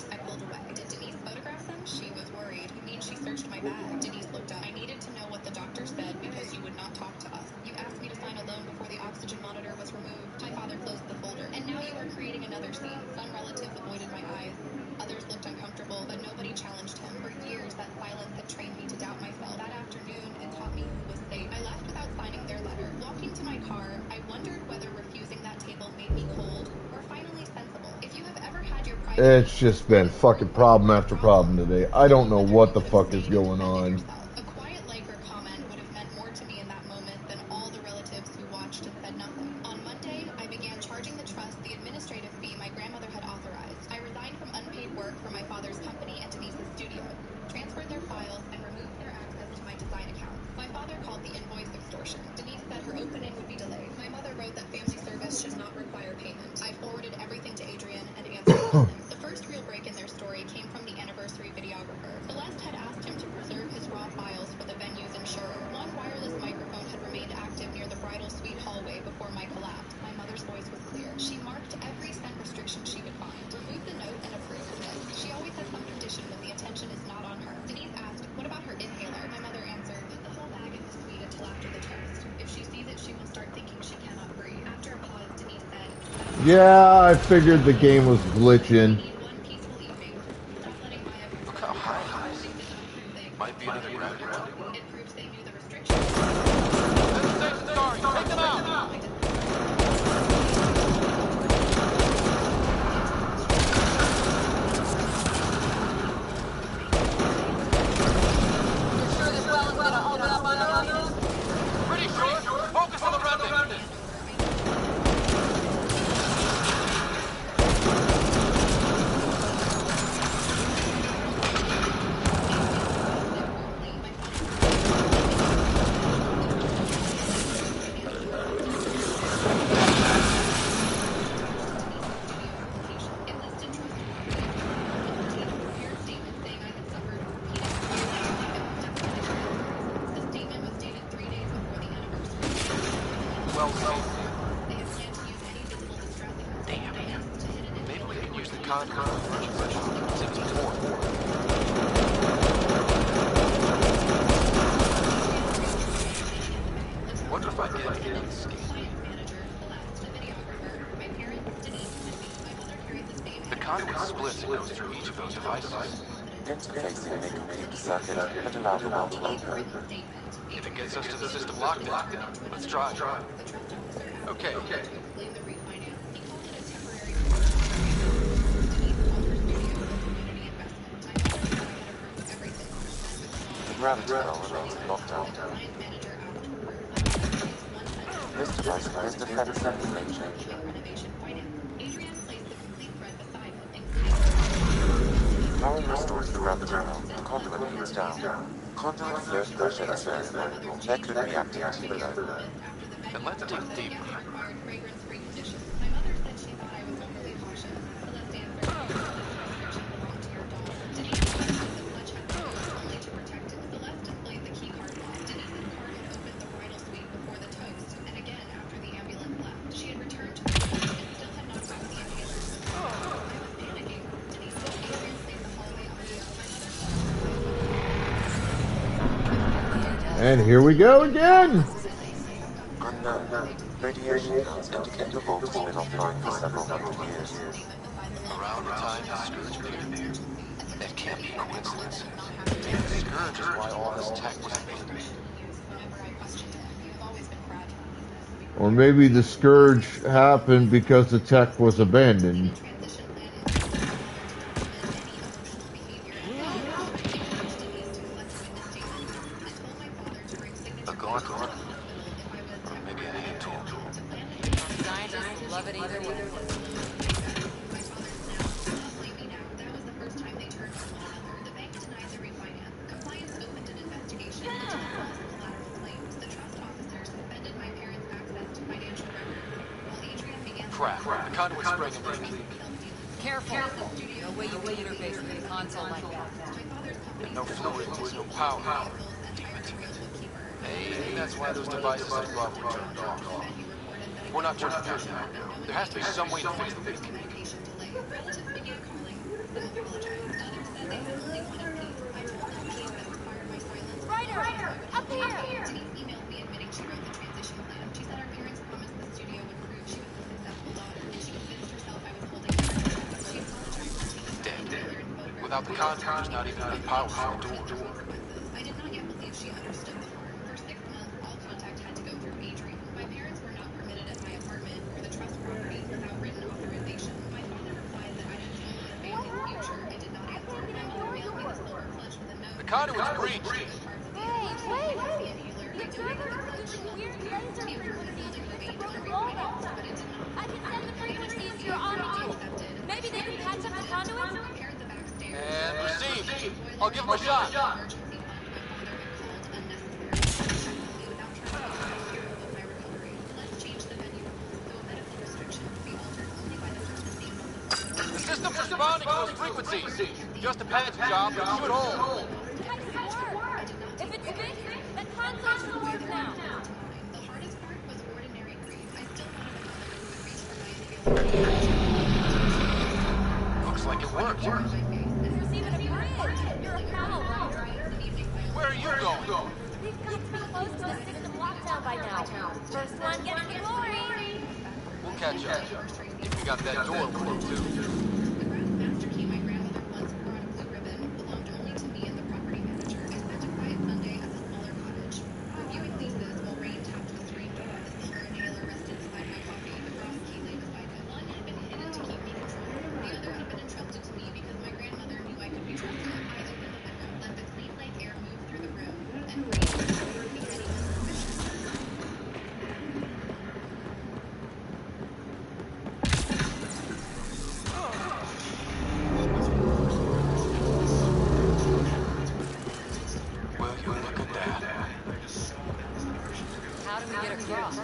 course, I pulled away. Did Denise photograph them? She was worried. You mean she searched my bag? Denise looked up. I needed to know what the doctor said because you would not talk to us. You asked me to sign a loan before the oxygen monitor was removed. My father closed the folder. And now you are creating another scene. Some relatives avoided my eyes. Others looked uncomfortable, but nobody challenged him. For years, that silence had trained me to doubt myself. That afternoon, it taught me who was safe. I left without signing their letter. Walking to my car, I wondered whether refusing that table made me cold or finally sensible. If you have ever had your private... It's just been fucking problem after problem today. I don't know what the fuck is going on. A quiet like or comment would have meant more to me in that moment than all the relatives who watched and said nothing. On Monday, I began charging the trust the administrative fee my grandmother had authorized. I resigned from unpaid work for my father's company and Denise's studio, transferred their files, and removed their access to my design account. My father called the invoice extortion. Denise said her opening would be delayed. My mother wrote that family service should not require payment. I forwarded everything to Adrian and answered nothing. The first real break in their story came from the anniversary videographer. Celeste had asked him to preserve his raw files for the venue's insurer. One wireless microphone had remained active near the bridal suite hallway before my collapse. My mother's voice was clear. She marked every scent restriction she could find. Removed the note and approved. She always has some condition when the attention is not on her. Denise asked, what about her inhaler? My mother answered, put the whole bag in the suite until after the test. If she sees it, she will start thinking she cannot breathe. After a pause, Denise said, Yeah, I figured the game was glitching. Look how high it is. Might be another gravity well. It proves they knew the restrictions. Take them out! Pretty sure. Focus on the remnant. If it gets us to the system lockdown, let's try. Okay. The gravity well remains locked down. This device has defense in nature. Power restores the gravity well. The conduit leads down. Conduit flow pressure is variable. There could be activity below. Then let's dig deeper. And here we go again! Unknown. Radiation counts indicate the vault has been offline for several hundred years. Around the time the Scourge appeared. That can't be a coincidence. The Scourge is why all this tech was abandoned. Or maybe the Scourge happened because the tech was abandoned. There has to be some way to fix the leak. Without the conduit, there's not even enough power for a door. I did not yet believe she understood the harm. For 6 months, all contact had to go through Adrian. My parents were not permitted at my apartment or the trust property without written authorization. My father replied that I should focus on the family's future. I did not answer. My mother mailed me the silver clutch with a note. The conduit's breached. Wait! The observer is doing weird laser frequencies with the broken wall. I can send the frequencies to your Omni. Maybe they can patch up the conduit? And received. I'll give him a shot. The system's responding to those frequencies. Just a patch job, but shoot home. If it's fixed, then console should work now. The hardest part was ordinary grief. I still wanted to Looks like it worked. There's even a bridge. You're a pal, right? Where are you going? We've got to be close to the system lockdown by now. First one gets the glory. We'll catch up. If we got that door, we'll do too. The brass master key my grandmother once wore on a blue ribbon belonged only to me and the property manager. I spent a quiet Sunday at the smaller cottage. Reviewing leases while rain tapped the screen door. The silver inhaler rested beside my coffee. The brass key lay beside me. One had been hidden to keep me controlled. The other had been entrusted to me because my grandmother knew I could be trusted. I opened the window, let the clean lake air move through the room, and breathed before me any suspicion. Will you look at that? How do we get across?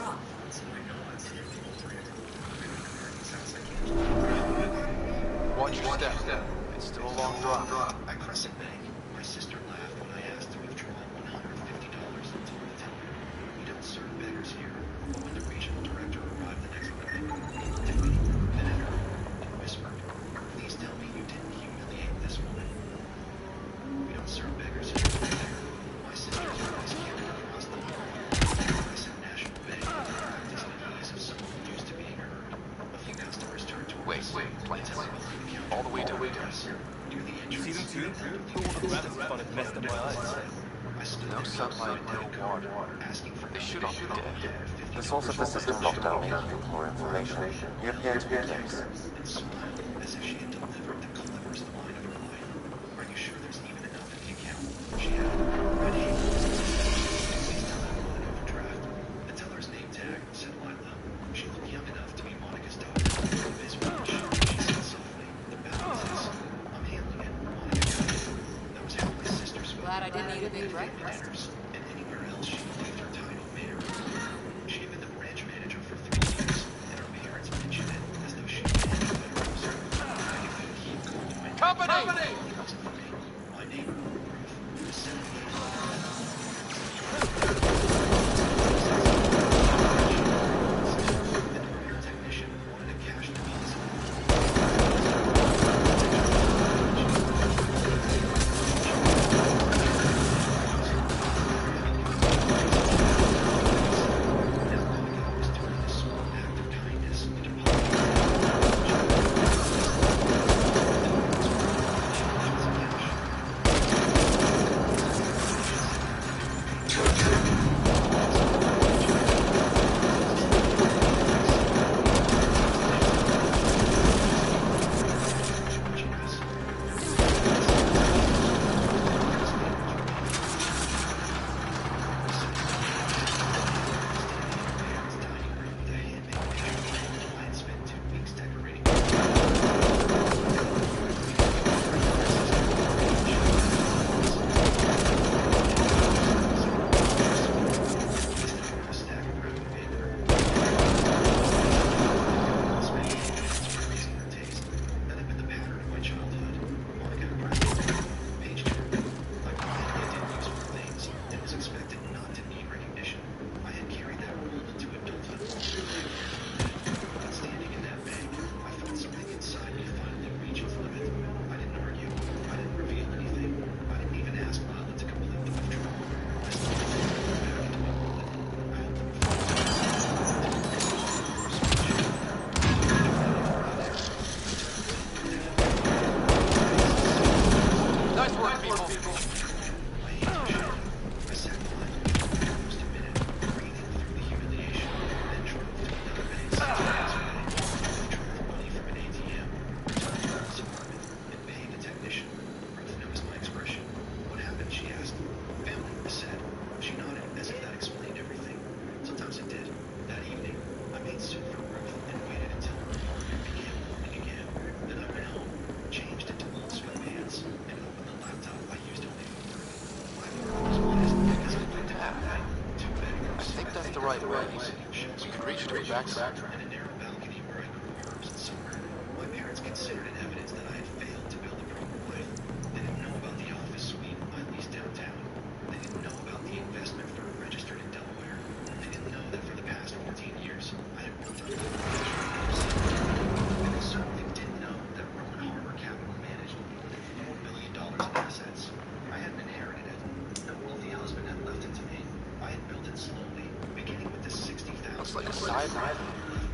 Watch your step. It's still a long drop. I press it back. My sister laughed when I asked to withdraw $150 and told the teller, "We don't serve beggars here." But when the regional director arrived the next morning, Tiffany, then at her, and whispered, "Please tell me you didn't humiliate this woman." "We don't serve beggars here." My sister's voice carried across the hall. I said National Bank, practiced in the eyes of someone who used to being heard. A few customers turned towards us. Plants. Tell me what the account All the way to near the entrance. See them too? The rabbit fun has messed up my eyes. I stood No there sunlight, no water. asking for They should all be dead. The source of the system lockdown may yield more information. You appear to be close. and smiled as if she had delivered the cleverest line of her life. "Are you sure there's even enough in the account?" She added. "Ready? Please tell that woman an overdraft." The teller's name tag said Lila. She looked young enough to be Monica's daughter. "Miss Welch," she said softly. "The balance is... I'm handling it. Monica got it." That was how my sister spoke. Glad I didn't eat a big breakfast. And anywhere else she believed her title Mayor. She had been the branch manager for 3 years, and her parents mentioned it as though she had been a better user. I could feel heat going to my neck. Company! It wasn't for me. My neighbor, Ruth, was 7 years and the repair technician wanted a cash deposit. backtrack. In a narrow balcony where I grew herbs and summer, my parents considered it evidence that I had failed to build a proper life. They didn't know about the office suite I leased downtown. They didn't know about the investment firm registered in Delaware. They didn't know that for the past 14 years, I had worked on and they certainly didn't know that Roman Harbor Capital managed more than $4 billion in assets. I hadn't inherited it. No wealthy husband had left it to me. I had built it slowly, beginning with this $60,000. Looks like a side note.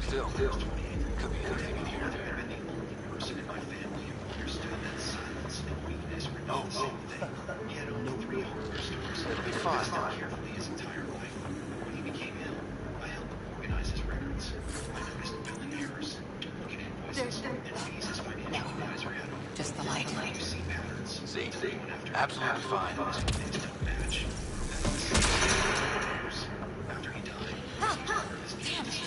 Still, could be anything in here. I've been the only person in my family who understood that silence and weakness were not the same thing. He had owned 3 hardware stores. It'll be fine. Invested carefully his entire life. When he became ill, I helped him organize his records. I noticed billing errors, duplicate invoices, and fees his financial advisor had over. Just the light. You see patterns. See, absolutely fine. Things don't match. After he died, Damn it.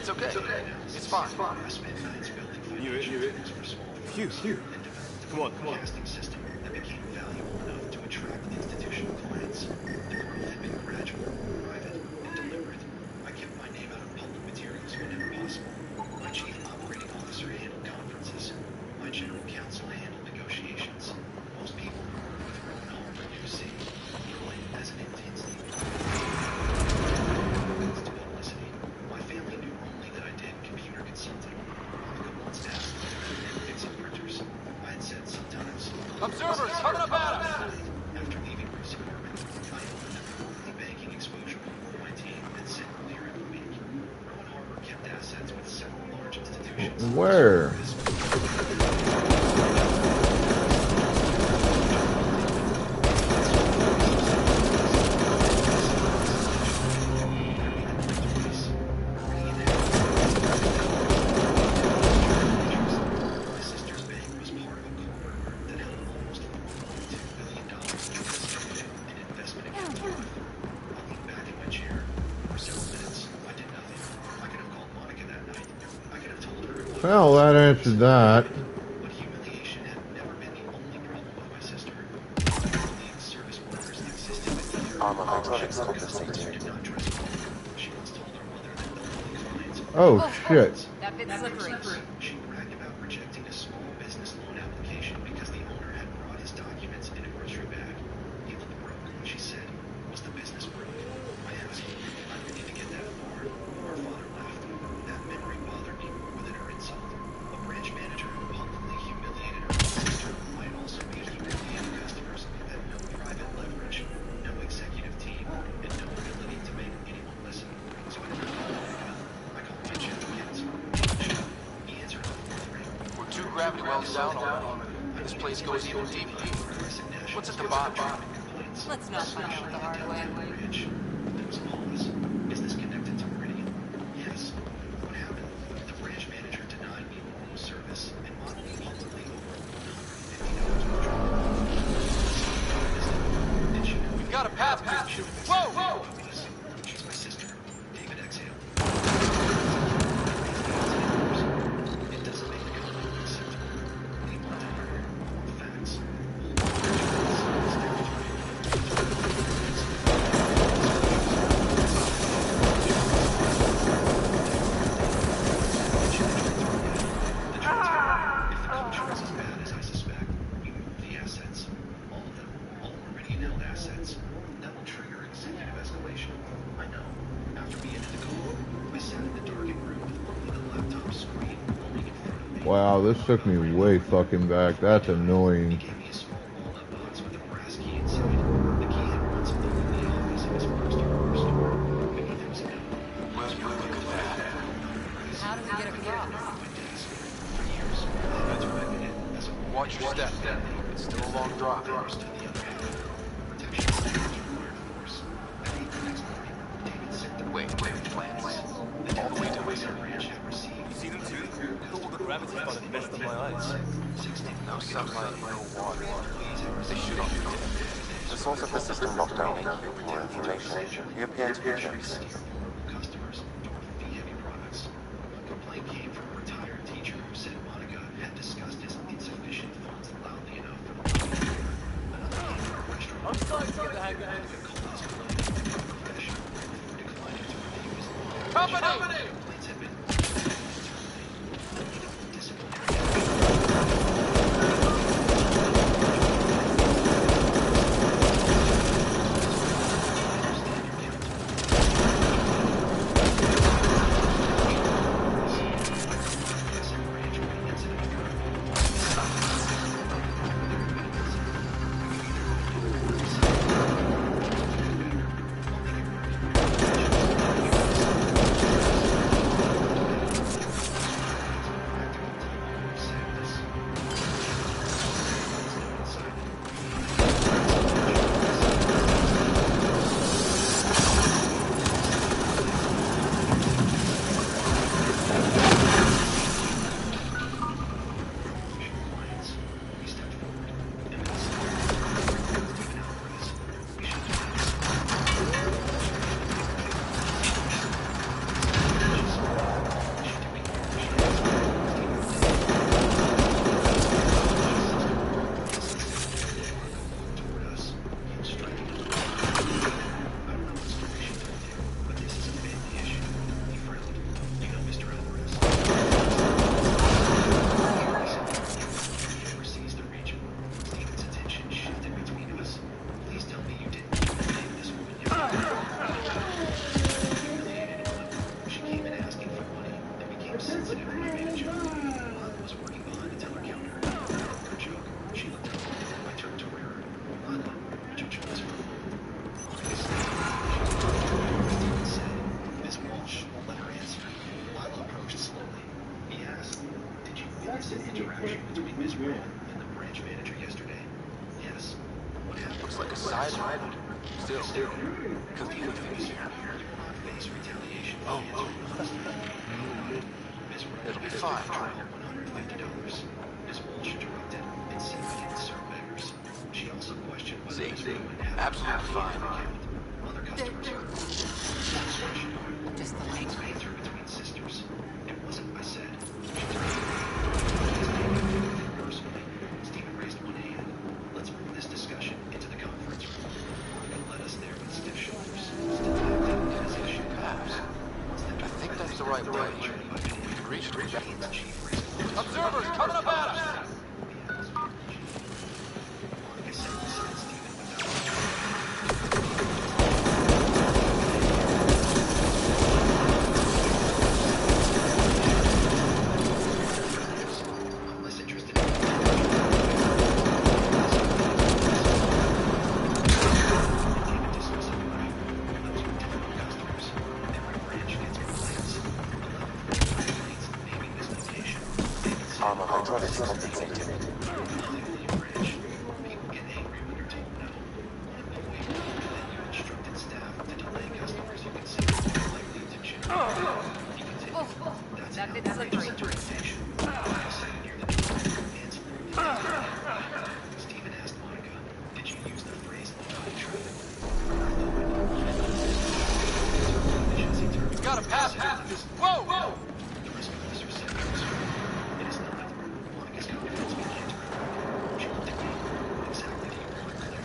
It's okay. It's fine. I spent nights building financial tools for small firms Phew. and developed a forecasting system that became valuable enough to attract institutional clients. The growth had been gradual, private, and deliberate. I kept my name out of public materials whenever possible. My chief operating officer handled conferences. My general counsel handled negotiations. Most people who work with Roman Harbor knew C. Roy as an intense leader. To publicity, my family knew only that I did computer consulting. Monica once asked whether I did fixing printers. I had said sometimes. Observers coming up at us! After leaving Bruce apartment, I opened up monthly banking exposure for my team and sent clear every week. Roman Harbor kept assets with several large institutions. Where? My sister's bank was part of a conglomerate that held almost $4.2 billion in investment accounts. I leaned back in my chair. For several minutes, I did nothing. I could have called Monica that night. I could have told her it was. Well, that answered that. But humiliation had never been the only problem with my sister. League service workers existed with either. Armor hydraulics She compensating. did not trust me. She once told her mother that elderly clients Oh, shit. That bit's slippery. she bragged about rejecting a small business loan application because the owner had brought his documents in a grocery bag. He looked broke, she said. Was the business broke? I asked. I didn't need to get that far. Our father laughed. That memory bothered me more than her insult. A branch manager who publicly humiliated her sister might also be humiliating customers who had no private leverage, no executive team, and no ability to make anyone listen. So I didn't call Monica. I called my general counsel. He answered the fourth ring. We're 2 gravity wells down already. This place goes even deeper. What's at the bottom? Let's not find out the hard way. Bridge. There was a pause. Is this connected to Meridian? Yes. What happened? The branch manager denied me normal service and modeled me publicly over $150 Did you know? We've got a path to... Whoa! She's my sister. David exhaled. It doesn't make the compliment acceptable. They want to hear more facts. If the culture is as bad as I suspect, you move the assets. All of them. All Meridian-held assets. That will trigger executive escalation. I know. After we ended the call, I sat in the darkened room with only the laptop screen rolling in front of me. Wow, this took me way fucking back. That's annoying. He gave me a small walnut box with a brass key inside. The key had once lived in the office of his first hardware store. Beneath there was a note. Well, you look at that. How do we get across? My desk. For years, that's what I did as a Watch your step. It's still a long drop. understood the other half. Protection systems required force. At 8 the next morning, David sent the Wait, plans? All the way to Wizard Ranch had received. You see them too? All the gravity fun has messed up my eyes. 16 No sunlight, no water. They should all be dead. The source of the system locked down. For more information, you appear to be James. customers for fee-heavy products. One complaint came from a retired teacher who said Monica had discussed his insufficient funds loudly enough for the Another came from a restaurant. I'm starting to get the hang of Monica called his client a professional before declining to review his Company! between Miss Wan and the branch manager yesterday. Yes. What happened? Looks like a side road. Still, could be anything here. You will not face retaliation. Oh. Miss Wan, It'll be fine. $150. Miss Walsh interrupted and said we didn't serve beggars. She also questioned whether See, Miss Wan had absolutely fine. other customers are Just the light. it's banter between sisters. It wasn't, I said. Personally, Stephen raised one hand. Let's move this discussion into the conference room. Monica led us there with stiff shoulders. Still acting as if she Perhaps. I think that's the right way. We can reach it. Observers coming up at us! Monica sat beside Stephen without I'm less interested in Armor hydraulics compensated. People get angry when you're told no. Wait, then you instructed staff to delay customers you consider likely to choose. He continued. That's That how bit they slippery. raise interpretation. Monica sat near the door, hands moved. Stephen asked Monica, did you use the phrase body traffic? Efficiency term. Got a pass! Whoa! The risk officer said it was true. It is not. Monica's confidence began to grow. She looked at me. Exactly do you want clear?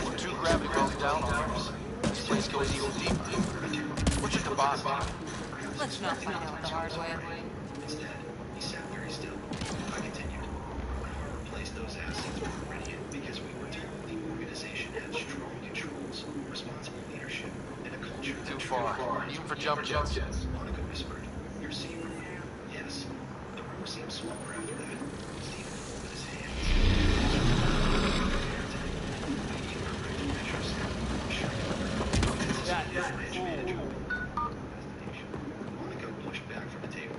With 2 gravity wells down on us, this place goes even deeper. What's at the bottom? Let's not find out the hard way. Instead, he sat very still. I continued. When Harper placed those assets with Meridian because we were told the organization had strong controls, responsible leadership, and a culture that Too far, even for jump jets. Monica whispered, "Your secret." Yes. The room seemed smaller after that. Stephen folded his hands. That is Monica pushed back from the table.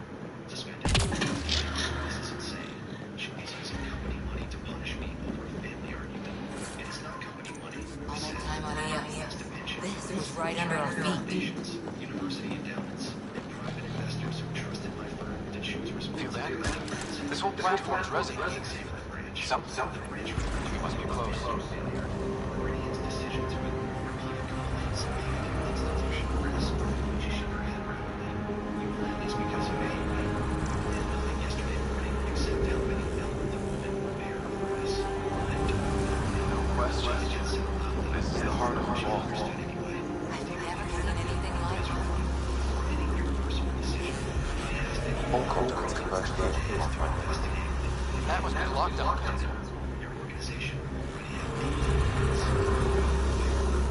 Suspended. This is insane. She's using company money to punish me over a family argument. It is not company money. All that time on ES. To pension. This was right under our feet. Foundations, university endowments, and private investors who trusted my firm to choose Feel that? responsibility. This whole platform's resonating. Examine the branch. Something. The branch We must be close. Meridian's decision to ignore repeated complaints made an institutional risk. She shook her head proudly. You learned this because you made me. And nothing yesterday morning except how many felt the woman would bear for us. I don't know. No question. Just said loudly. This is the heart of our She wall. understood anyway. I've never seen anything like it. For any irreversible decision, I asked that you All contacts converged here. investigate. That must be the lockdown pencil. Your organization already had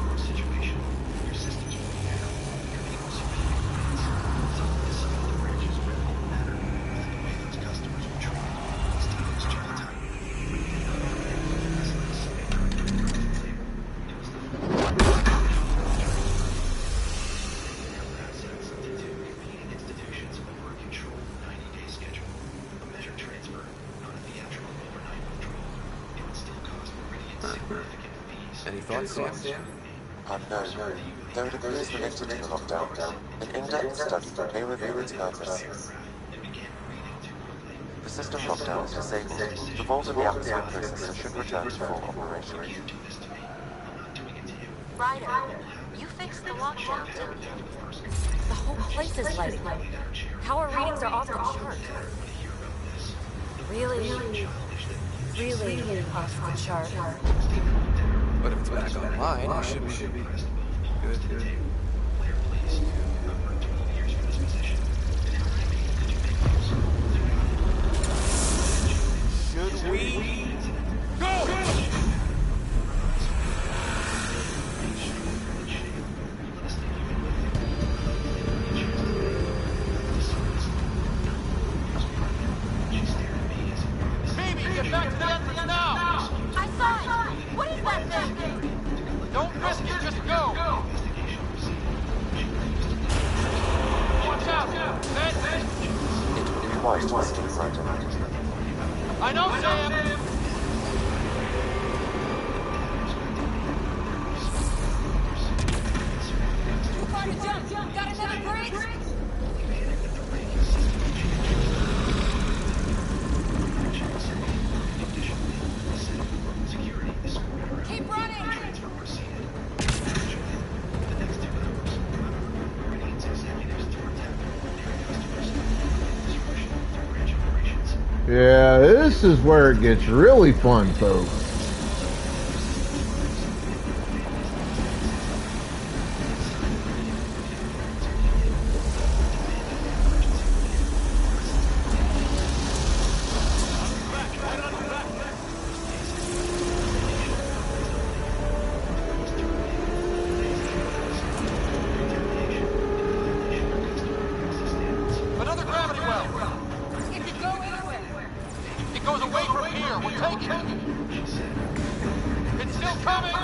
the situation. Your sisters will be out. Your people surrender your plans. Some of the side of the branches really didn't matter. But the way those customers were treated, Stephen's jaw tightened. As let us say, it was assets to 2 competing institutions over a controlled 90-day schedule. A measured transfer, not a theatrical overnight withdrawal. It would still cost Meridian significant fees. Any thoughts, Sam? Unknown, though it appears related to the lockdown. An in-depth study may reveal its purpose. And began reading too quickly. The system lockdown is disabled. The vault and the atmosphere processor should return to full operation. You do this to me. I'm not doing it to you. Ryder, you fixed the lockdown, didn't you? The whole place is lighting up. Power readings are off the chart. Really off the chart. But if it's back online, it should be good. Claire, please. I've worked 12 years for this position. And how repeatable could you make those? Should we go? Baby, get back to the entrance now! I saw it! What is that thing? Don't risk it, just go! Watch out! Vent! It would be wise to escape right away. I know, Sam! Too far to jump. Got another bridge? Keep running! Yeah, this is where it gets really fun, folks. Another gravity well! It could go anywhere. It goes away from here, we're taking it! It's still coming!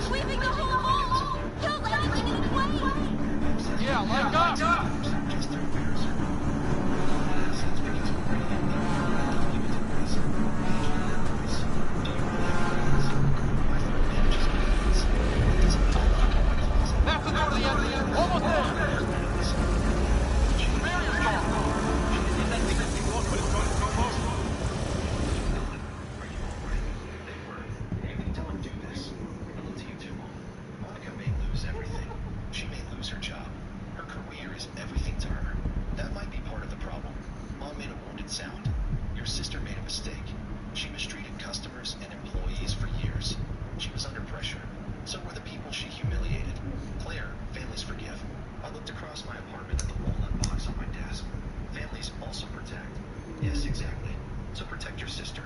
Sweeping the whole hole! Killed everything in its way! Yeah, like us! That's the door to the end. Almost there. The barrier's gone. You can tell him do this. I look to you too, Mom. Monica may lose everything. She may lose her job. Her career is everything to her. That might be part of the problem. Mom made a wounded sound. Your sister made a mistake. She mistreated customers and employees for years. She was under pressure. So were the people she humiliated. Claire, families forgive. I looked across my apartment at the walnut box on my desk. Families also protect. Yes, exactly. So protect your sister.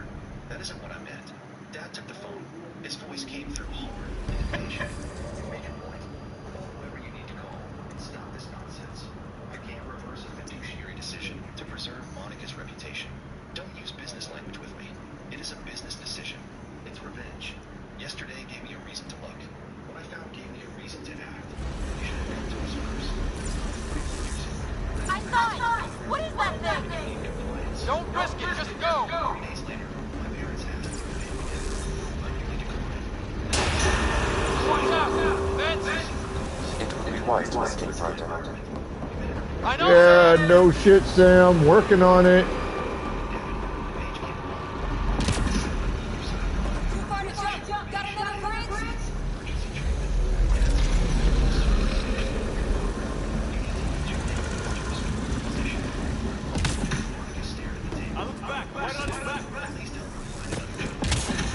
That isn't what I meant. Dad took the phone. His voice came through hard and impatient. Make your point. Call whoever you need to call and stop this nonsense. I can't reverse a fiduciary decision to preserve Monica's reputation. Don't use business language with me. It is a business decision. It's revenge. Yesterday gave me a reason to look. What I found gave me a reason to act. You should have come to us first. I saw it! What is that thing? Don't risk it, just go! 3 days later, my parents asked if we could get I merely declined. Watch out! Vent! It would be wise to escape right away. I know, Yeah, Sam! no shit, Sam. Working on it. Too far to jump. Got another bridge? I look back, right on his back! At least help her find another job.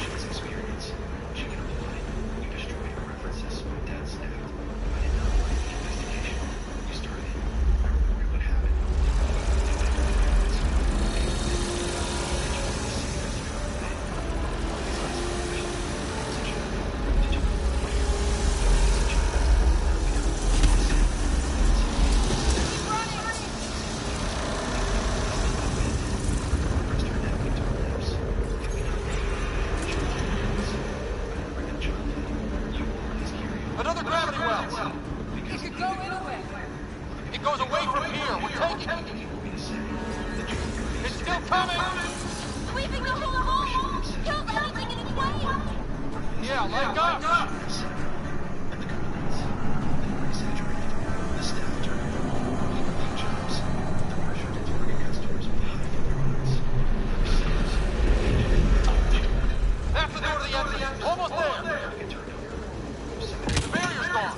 She has experience. She can apply. You destroyed her references. Dad snapped. I did not like the investigation. You started it. I reported what happened. Another gravity well! It could go anywhere. It goes away from here, we're taking it! It's still coming! Sweeping the whole hole! Killed everything in its way! Yeah, like us! And the complaints, they were exaggerated. The staff turned people leaving jobs. The pressure to target customers with high products. That's the door to the entrance! Almost there! Get turned over. The barrier's gone!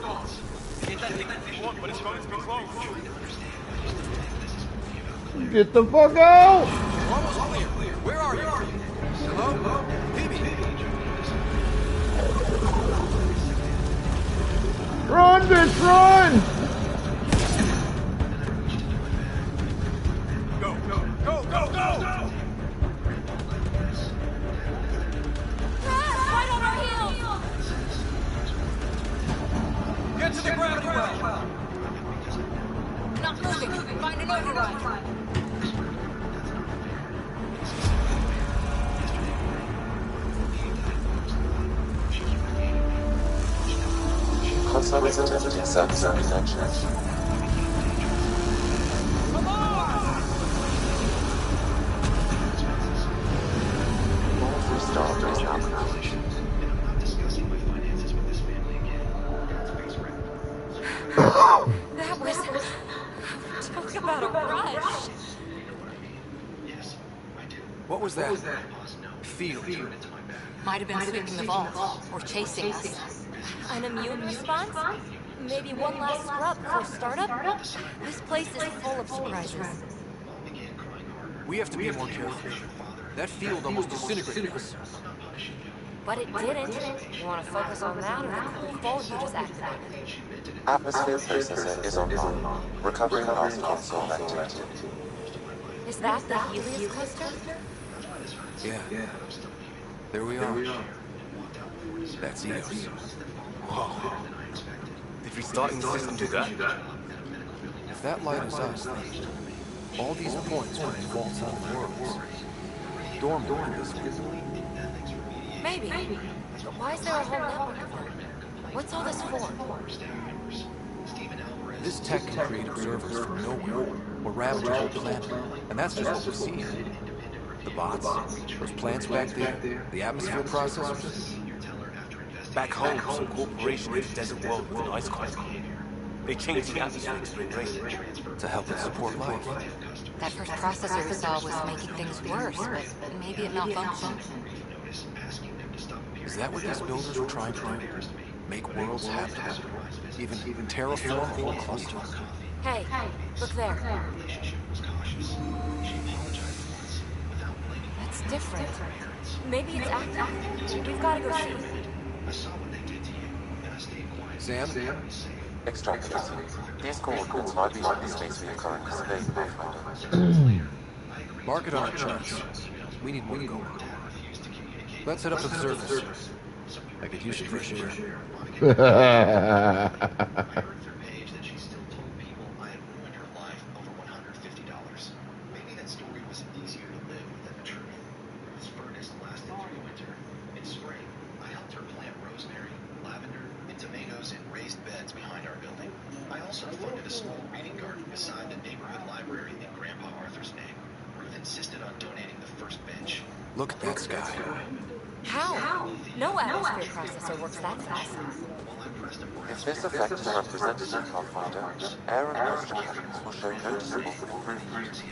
Trying to understand why you still think this is only about Claire. Get the fuck out! We're almost clear. Where are you? Hello? Phoebe? bitch, run! Go, go, go, go, go! Right on our heels! Get to the gravity well! Not moving. Find an override. Console is attempting service connection. Come on! Restart is now complete. And I'm not discussing my finances with this family again. It's base rent. That was... Talk about a rush. Yes, I do. What was that? Pause, no. Feel. Turn into my bag. Might have been sweeping the vault, or chasing us. An immune response? Maybe one last scrub for startup? This place is full of surprises. Mom began crying harder. We have to be more careful. That field almost disintegrated us. I'm not punishing you. But it didn't. You want to focus on that or the cool vault you just activated? Atmosphere processor is online. Recovering past console activity. Is that the Helios cluster? Yeah. There we are. That's Eos. Whoa. Did restarting the system do that? If that light is us, all these points would be vaults out of worlds. Dormant in this one. Maybe. But why is there a whole network of them? What's all this for? This tech can create observers from nowhere, or ravage a whole planet. And that's just what we're seeing. The bots, those plants back there, the atmosphere processors. Back home, some corporation in a desert world with an ice climate. They changed the atmosphere to spring rain. To help it support life. That first processor we saw was making things worse, but maybe it malfunctioned. Is that what these builders were trying to do? Make worlds habitable? Even terraform a whole cluster? Hey, look there. That's different. Maybe it's active. We've got to go see. Sam? Extractivity. These coordinates might be on the space we are currently surveying, Pathfinder. Mark it on our charts. We need more to go on. Let's head up to the surface. I could use some fresh air. I heard through Paige that she still told people I had ruined her life over $150. Maybe that story was easier to live than the truth. Ruth's furnace lasted through winter. In spring, I helped her plant rosemary, lavender, and tomatoes in raised beds behind our building. I also funded a small reading garden beside the neighborhood library in Grandpa Arthur's name. Ruth insisted on donating the first bench. Look at that sky. How? No atmosphere processor works that fast. If this effect is representative, Pathfinder, air and moisture patterns will show noticeable improvement.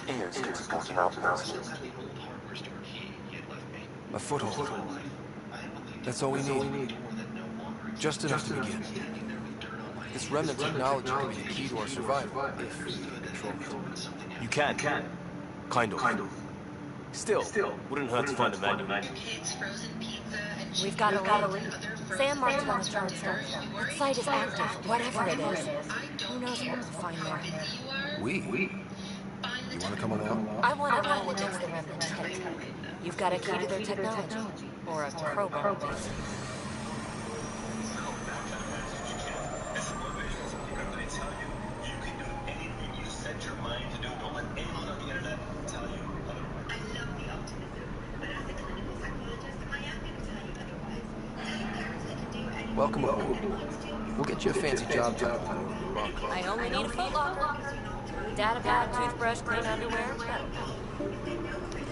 Eos can support an outpost. A foothold. That's all we need. Just enough to begin. This remnant technology can be the key to our survival, if we can control it. You can. Kind of. Still, wouldn't hurt to find a manual. We've got a lead. Sam marked it on the chart. That site is active, whatever it is. Who knows what we'll find there. We? You want to come along? I want to know what makes the remnant tick. You've got a key to their technology. Or a crowbar, basically. Welcome aboard. We'll get you a fancy job done. I only need a footlocker. Data pad, toothbrush, clean underwear.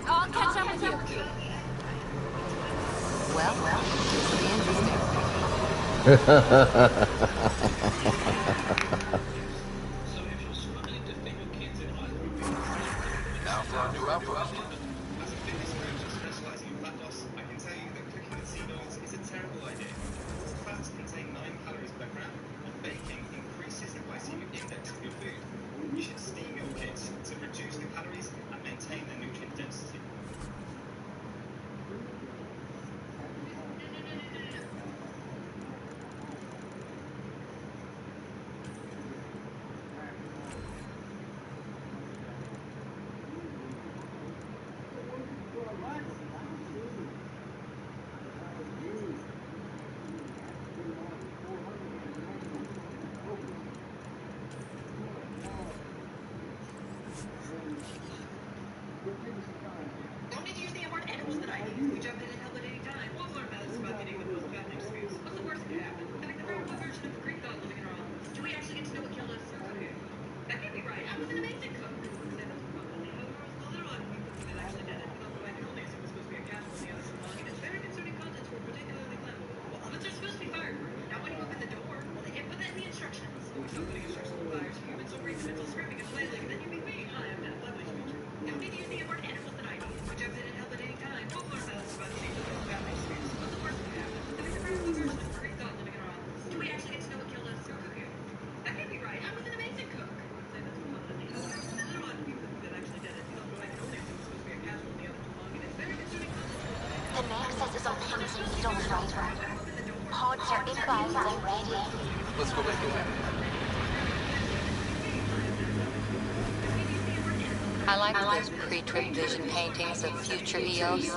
I'll catch up with you. Well, this will be interesting. Now for our new outpost. Please get on the right one. Pods are inbound and ready. Let's go make it happen. I like those pre-trip vision paintings of future EOS.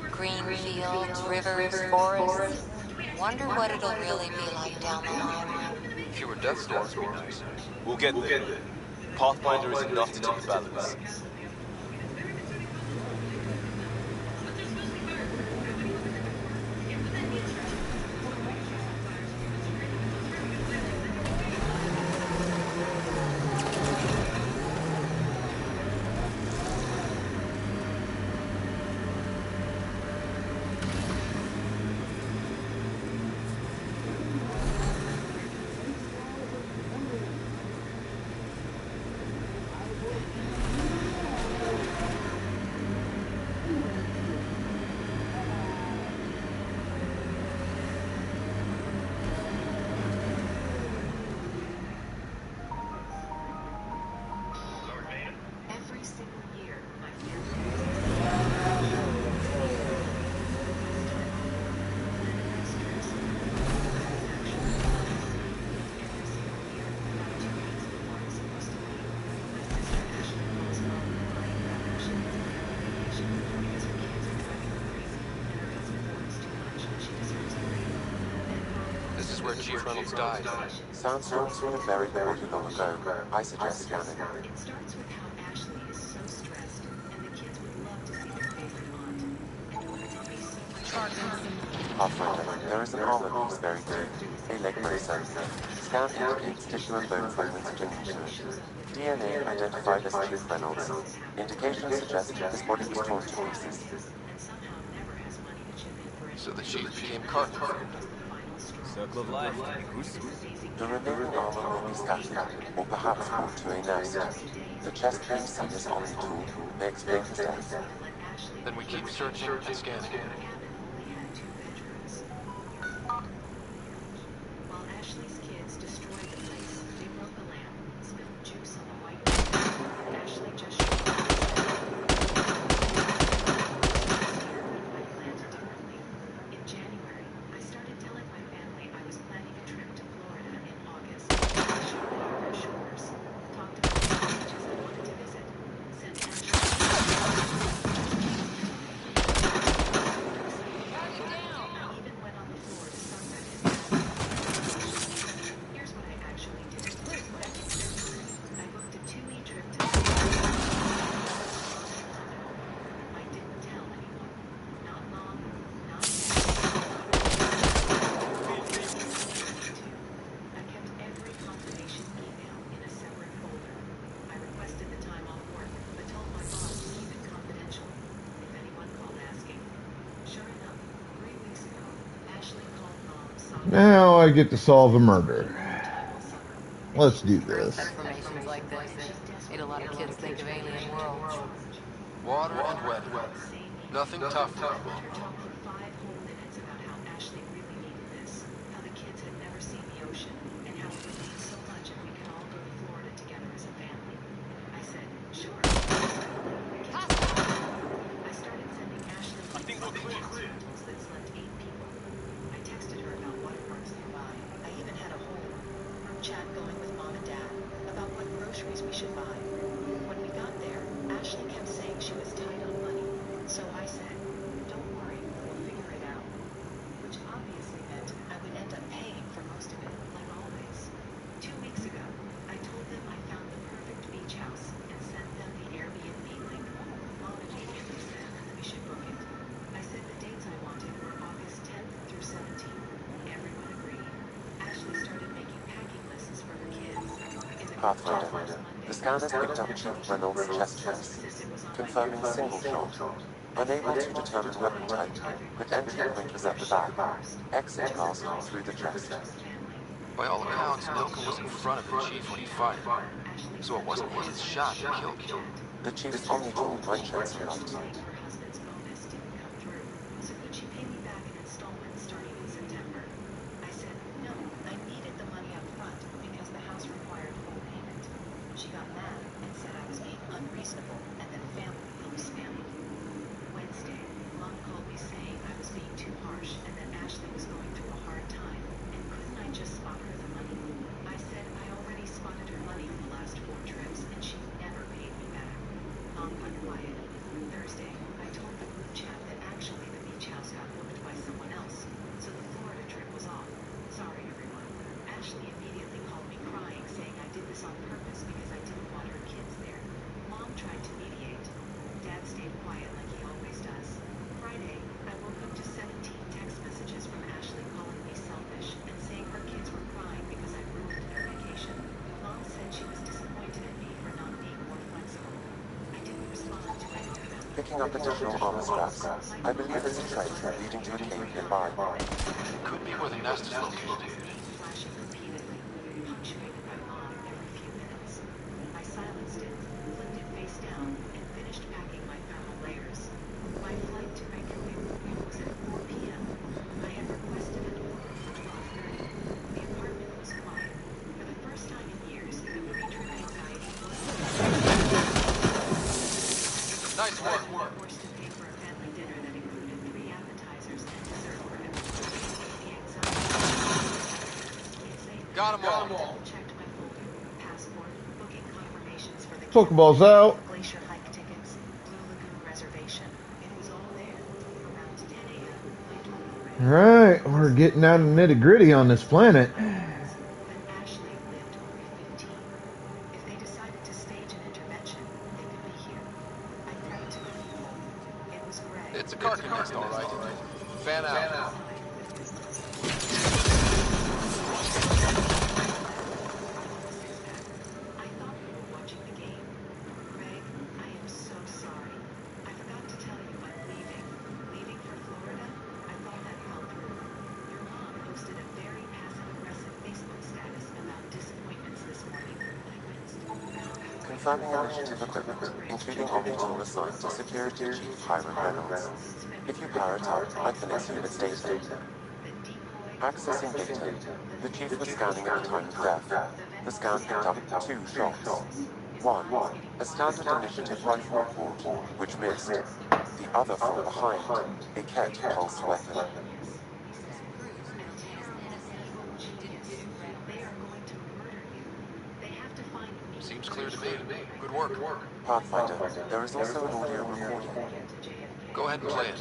Green fields, rivers, forests. Wonder what it'll really be like down the line. Fewer death storms would be nice. We'll get there. Pathfinder is enough to tip the balance. This is where Chief Reynolds died. Soundstorms would have buried the body long ago. I suggest scanning. It starts with how Ashley is so stressed, and the kids would love to see their favorite aunt. It would be so much Pathfinder, there is an armor piece buried deep. A leg bone. Scan indicates tissue and bone fragments clinging to it. DNA identified as Chief Reynolds. Indications suggest his body was torn to pieces. and somehow never has money to chip in for it. So the Chief became Carnage. Circle of life. The remaining armor will be scattered, or perhaps brought to a nest. The chest piece and his Omni tool may explain his death. Then we keep searching and scanning. While Ashley's kids destroyed the place, they broke a lamp, spilled juice on the white. Ashley just showed up. I planned differently. In January, I started telling my family I was planning a trip to Florida in August. I showed them our shores, talked about the beaches I wanted to visit, sent Ashley. Even went on the floor to sunset his dad. Here's what I actually did. I booked a 2-week trip to I didn't tell anyone. Not mom, not dad. I kept every confirmation email in a separate folder. I requested the time off work, but told my boss to keep it confidential if anyone called asking. Sure enough, 3 weeks ago, Ashley called mom, sobbing. Now I get to solve a murder. Let's do this. Explanations like this made a lot of kids think of alien worlds. Water and weather. Nothing tough. Talked for 5 whole minutes about how Ashley really needed this, how the kids had never seen the ocean, and how it would mean so much if we could all go to Florida together as a family. I said, sure. I started sending Ashley totals that slept 8 people. I texted her about waterparks nearby. I even had a whole group chat going with mom and dad about what groceries we should buy. When we got there, Ashley kept saying she was tight on money. So I said, don't worry, we'll figure it out. Which obviously meant I would end up paying for most of it, like always. 2 weeks ago, I told them I found the perfect beach house and sent them the Airbnb link. Mom immediately said we should book it. I said the dates I wanted were August 10th through 17th. Everyone agreed. Ashley started making packing lists for her kids. In the Pathfinder, the scanner picked up Chief Reynolds' chest piece, confirming single shot. Unable to determine weapon type, but entry point was at the back. Exit mask through the chest. By all accounts, Milken was in front of the Chief when he fired. So it wasn't his shot that killed him. The Chief's Omni tool might shed some light. her husband's bonus didn't come through, so could she pay me back in installments starting in September? I said, no, I needed the money up front because the house required full payment. She got mad and said I was being unreasonable and that family helps family. Wednesday, mom called me saying I was being too harsh. picking up additional armor scraps. I believe it's a trail leading to a cave nearby. Could be where the nest is located. Flashing repeatedly, punctuated by mom every few minutes. I silenced it, flipped it face down, and finished packing my thermal layers. My flight to Reykjavik was at 4 p.m. I had requested an Uber for 12:30. The apartment was quiet. For the first time in years, the pre-trip anxiety was Nice work. forced to pay for a family dinner that included 3 appetizers and dessert for everyone. The anxiety. Got 'em all. Checked my folder. Passport, booking confirmations for the Pokeballs out. glacier hike tickets, Blue Lagoon reservation. It was all there. Around 10 a.m., my door rang. Alright, we're getting out of the nitty-gritty on this planet. But Ashley lived only 15. If they decided to stage an intervention, they could be here. I grabbed to the people. It was Greg. It's a carcass nest, all right. Fan out. I thought we were watching the game. Greg, I am so sorry. I forgot to tell you I'm leaving. Leaving for Florida? I thought that fell through. Your mom posted a very passive-aggressive Facebook status about disappointments this morning. I winced. Confirming initiative equipment, including orbital assigned to Security Chief Hiram Reynolds. If you power it up, I can exhibit its data. Accessing data. The Chief was scanning at the time of death. The scan picked up 2 shots. 1, a standard initiative rifle report, which missed. The other from behind, a Ket pulse weapon. They are going to murder you. They have to find me. Seems clear to me. Good work. Pathfinder, there is also an audio recording. Go ahead and play it.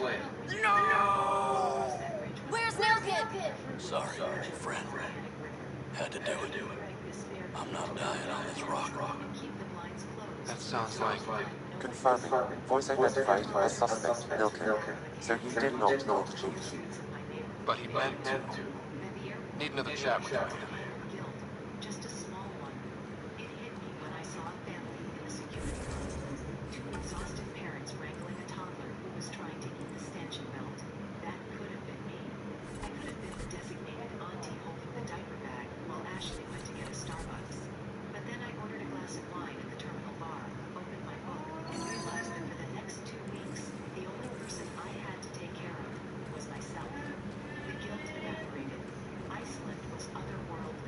Where's Nelkin? Sorry, friend. Had to do it. I'm not dying on this rock. That sounds like... Confirming. Voice identified as suspect, Milken. So he did not kill the Chief. But he meant to. Need another chat with him. Just a small one. It hit me when I saw a family in a security room. 2 exhausted parents wrangling a toddler who was trying to eat the stanchion belt. That could have been me. I could have been the designated auntie holding the diaper bag while Ashley went to get a Starbucks. But then I ordered a glass of wine at the terminal bar, opened my book, and realized that for the next 2 weeks, the only person I had to take care of was myself. The guilt evaporated. Iceland was otherworldly.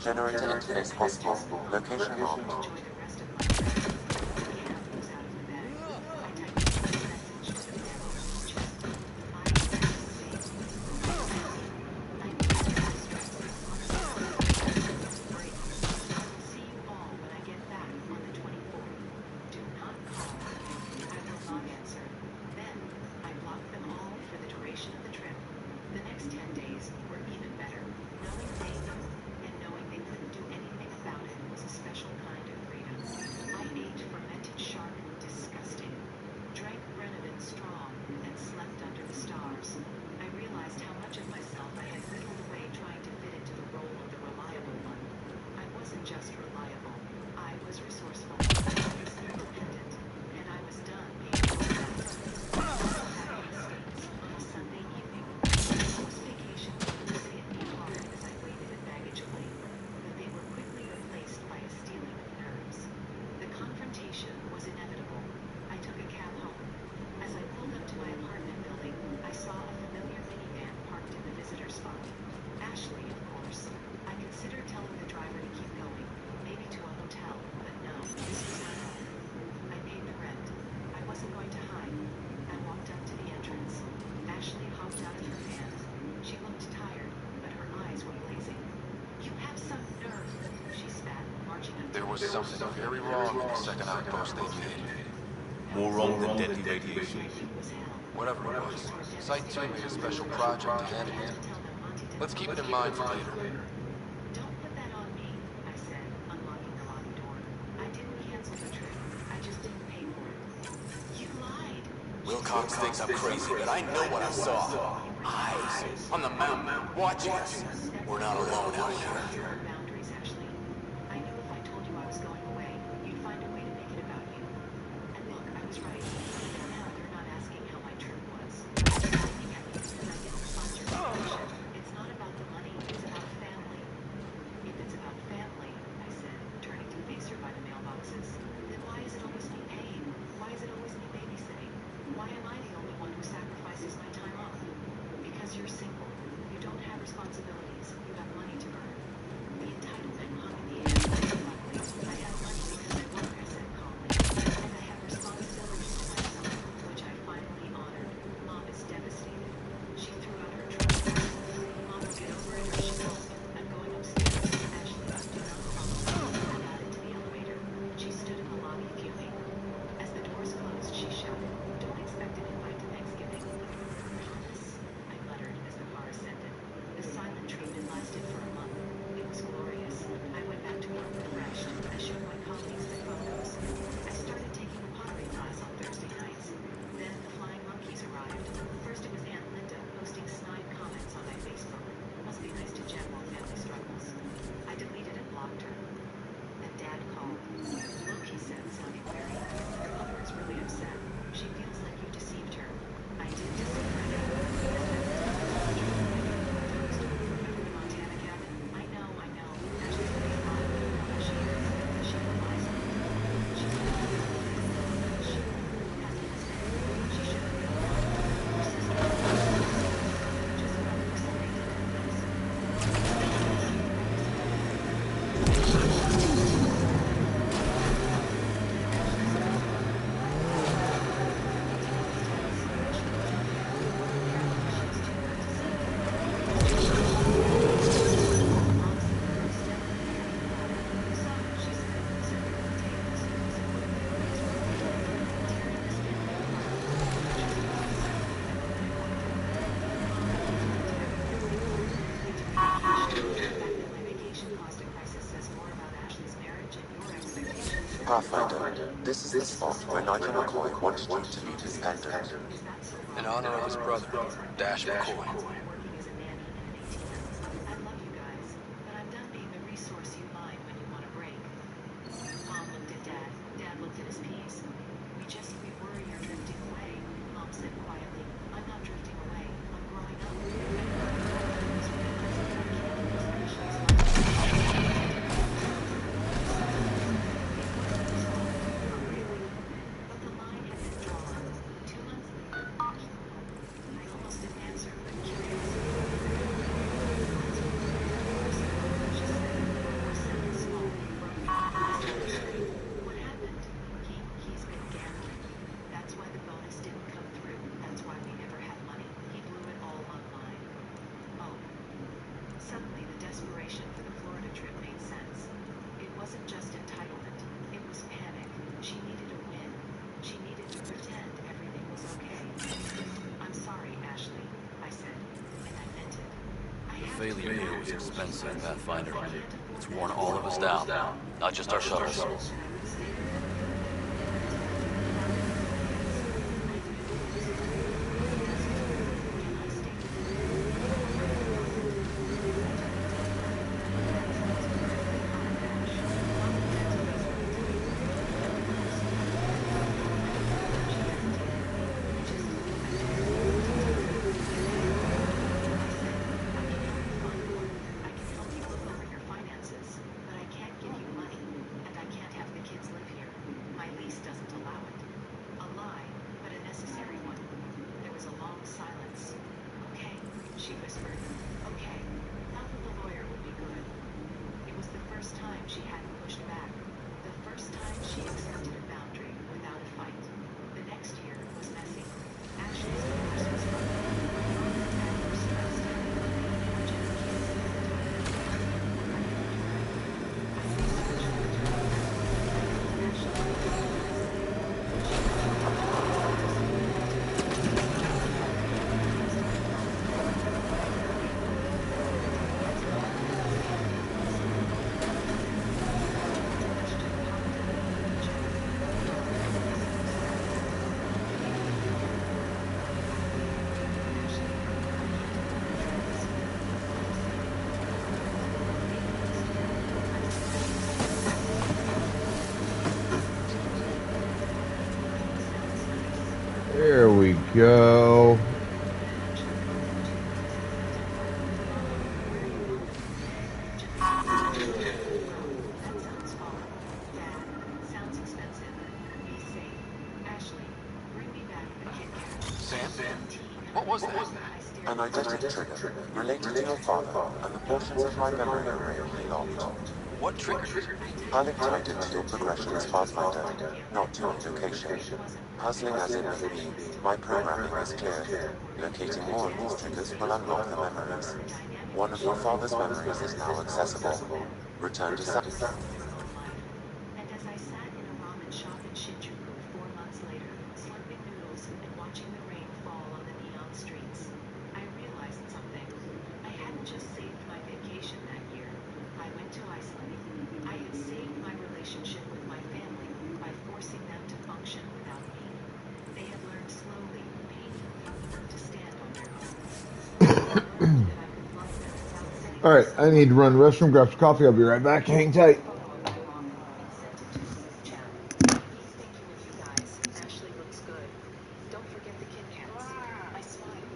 Generator interface possible. Location marked. There was something very wrong with the second outpost they made. More wrong than deadly radiation. Whatever it was, Site 2 made a special project to handle it. Let's keep it in mind for later. Don't put that on me, I said, unlocking the lobby door. I didn't cancel the trip. I just didn't pay for it. You lied. Wilcox thinks I'm crazy, but I know what I saw. Eyes on the mountain, watching us. We're not alone out here. Boundaries, Ashley. I knew if I told you I was going away, you'd find a way to make it about you. And look, I was right. But now you're not asking how my trip was. You're laughing at me because I didn't fund your vacation. It's not about the money, it's about family. If it's about family, I said, turning to face her by the mailboxes, then why is it always me paying? Why is it always me babysitting? Why am I the only one who sacrifices my time off? Because you're single. You don't have responsibilities. You have money to earn. The entitlement hung in the air. Luckily, I have money because I work, I said calmly. And I have responsibilities to myself, which I finally honored. Mom is devastated. She threw out her trust. Mom will get over it or she won't. I'm going upstairs. Ashley, do not follow me. I got into the elevator. She stood in the lobby fuming. As the doors closed, she shouted, "Don't expect an invite to Thanksgiving." "Promise?" I muttered as the car ascended. The silent treatment lasted for a month. It was glorious. I went back to work refreshed. I showed my colleagues the photos. I started taking a pottery class on Thursday nights. Then the flying monkeys arrived. First it was Aunt Linda posting snide comments on my Facebook. Must be nice to Jen while family struggles. I deleted and blocked her. Then Dad called. "Look," he said, sounding wary. "Your mother is really upset. She feels like you deceived her." I did deceive her. Remember the Montana cabin? I know. Ashley's pretty fine, but you know how she is. She relies on me. She's not she has a husband. She shouldn't be alone. Her sister. Just what I'm excited to Pathfinder, this is the spot where Nigel McCoy wanted you to meet his pendant. In honor of his brother, Dash McCoy. working as a nanny and an ATM. I love you guys, but I'm done being the resource you mine when you want a break. Mom looked at Dad. Dad looked at his peas. We worry you're drifting away. Mom said quietly, "I'm not drifting away. I'm growing up." I was realizing that I can't lose Ashley's life. But the line had been drawn. 2 months later, I almost didn't answer, but curiosity failure here was expensive, Pathfinder. It's worn all of us down, not just our shuttles. There we go. Sam? What was that? An eidetic trigger related to your father and the portions of my memory array he locked. What triggered it? I'll tie it into your progression as Pathfinder, not to your location. Puzzling as it may be, my programming is clear. Locating more of these triggers will unlock the memories. One of your father's memories is now accessible. Return to Sam. And as I sat in a ramen shop in Shinjuku 4 months later, slurping noodles and watching the rain fall on the neon streets, I realized something. I hadn't just saved my vacation that year. I went to Iceland. I had saved my relationship with my family by forcing them to function without me. They had learned slowly, painfully, to stand on their own. They learned that I could love them without setting All right, I need to run to the restroom, grab some coffee. I'll be right back. Hang tight. Ashley looks good. Don't forget the Kit Kats. I smiled.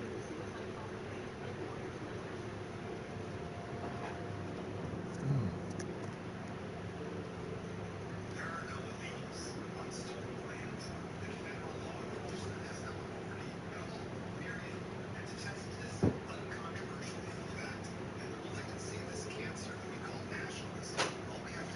There are no elites on stolen lands that federal law enforcement has no authority at all, period. And to test this uncontroversial fact and the malignancy of this cancer that we call nationalism, all we have to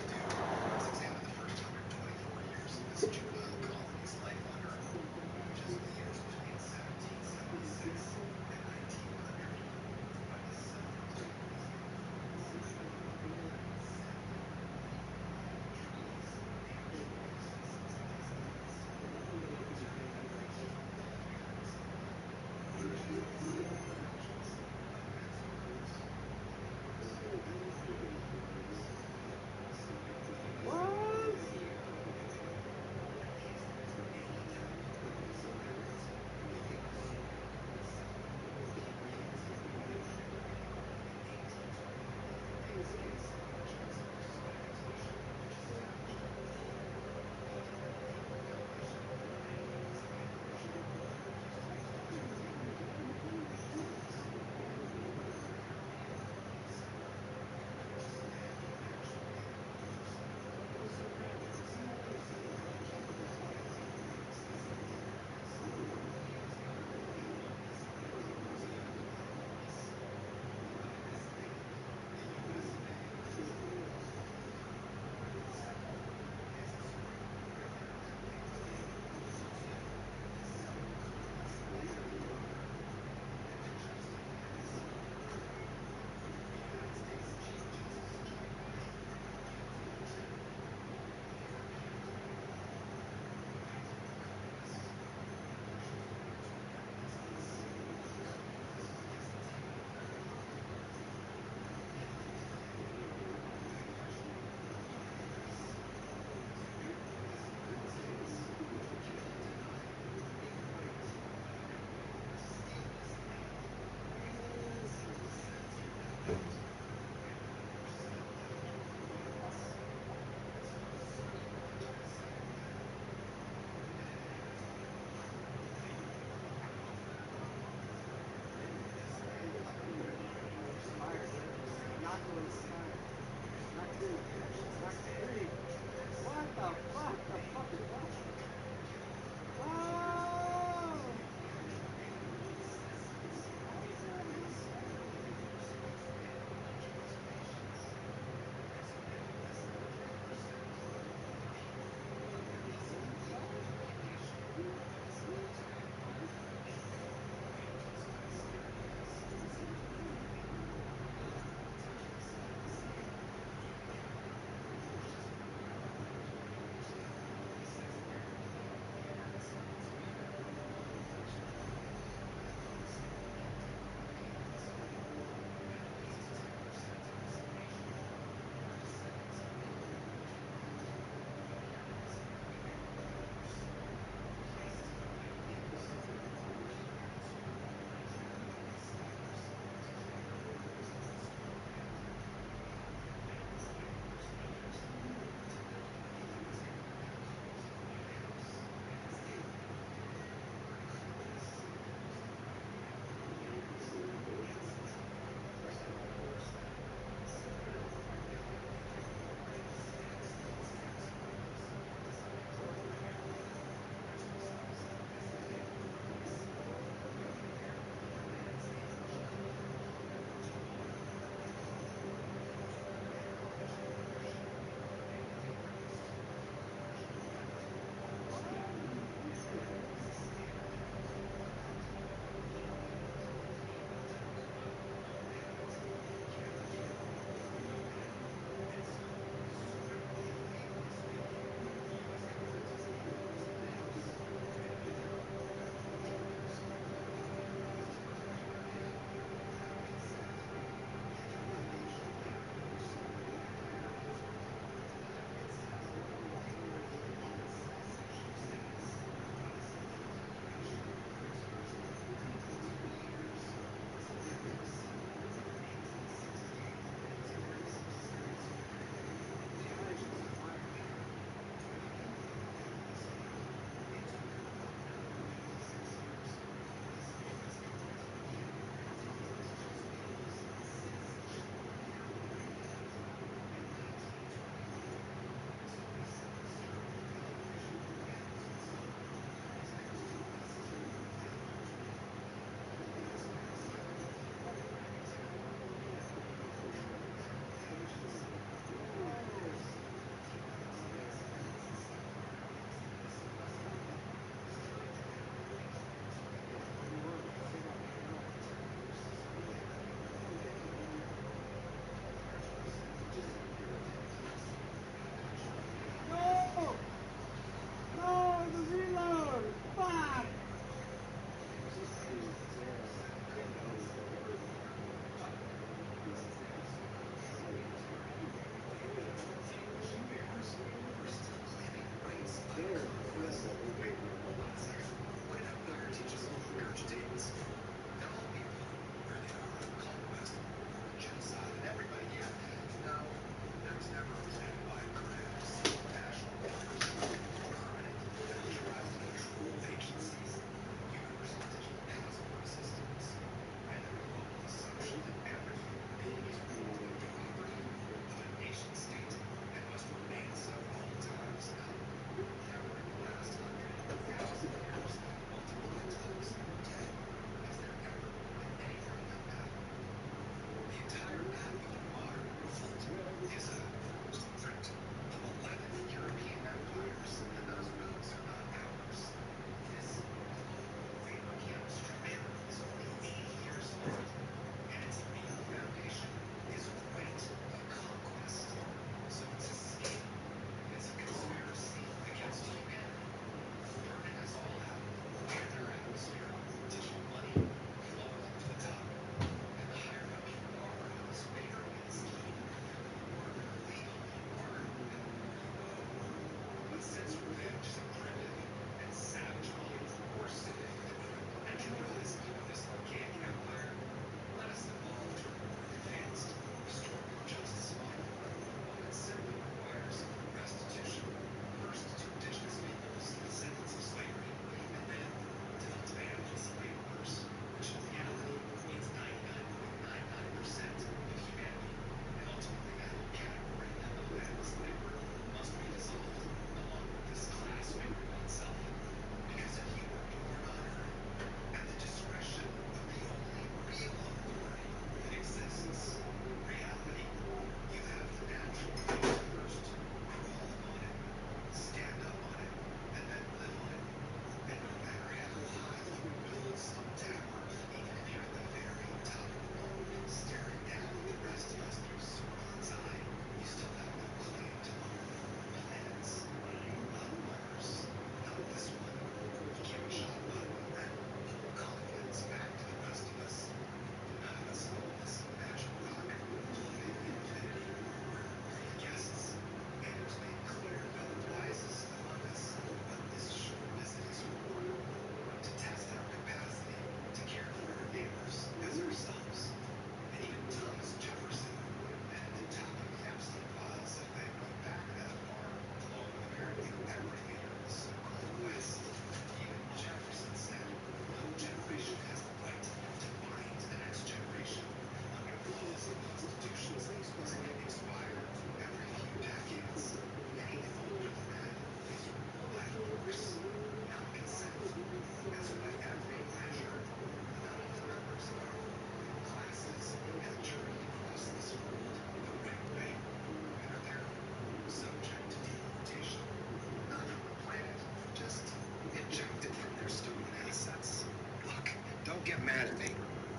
get mad at me.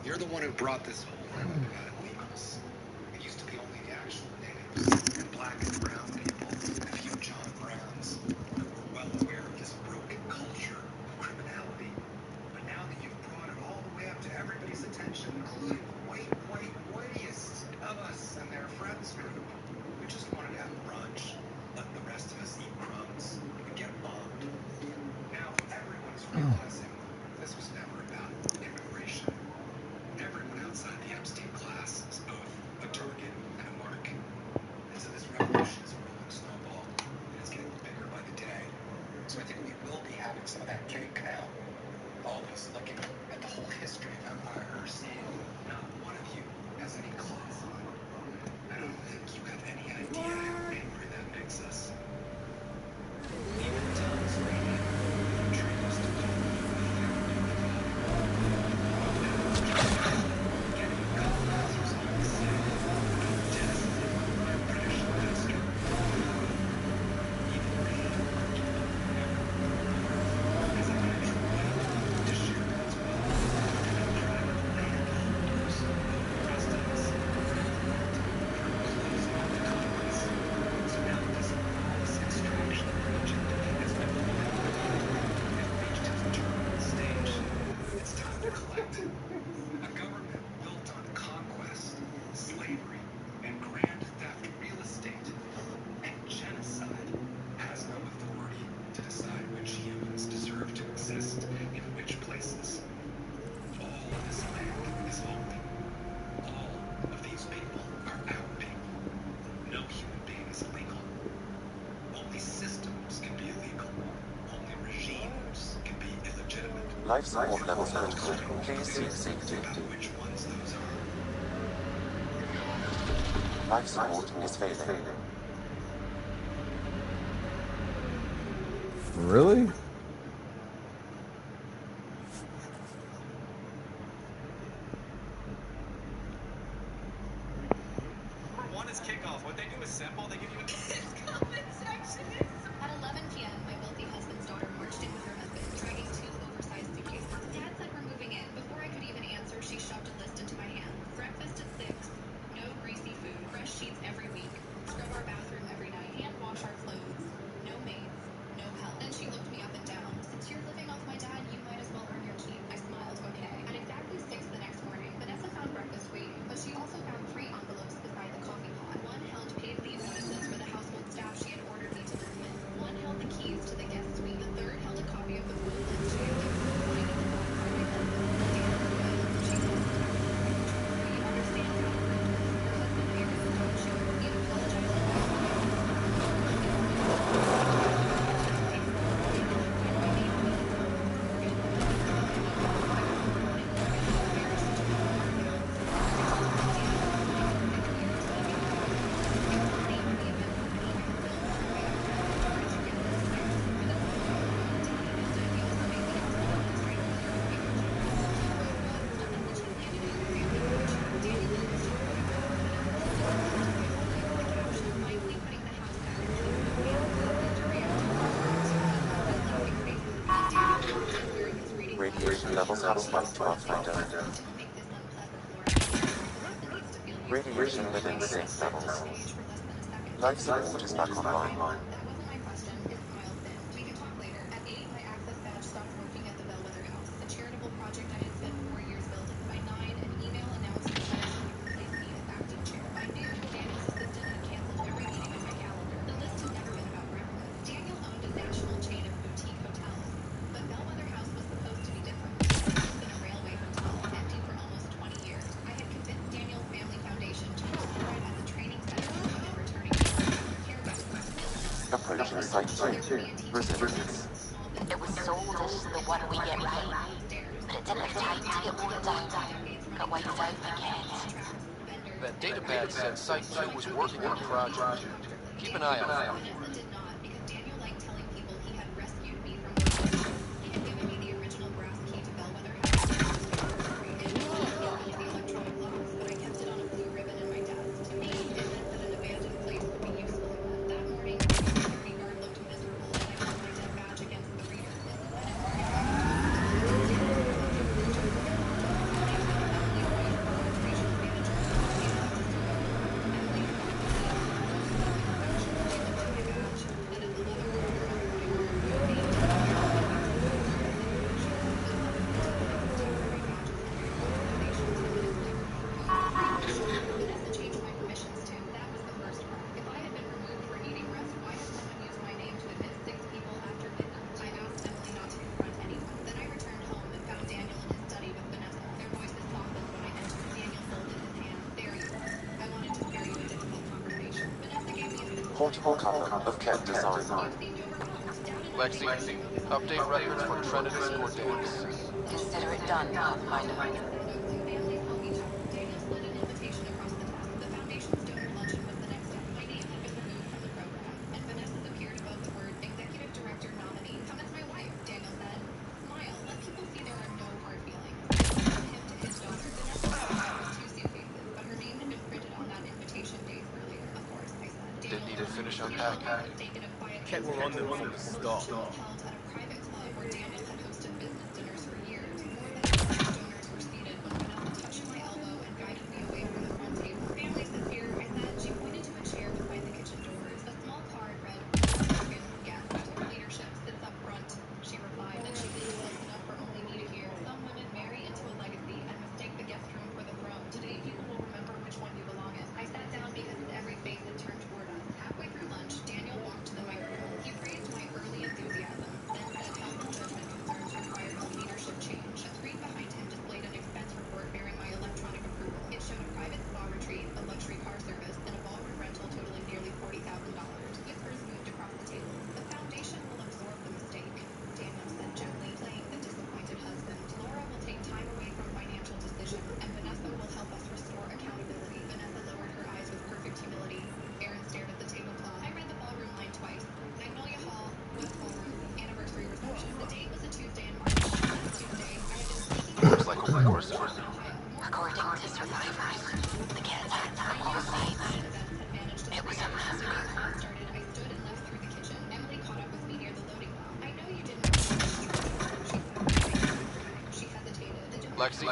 You're the one who brought this whole round about illegals. It used to be only the actual natives and black and brown people, a few John Browns, who were well aware of this broken culture of criminality. But now that you've brought it all the way up to everybody's attention, including the whitest of us and their friends group, we just wanted to have brunch, let the rest of us eat crumbs and get bombed. Now everyone's realizing this was never about immigration. Everyone outside the Epstein class is both a target and a mark. And so this revolution is a rolling snowball, and it's getting bigger by the day. So I think we will be having some of that cake now. All of us looking at the whole history of Empire seeing not one of you has any claws on. I don't think you have any idea how angry that makes us. Even Tom's radio trained us to call it getting colonizers on the same test and British master. Even Reed worked as a natural way to share God's will and private landowners who trusted us. Closing off the colonies. So now that this enormous extraction project has been reached its terminal stage, it's time to collect. A government built on conquest, slavery, and grand theft real estate, and genocide has no authority to decide which humans deserve to exist in which places. All of this land is holy. All of these people are our people. No human being is illegal. Only systems can be illegal. Only regimes can be illegitimate. Life support levels critical. Please seek safety. About which ones those are. Life support is failing. Really? For one, it's kickoff. What they do is simple. They give you a At 11 p.m., my wealthy husband's daughter marched in with her husband, dragging 2 oversized suitcases. Dad said we're moving in. Before I could even answer, she shoved a list into my hand. Breakfast at 6. No greasy food. Fresh sheets every week. Scrub our bathroom every night. Hand wash our clothes. No maids. No help. Then she looked me up and down. Since you're living off my dad, you might as well earn your keep. I smiled. Okay. At exactly 6 the next morning, Vanessa found breakfast waiting, but she also found 3 envelopes beside the coffee pot. One held paid leave notices for the household staff she had ordered me to live with. One held the keys to the guest suite. The third held a copy of the will list she had given me to sign in the box for my husband. Dear will, she said. We understand how important it is. Your husband Aaron told you. He apologized for Radiation levels have spiked to Pathfinder. Radiation within safe levels. Life support is back online. That wasn't my question. His smile thinned. We can talk later. At 8, my access badge stopped working at the Bellwether House, a charitable project I had spent 4 years building. By 9, an email announced that someone would replace me as acting chair. By noon, Daniel's assistant had canceled every meeting in my calendar. The list had never been about breakfast. Daniel owned a national chain of boutique hotels, but Bellwether House was supposed to be different. It had been a railway hotel, empty for almost 20 years. I had convinced Daniel's family foundation to use the site as a training center for women returning to work after care gap. Approaching Site 2. Resistance. It was sold as the one we get right, but it didn't have time to get worn down. Got wiped out again. That data pad said Site 2 was working on a project. Keep an eye out for it. Vanessa did not, because Daniel liked telling people he had rescued me from the He had given me the original brass key to Bellwether House. It was the electronic locks, but I kept it on a blue ribbon in my desk. To me, it meant that an abandoned place would be useful again. That morning, the security guard looked miserable as I held my dead badge against the reader. Mrs. Bennett worried about me. portable cover of Ket design. Lexi, update records for Trinity Score dance. Consider it done, Pathfinder. Families help each other. Daniel slid an invitation across the desk. The Foundation's donor luncheon was the next step. My name had been removed from the program, and Vanessa's appeared above the word Executive Director nominee. Come as my wife, Daniel said. Smile. Let people see there are no hard feelings. From him to his daughter. Vanessa arrived with 2 suitcases, but her name had been printed on that invitation days earlier. Of course, I said. Didn't need to finish unpacking. Ket were on them from the start. Held at a private club where Daniel had hosted business dinners for years. More than 100 donors were seated when Vanessa touched my elbow and guided me away from the front table. Family sits here, I said. She pointed to a chair beside the kitchen doors. A small card read, "Morgan, guest. Leadership sits up front," she replied. Then she leaned close enough for only me to hear. Some women marry into a legacy and mistake the guest room for the throne. Today, people will remember which one you belong in. I sat down because every face had turned toward us. Halfway through lunch, Daniel walked to the microphone. He praised my early enthusiasm, then said health and judgment concerns required a leadership change. A screen behind him displayed an expense report bearing my electronic approval. It showed a private spa retreat, a luxury car service, and a ballroom rental totaling nearly $40,000. Whispers moved across the table. The Foundation will absorb the mistake, Daniel said gently, playing the disappointed husband. Laura will take time away from financial decisions, and Vanessa will help us restore accountability. Vanessa lowered her eyes with perfect humility. Aaron stared at the tablecloth. I read the ballroom line twice. Magnolia Hall, West Ballroom, anniversary reception. The date was a Tuesday in March. Last Tuesday, I had been speaking Looks like a war zone. According to survivors, the Ket attacked from all sides. It was a massacre. started, I stood and left through the kitchen. Emily caught up with me near the loading dock. I know you didn't She hesitated. The donor Lexi,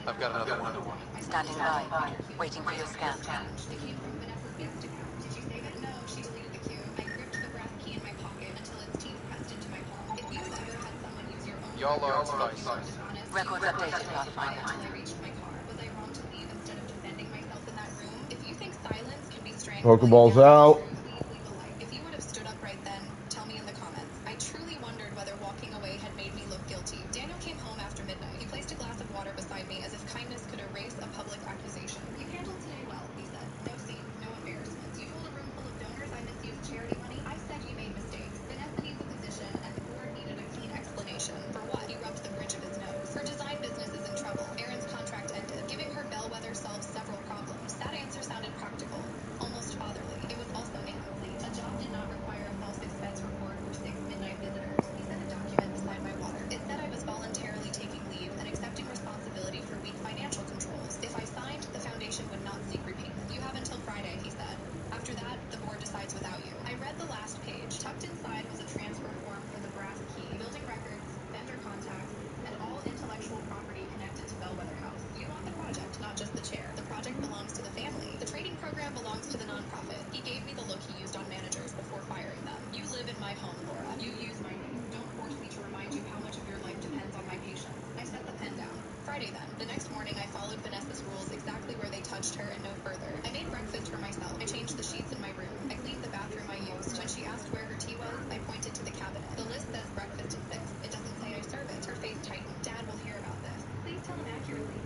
I've got another one. Standing by, waiting for your scan. It came from Vanessa's guest account. Did you save it? No, she deleted the queue. I gripped the brass key in my pocket until its teeth pressed into my palm. If you've ever had someone use your own Y'all are spicy. Records updated, Pathfinder. until I reached my car. Was I wrong to leave instead of defending myself in that room? If you think silence can be strength, Pokeballs out. please leave a like. If you would have stood up right then, tell me in the comments. I truly wondered whether walking away had made me look guilty. Daniel came home after midnight. He placed a glass of water beside me as if kindness could erase a public accusation. You handled today well, he said. No scene, no embarrassments. You told a room full of donors I misused charity money. I said you made mistakes. Vanessa needs a position, and the board needed a clean explanation. For what? He rubbed the bridge of his nose. Her design business is in trouble. Aaron's contract ended. Giving her bellwether solves several problems. That answer sounded practical, almost fatherly. It was also incomplete. A job did not require a false expense report for 6 midnight visitors. He said a document beside my water. It said I was voluntarily taking leave and accepting responsibility for weak financial controls. If I signed, the Foundation would not seek repayment. You have until Friday, he said. After that, the board decides without you. I read the last page. Tucked inside was a transfer form for the brass key, building records, vendor contacts, and all intellectual property connected to Bellwether House. You want the project, not just the chair. The project belongs to the family. The trading program belongs to the nonprofit. He gave me the look he used on managers before firing them. You live in my home, Laura. You use my name. Don't force me to remind you how much of your life depends on my patience. I set the pen down. Friday then. The next morning I followed Vanessa's rules exactly where they touched her and no further. I made breakfast for myself. I changed the sheets in my room. I cleaned the bathroom I used. When she asked where her tea was, I pointed to the cabinet. The list says breakfast at 6. It doesn't say I serve it. Her face tightened. Dad will hear about this. Please tell him accurately.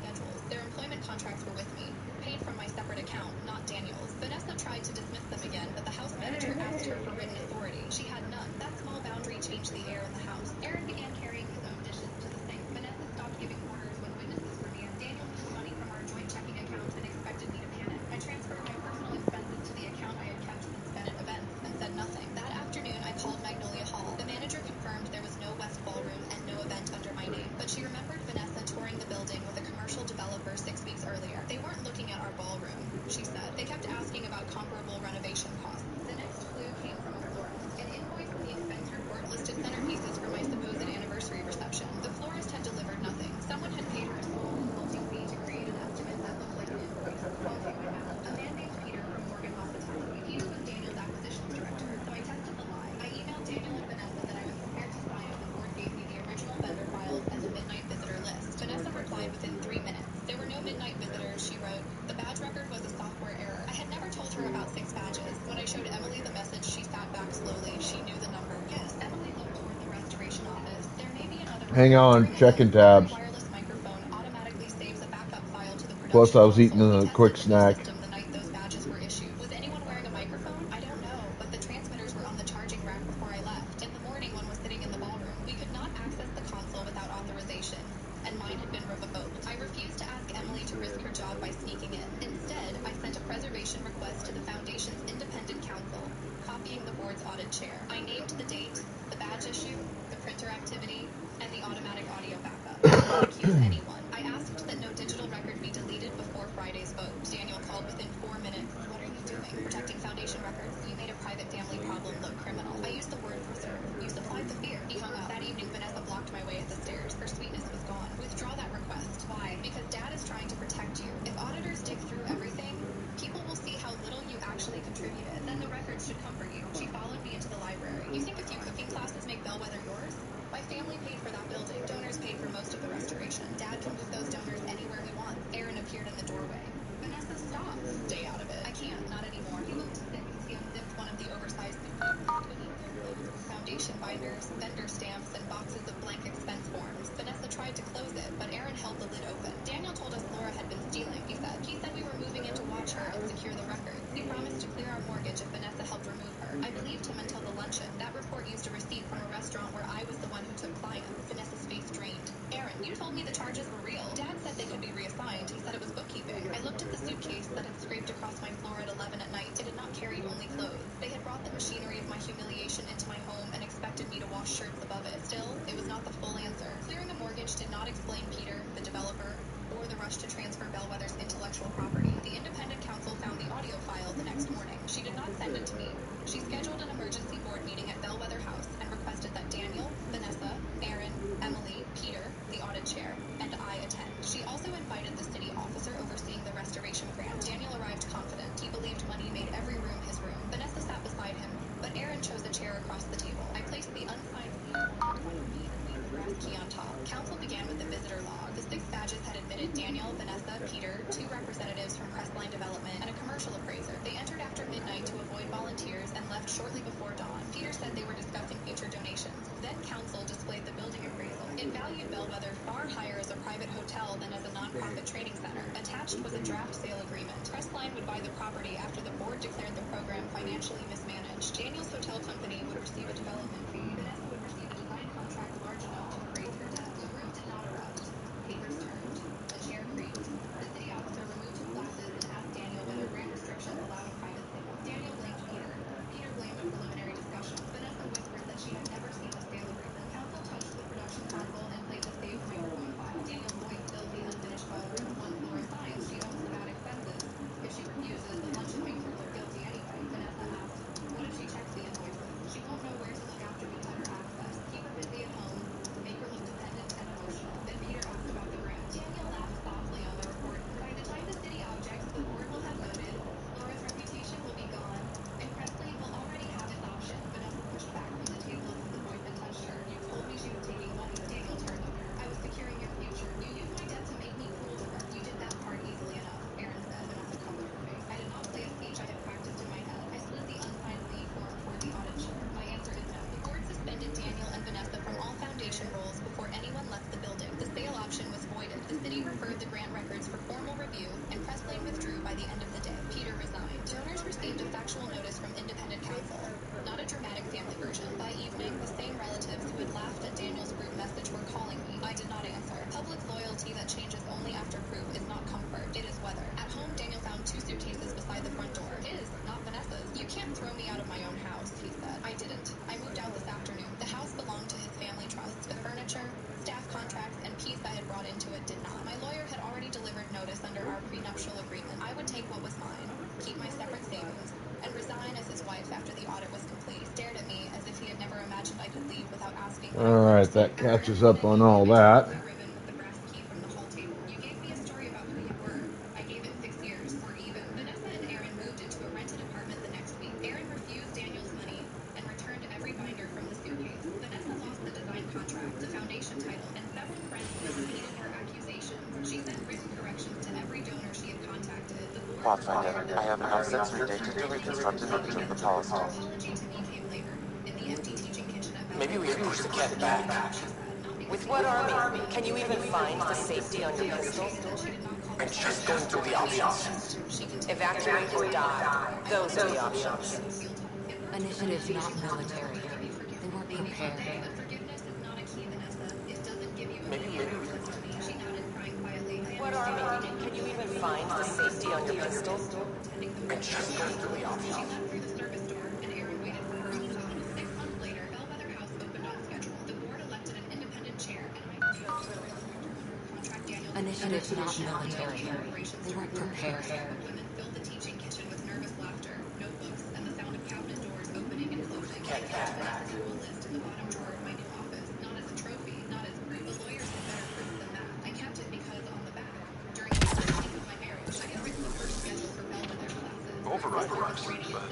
Schedules. Their employment contracts were with me, paid from my separate account, not Daniel's. Vanessa tried to dismiss them again, but the house manager asked her for written authority. She had none. That small boundary changed the air in the house. Aaron began carrying his own dishes to the sink. Vanessa stopped giving orders when witnesses were near. Daniel moved money from our joint checking account and expected me to panic. I transferred my personal expenses to the account I had kept since Bennett events and said nothing. That afternoon, I called Magnolia Hall. The manager confirmed there was no West Ballroom and no event under my name, but she remembered Vanessa touring the building with a commercial developer 6 weeks earlier. They weren't looking at our ballroom, she said. They kept asking about comparable renovation costs. The next clue came from a florist. An invoice in the expense report listed centerpieces for my supposed anniversary reception. The florist had delivered nothing. Someone had paid her a small consulting fee to create an estimate that looked like an invoice. Okay, my math. A man named Peter from Morgan Hospitality. Peter was Daniel's acquisitions director, so I tested the lie. I emailed Daniel and Vanessa that I was prepared to sign if the board gave me the original vendor files and the midnight visitor list. Vanessa replied within 3 minutes. There were no midnight visitors, she wrote. The badge record was a software error. I had never told her about 6 badges. When I showed Emily the message, she sat back slowly. She knew the number. Yes, Emily looked toward the restoration office. There may be another. Hang on, checking tabs. Wireless microphone automatically saves a backup file to the production. Plus, I was eating a quick console. We tested the snack. system the night those badges were issued. Was anyone wearing chair. I named the date, the badge issue, the printer activity, and the automatic audio backup. I didn't accuse anyone. I asked that no digital record be deleted before Friday's vote. Daniel called within 4 minutes. What are you doing? Protecting Foundation records? You made a private family problem look criminal. I used the word preserve. You supplied the fear. He hung up. That evening, Vanessa blocked my way at the stairs. Her sweetness was gone. Withdraw that request. Why? Because Dad is trying to protect you. If auditors dig through everything, people will see how little you actually contributed. Then the records should comfort you. She followed me into the library. You think a few cooking classes make Bellwether yours? My family paid for that building. Donors paid for most of the restoration. Dad can move those donors anywhere he wants. Aaron appeared in the doorway. Vanessa, stop. Stay out of it. I can't. Not anymore. He moved to 6. He unzipped one of the oversized suitcases. Beneath their clothes were foundation binders, vendor stamps, and boxes of blank expense forms. Vanessa tried to close it, but Aaron held the lid open. Daniel told us Laura had been stealing, he said. He said we were moving in to watch her and secure the records. He promised to clear our mortgage if Vanessa helped remove her. I believed him until the luncheon. That report used a receipt from a restaurant where I was the one who took clients. Vanessa's face drained. Aaron, you told me the charges were real. Dad said they could be reassigned. He said it was bookkeeping. I looked at the suitcase that had scraped across my floor at 11 at night. It had not carried only clothes. They had brought the machinery of my humiliation into my home and expected me to wash shirts above it. Still, it was not the full answer. Clearing a mortgage did not explain Peter, the developer, or the rush to transfer Bellwether's intellectual property. The independent counsel found the audio file the next morning. She did not send it to me. She scheduled an emergency board meeting at Bellwether House and requested that Daniel, Vanessa, Aaron, Emily, Peter, the audit chair, and I attend. She also invited the city officer overseeing the restoration grant. Daniel arrived confident. He believed money made every room his room. Vanessa sat beside him, but Aaron chose a chair across the table. I placed the unsigned lead in front of me and laid the brass key on top. Council began with the visitor log. The 6 badges had admitted Daniel, Vanessa, Peter, 2 representatives from Crestline Development, and a commercial appraiser. They entered after midnight to avoid volunteers and left shortly before dawn. Peter said they were discussing future donations. Then council displayed the building appraisal. It valued Bellwether far higher as a private hotel than as a non-profit training center. Attached was a draft sale agreement. Crestline would buy the property after the board declared the program financially mismanaged. Daniel's hotel company would receive a development fee. Vanessa would receive a design contract large enough to appraise her debt. The room did not erupt. Papers turned. A chair creaked. The city officer removed his glasses and asked Daniel whether grant restrictions allowed a private sale. Daniel blamed Peter. Peter blamed a preliminary discussion. Vanessa whispered that she had never seen the sale agreement. Council touched the production console and played the saved microphone file. Daniel's voice filled the unfinished phone. Once Laura signs, she owns the bad expenses. If she refuses, the luncheon makes her look guilty anyway. Vanessa asked, what if she checks the invoices? She won't know where to look after we cut her access. Keep her busy at home. Make her look dependent and emotional. Then Peter asked about the grant. Daniel laughed softly on the report. By the time the city objects, the board will have voted. Laura's reputation will be gone. And Presley will already have its option. Vanessa pushed back from the table as the boyfriend touched her. You told me she was taking money. Daniel turned on her. I was securing your future. You used my debt to make me cruel to her. You did that part easily enough, Aaron said. Vanessa covered her face. I did not play a speech I had practiced in my head. I slid the unsigned leave form toward the audit chair. My answer is no. The board suspended Daniel and Vanessa from all foundation roles before anyone left the building. The sale option was voided. The city referred the grant records for formal review, and Crestline withdrew by the end of the day. Peter resigned. Donors received a factual notice from independent counsel, not a dramatic family version. By evening, the same relatives who had laughed at Daniel's group message were calling me. I did not answer. Public loyalty that changes only after proof is not comfort. It is weather. At home, Daniel found 2 suitcases beside the front door. His, not Vanessa's. You can't throw me out of my own house, he said. I didn't. I moved out this afternoon. The house belonged to his family trust. The furniture, staff contracts, and peace I had brought into it did not. My lawyer had already delivered notice under our prenuptial agreement. I would take what was mine, keep my separate savings, and resign as his wife after the audit was complete. He stared at me as if he had never imagined I could leave without asking. All right, that catches up on all that. The brass key from the hall table. You gave me a story about who you were. I gave it 6 years. We're even. Vanessa and Aaron moved into a rented apartment the next week. Aaron refused Daniel's money and returned every binder from the suitcase. Vanessa lost the design contract, the foundation title, and several friends disputed her accusations. She sent written corrections to every donor she had contacted. The board Pathfinder, I have enough sensory data to reconstruct an image of the policy. apology to me came later. In the empty teaching kitchen at Maybe we should push the cat back. With what army? Can you even find the safety on your pistol? I'm just going through the options. Evacuate or die. Those are the options. Initiative's not military. They weren't prepared. Maybe. What army? Can you even find the safety on your pistol? I'm just going through the options. Initiative's not military. They weren't prepared. Women filled the teaching kitchen with nervous laughter, notebooks, and the sound of cabinet doors opening and closing. I kept my school list in the bottom drawer of my new office, not as a trophy, not as proof. The lawyers had better proof than that. I kept it because on the back, during the first week of my marriage, I had written the first schedule for Belvedere classes. Override works, but...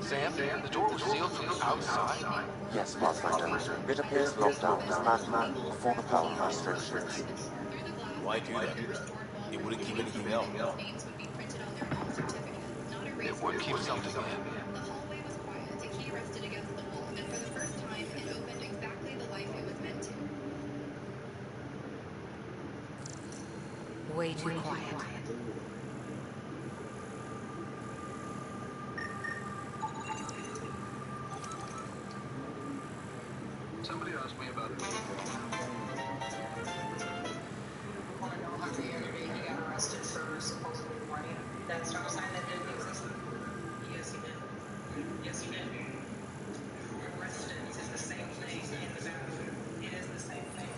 Sam, the door was sealed from the outside? Yes, Pathfinder. It appears locked down as manual before the power restrictions. Why do that? It wouldn't keep anything out. It would keep something in. The hallway was quiet. The key rested against the wall, and for the first time, it opened exactly the life it was meant to. Way too quiet. Somebody asked me about it. Want to know how the other day he got arrested for supposedly warning that stop sign that didn't exist? Yes, he did. Yes, he did. Residence is the same thing in the bathroom. It is the same thing.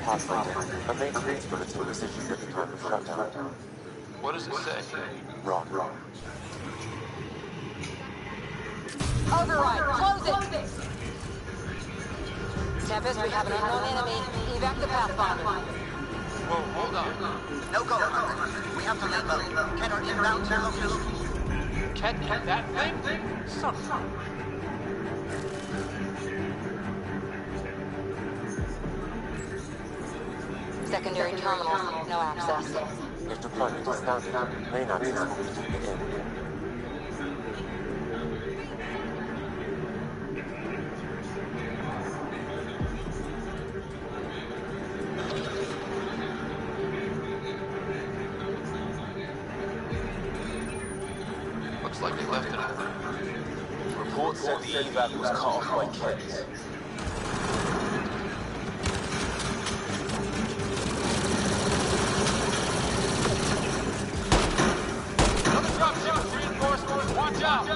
Pathfinder, a maintenance bulletin was issued at the time of shutdown. What does it say? Wrong. Override! Close it! Tempest, we have an unknown enemy. Evac the Pathfinder. Whoa, hold on. No go, we have to let go. Get our inbound to location. Can that thing? Son of Secondary terminal, no access. If deployment is standard, main access will begin. Looks like they left it open. Reports said the evac was cut off by kids. Another dropship with reinforcements. Watch out!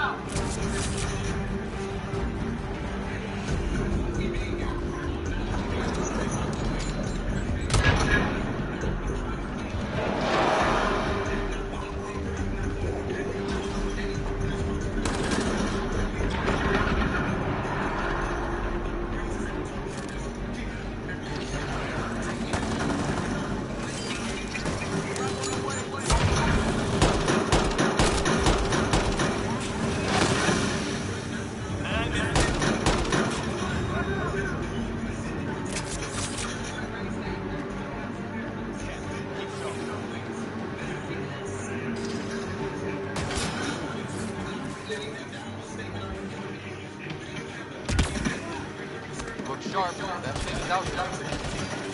Look sharp. That thing's out there.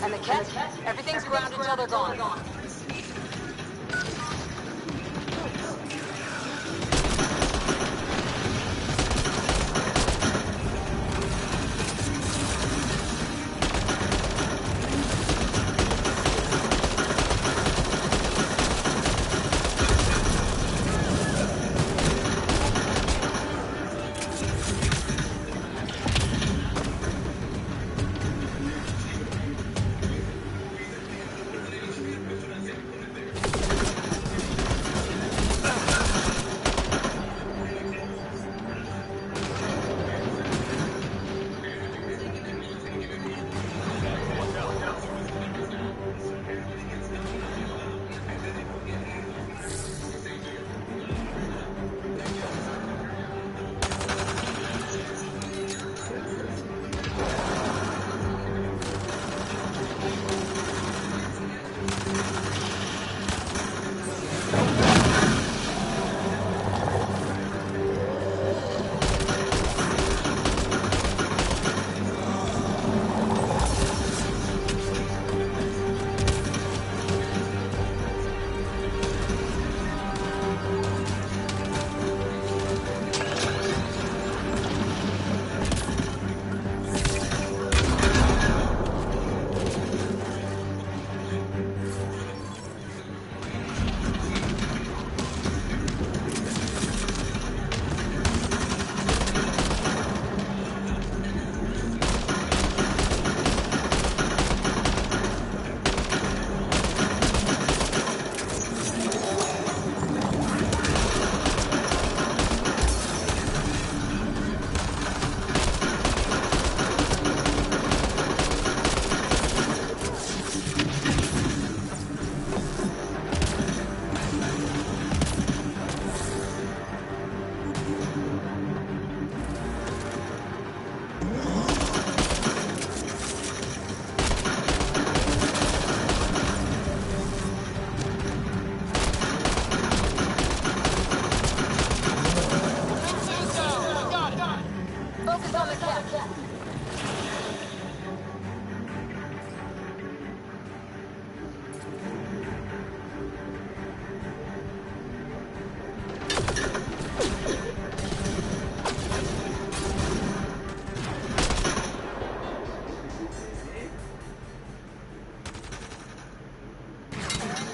And the Kett? Everything's ground until they're gone.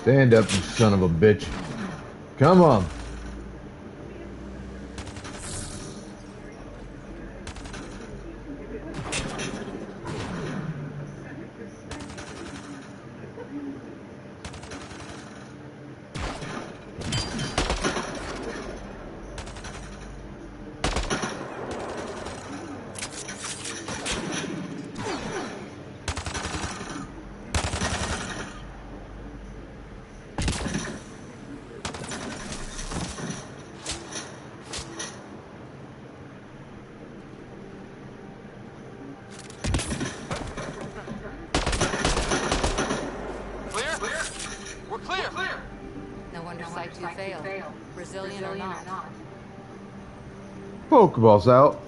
Stand up, you son of a bitch. Come on. Brazilian or not. Pokeball's out.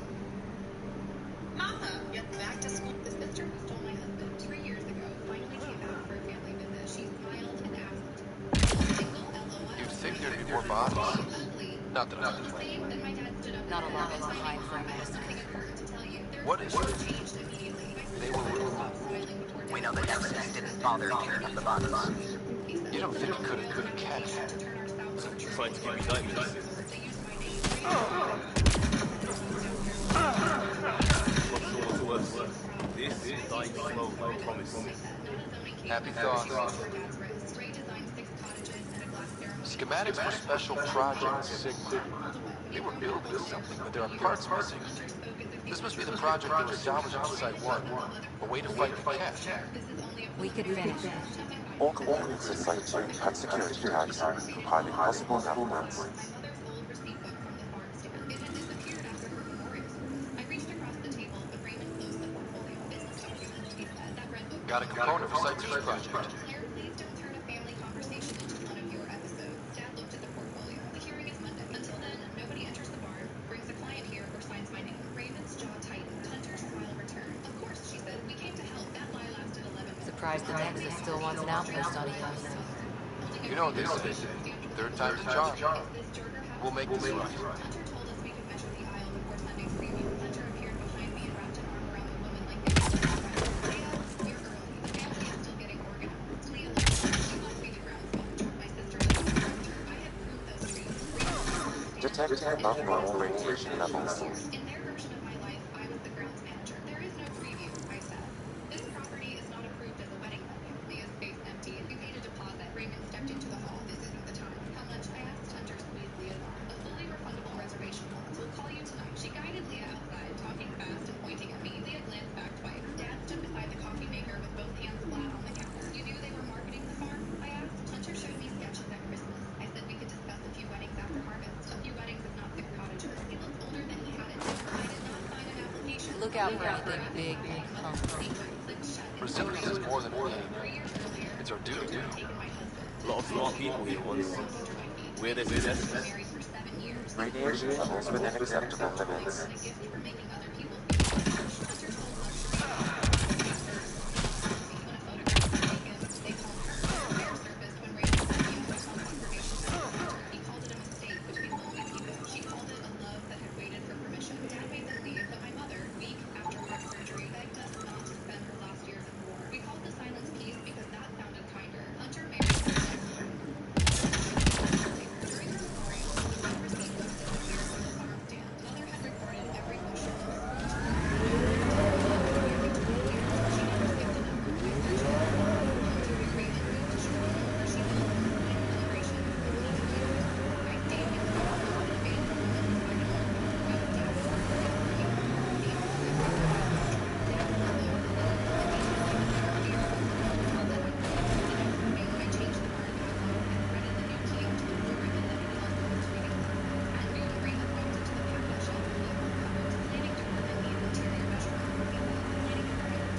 Mama gets back to school. The sister who stole my husband 3 years ago finally came back for a family visit. She smiled and asked, single LOL. You'd think there'd be more bodies. Not that I'm complaining. Not a lot to hide from us. What is it? They were real. We know that evidence didn't bother picking up the bodies. You don't think he could have catch it? Trying to give me nightmares. This is like slow, I promise. Happy thoughts. Schematics for special projects, Sigma. They were building something, but there are parts missing. This must be the project they were salvaging on Site 1. A way to fight the cash. We could finish it. All components of Site 2 had security tags compiling possible evidence. Got a component for Site 2's project. Please don't turn a family conversation into one of your episodes. Dad looked at the portfolio. The hearing is Monday. Until then, nobody enters the barn, brings a client here, or signs my name. Raymond's jaw tightened. Hunter's file return. Of course, she said. We came to help. That lie lasted 11 minutes. Surprised the Nexus still wants an outpost on Eos. You know what they say. Third time's a charm. We'll make this right. Hunter told us we could measure the aisle before Sunday's preview. Hunter appeared behind me and wrapped an arm around the woman like this. Leah, you're early. The family is still getting organized. Leah, she wants me the grounds manager. My sister is the director. I have proved those trees. Detecting above normal radiation levels. In their version of my life, I was the grounds manager. There is no preview, I said. This property is not approved as a wedding venue. Leah's face emptied. You paid a deposit. Raymond stepped into the hall. This isn't the time. How much? I asked. Hunter squeezed Leah's arm. A fully refundable reservation bonus. We'll call you tonight. She guided Leah outside, talking fast and pointing at me. Leah glanced back twice. Dad stood beside the coffee maker with both hands flat on the counter. You knew they were marketing the farm? I asked. Hunter showed me sketches at Christmas. I said we could discuss a few weddings after harvest. A few weddings is not 6 cottages. He looked older than he had it. I did not sign an application. Look out for anything big and clunky. Resilience is more than a name. It's our duty. A lot of smart people here once. Where they possess. Radiation levels within acceptable limits.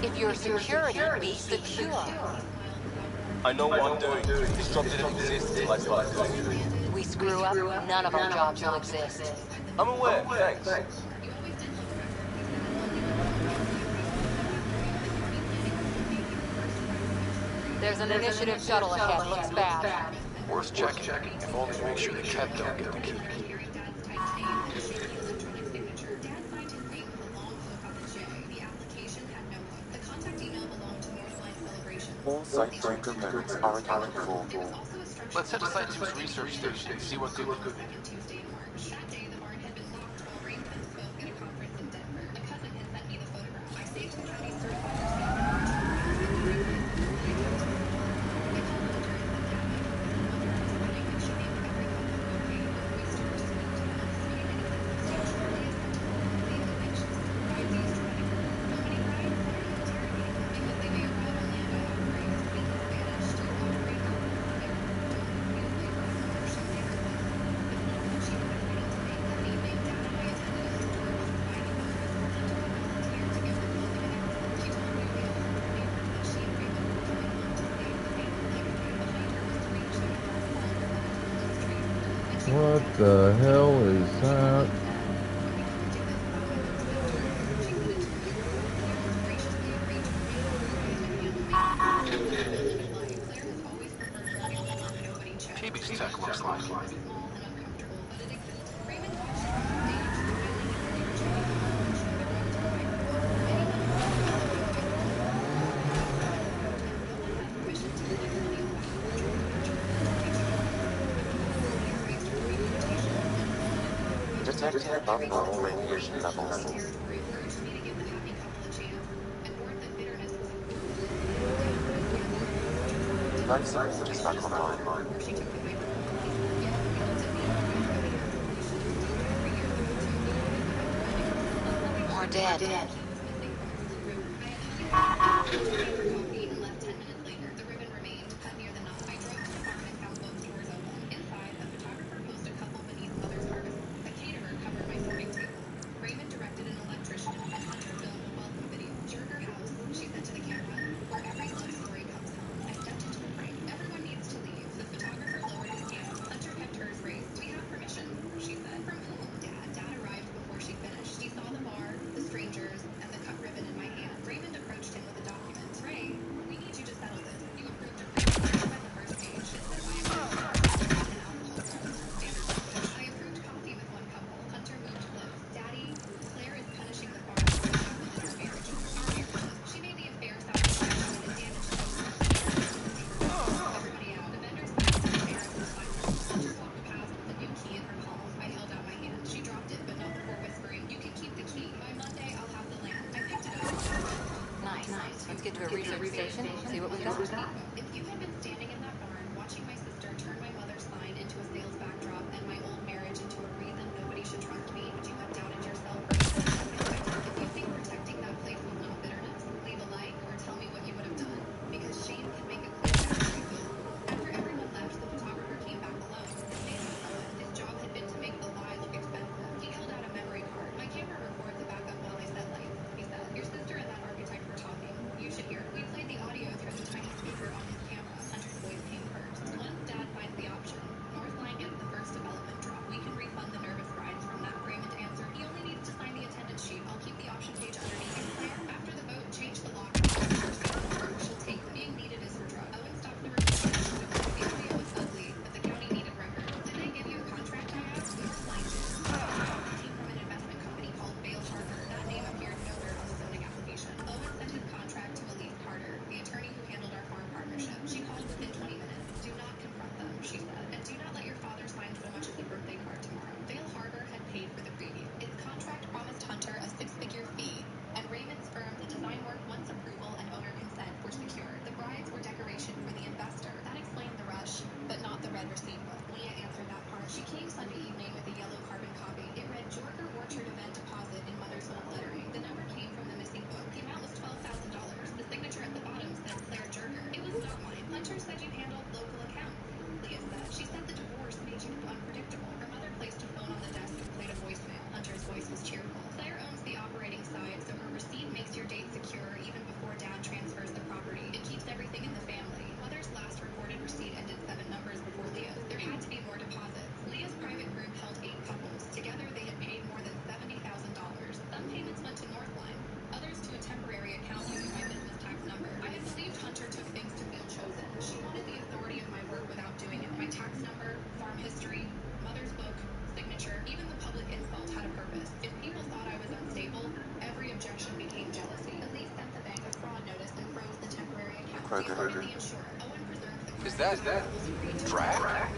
If your security beats the cure. I know what I'm doing. This job didn't exist until I started doing it. We screw up, none of our jobs will exist. I'm aware, thanks. There's an initiative shuttle ahead, looks bad. Worth checking, if only to make sure the Kev don't get the key. The application had no hook. The contact email belonged to Northline Celebrations. All Site 2 components are accounted for. Let's head to Site 2's research station and see what good we could be. Tuesday in March. That day, the barn had been locked while Raymond and spoke at a conference in Denver. A cousin had sent me the photograph. I saved the county's certified receipt and marked the grass with the right places. Then I kept it in my phone. I called Hunter and said Dad might come home. Mother was running and she named every cup of cocaine from oysters, sweet tongs, sweet anything. Steve Shirley is sentimental, Lee is anxious. Bride's used to running her. So many brides learning to interrogate because they may arrive on land I operate. Speak in Spanish. Do you operate on there? Don't confuse labor and ownership. They were close. The phone call she had been waiting to make that evening, Dad and I attended a store owned by the owners. Hunter had volunteered to give her clothing and everything. She told me we all heard neighbors that she and Raymond were coming home to save the family. Behind her was 3 chainsaws all over the tallest tree. And she What the hell is that? Peeby's tech looks like. Detecting above normal radiation levels. Life support is back online. More dead. Raymond directed an electrician, and Hunter filmed a welcome video. Jerker house, she said to the camera, where every love story comes home. I stepped into the frame. Everyone needs to leave. The photographer lowered his camera. Hunter kept hers raised. We have permission, she said. From whom? Dad. Dad arrived before she finished. He saw the bar, the strangers, and the cut ribbon in my hand. Raymond approached him with a document. Ray, we need you to settle this. You approved a pre-approval at the first page. It says I am an alcohol drugs. Standard language. I approved coffee with one couple. Hunter moved close. Daddy, Claire is punishing the farm for what happened in our marriage. Our marriages. She made the affair sound exciting and damaged the everybody out. The vendors passed downstairs in silence. Hunter walked past with a new key in her palm. I held out my hand. She dropped it, but not before whispering, "You can keep the key. By Monday, I'll have the land." I picked it up. Nice. Let's get to a research station, see what we got. If you had been standing in that barn watching my sister turn my mother's sign into a sales backdrop and my old marriage into a reason nobody should trust me, would you have doubted yourself or if you think protecting that place was not bitterness, leave a like or tell me what you would have done. Because shame can make a clear boundary feel cruel. After everyone left, the photographer came back alone. His name was Owen. His job had been to make the lie look expensive. He held out a memory card. My camera records a backup while I said life. He said, "Your sister and that archetype were talking. You should hear it." We played the audio through the tiny speaker on his camera. Hunter's voice came first. Once Dad finds the option, Northline gets the first development drop. We can refund the nervous brides from that. Raymond answered, "He only Kroger. Is that drag?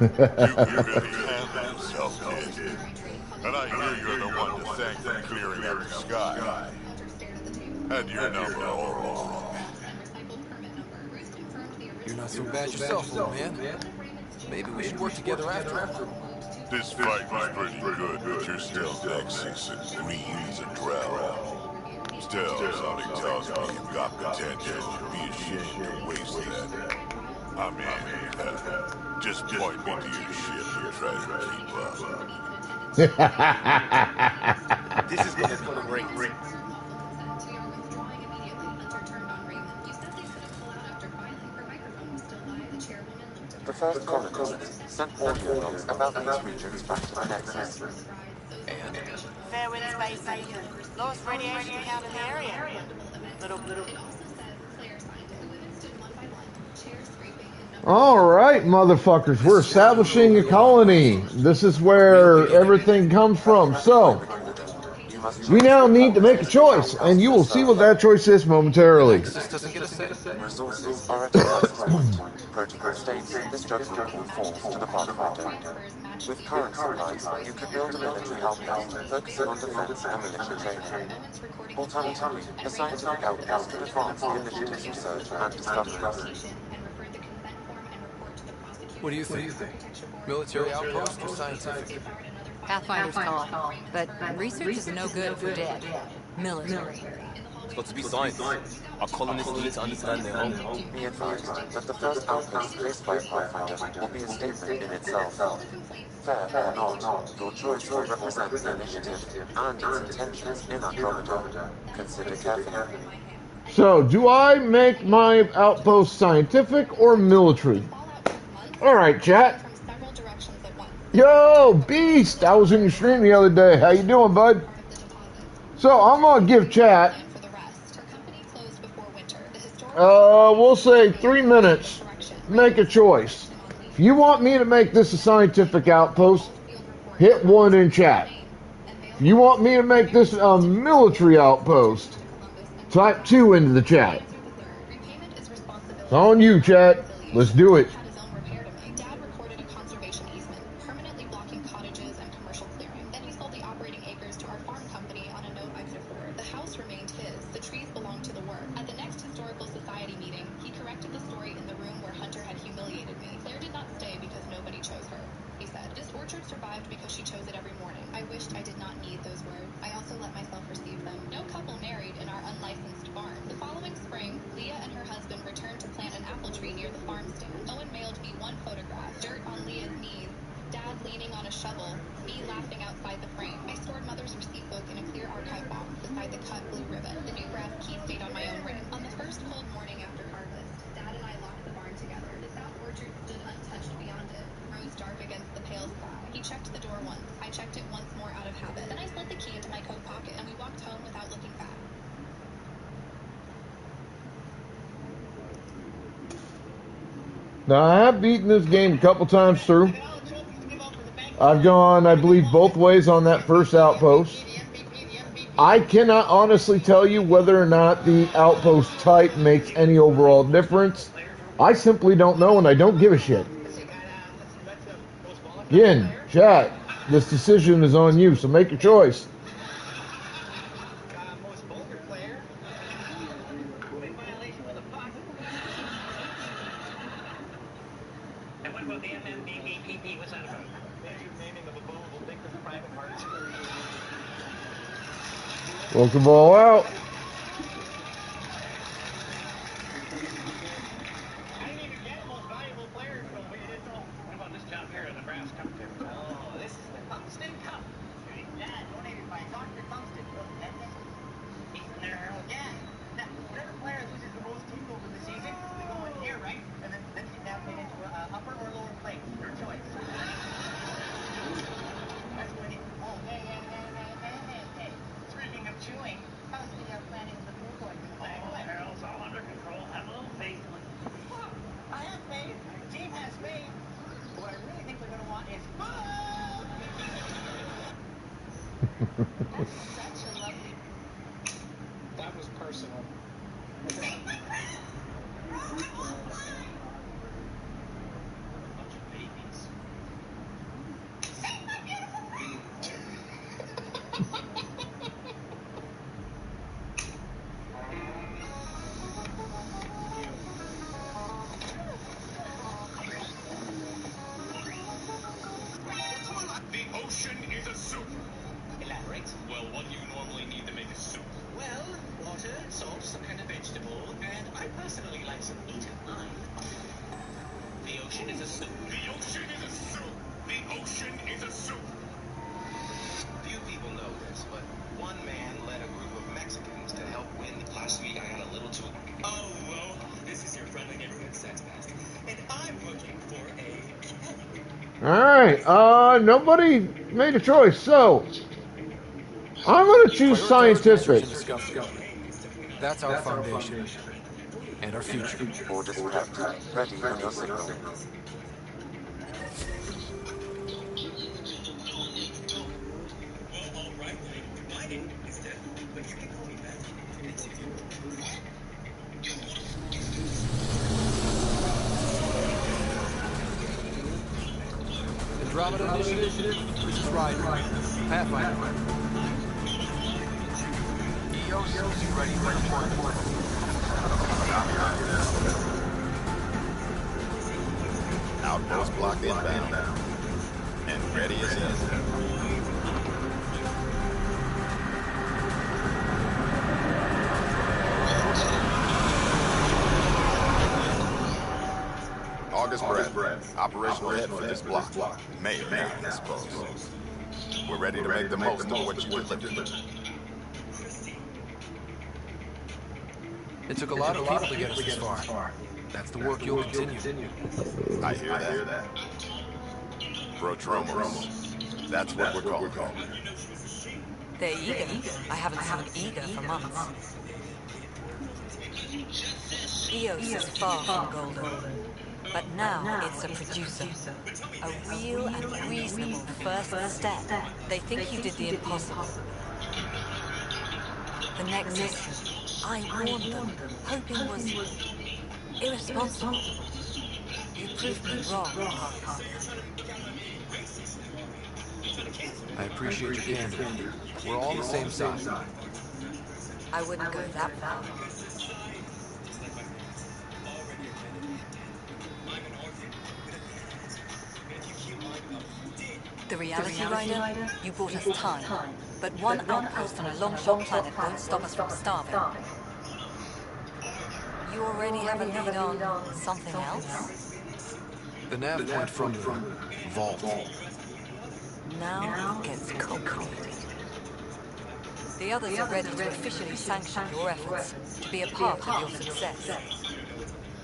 You could handle yourself, kid. And I hear you're the one to thank for clearing up the sky. Had your number all wrong. You're not so bad yourself, old man. Maybe we should work together after all. This fight was pretty good, but you're still Nexus and green as a drow. Still, something tells me you've got potential. You'd be ashamed to waste that. I mean, just point me to your ship and try to keep up. This is gonna be great. The first colonists sent audio logs about these regions back to the Nexus. And? Fair wind spacing. Lowest radiation count in the area. Little. All right, motherfuckers, we're establishing a colony. This is where everything comes from. So, we now need to make a choice, and you will see what that choice is momentarily. Resources are at a crisis point. Protocol states this judgment call falls to the Pathfinder. With current supplies, you could build a military outpost focusing on defense and militia training. Alternatively, a scientific outpost could advance the initiative's research and discoveries. What do you think? Military outpost or scientific? Pathfinder's call, but research is no good if we're dead. Military. It's got to be science. Our colonists need to understand their home. Be advised that the first outpost placed by a Pathfinder will be a statement in itself. Fair or not, your choice will represent the initiative and its intentions in Andromeda. Consider carefully. So, do I make my outpost scientific or military? All right, chat. Yo, Beast! I was in your stream the other day. How you doing, bud? So, I'm gonna give chat, we'll say 3 minutes. Make a choice. If you want me to make this a scientific outpost, hit 1 in chat. If you want me to make this a military outpost, type 2 into the chat. It's on you, chat. Let's do it. Leaning on a shovel, me laughing outside the frame. I stored Mother's receipt book in a clear archive box. cut blue ribbon. The new brass key stayed on my own ring. On the first cold morning after harvest, Dad and I locked the barn together. The south orchard stood untouched beyond it, rose dark against the pale sky. He checked the door once. I checked it once more out of habit. Then I slid the key into my coat pocket, and we walked home without looking back. Now, I have beaten this game a couple times through. I've gone, I believe, both ways on that first outpost. I cannot honestly tell you whether or not the outpost type makes any overall difference. I simply don't know, and I don't give a shit. Again, chat, this decision is on you, so make your choice. Welcome the ball out. That was personal. The ocean is a soup. Elaborate. Well, what do you normally need to make a soup? Well, water, salt, some kind of vegetable, and I personally like some meat and lime. The ocean is a soup. The ocean is a soup. The ocean is a soup. Few people know this, but one man led a group of Mexicans to help win. Last week I got a little too... Oh, well, this is your friendly neighborhood sex master, and I'm looking for a... Alright, nobody made a choice, so I'm going to choose scientific. That's our foundation and our future. Orders prepped. Ready on your signal. Andromada Initiative, this is Ryder. Pathfinder. EOC ready for deployment. Outpost blocked inbound. And ready as ever. August breath. Operational head for this block. May or not, I suppose. We're ready to make the most of what you delivered. It took a lot of people to get us this far. That's the work you'll continue. I hear that. Protromos. That's what we're calling them. They're eager. I haven't seen eager for months. Eos is far from golden. But now it's a producer. A real and reasonable first step. They think you did the impossible. The next mission, I warned them, hoping was irresponsible. You proved me wrong, Harvey. I appreciate your candor. We're all on the same side. I wouldn't go that far. The reality rider, you bought us time, but one outpost on a long-shot planet won't stop us from starving. You already have a lead on something else? The nav point from the vault. Now it gets complicated. The others are ready to officially sanction your efforts, to be a part of your success.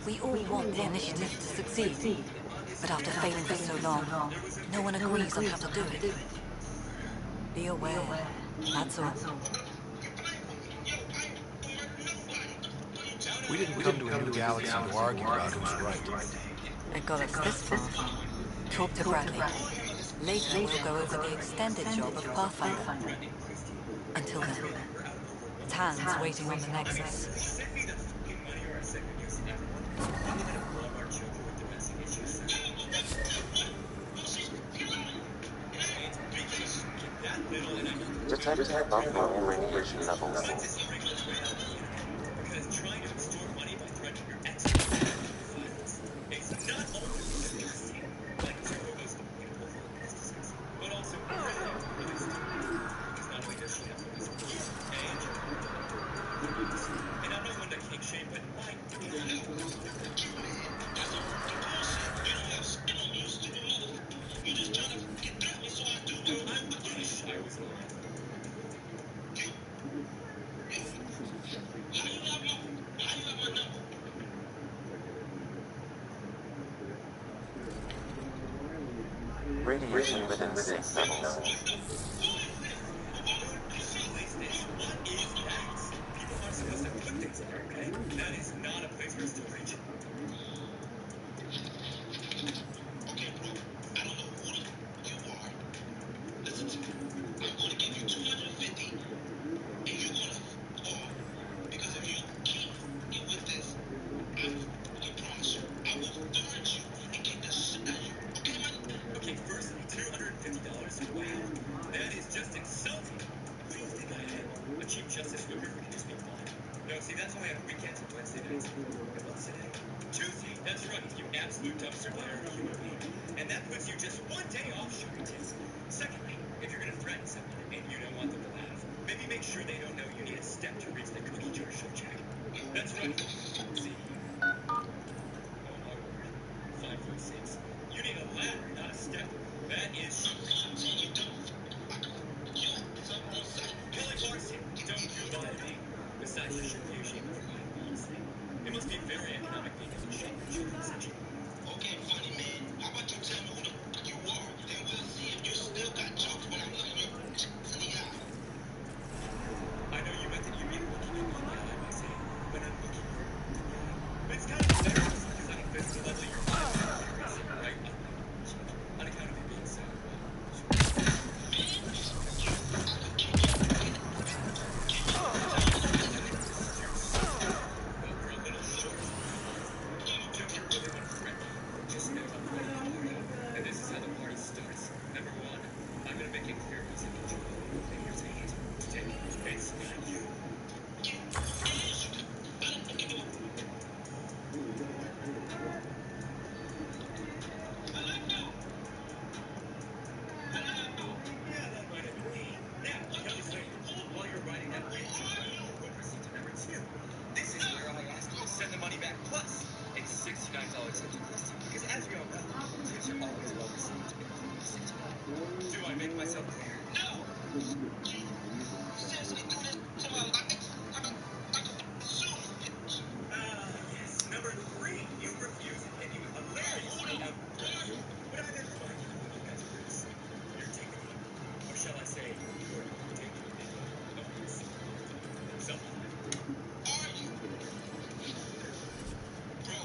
We all want the initiative to succeed, but after failing for so long, no one agrees on how to do it. Be aware, that's all. We didn't come to a new galaxy to argue about who's right. It got us this far. Talk to Bradley. Later, we'll go over the extended job of Pathfinder. Until then, Tan's waiting on the Nexus. Detecting above normal radiation levels. Because trying to extort money by threatening your ex is not only disgusting, like Jehovah's overall businesses, but also really, really stupid. Because not only does she have the age, and I'm not one to kink shame, but my I was alive. Radiation within safe levels. People aren't supposed to put things there, okay? That is not a place for storage. Okay, bro. I don't know who you are. Listen to me. I'm going to give you 250, and you're going to call. Because if you keep me with this, I promise you, I will thwart you and get the shit out of you. Okay, man? Okay, firstly, $250. Wow. That is just insulting. Who do you think I am? A Chief Justice Looker who can just be fun? No, see, that's why I have weekends and Wednesday nights. And what's today? Tuesday. That's right, you absolute dumpster fire of a human being. And that puts you just one day off shooting tits. Secondly, if you're going to threaten someone and you don't want them to laugh, maybe make sure they don't know you need a step to reach the cookie jar show jack. That's right. See? Oh, my word. 5'6". You need a ladder, not a step. That is... You don't. Kelly Clarkson, don't you lie to me. Besides, you shouldn't be ashamed of your body, honestly. It must be very economic being in shape in children's section. Okay, funny man. How about you tell me who the f*** you are? Then we'll see if you still got jokes when I'm looking you in the eye. I know you meant that you'd be looking at me in the eye by saying, but I'm looking you in the eye. It's kind of hilarious because I don't fit the level of your eyes, right? On account of it being so... Just know I'm ready to party. And this is how the party starts. Number one, I'm gonna make it clear who's in control. And here's a hint. Dick, it's not you. Yeah, that might have been me. Now, Kelly Slater, while you're writing that rate, we'll proceed to number two. This is where I ask you to send the money back plus a $69 extra cost. Because as we all know, tips are always well received. Do I make myself clear? No! Seriously, do this to my life? Yes. Number three, you refuse to hit me with hilarious... But I never mind you guys are really sick. You're dignity. Or shall I say, you're dignity of yourself. Self-alive. Are you? Bro.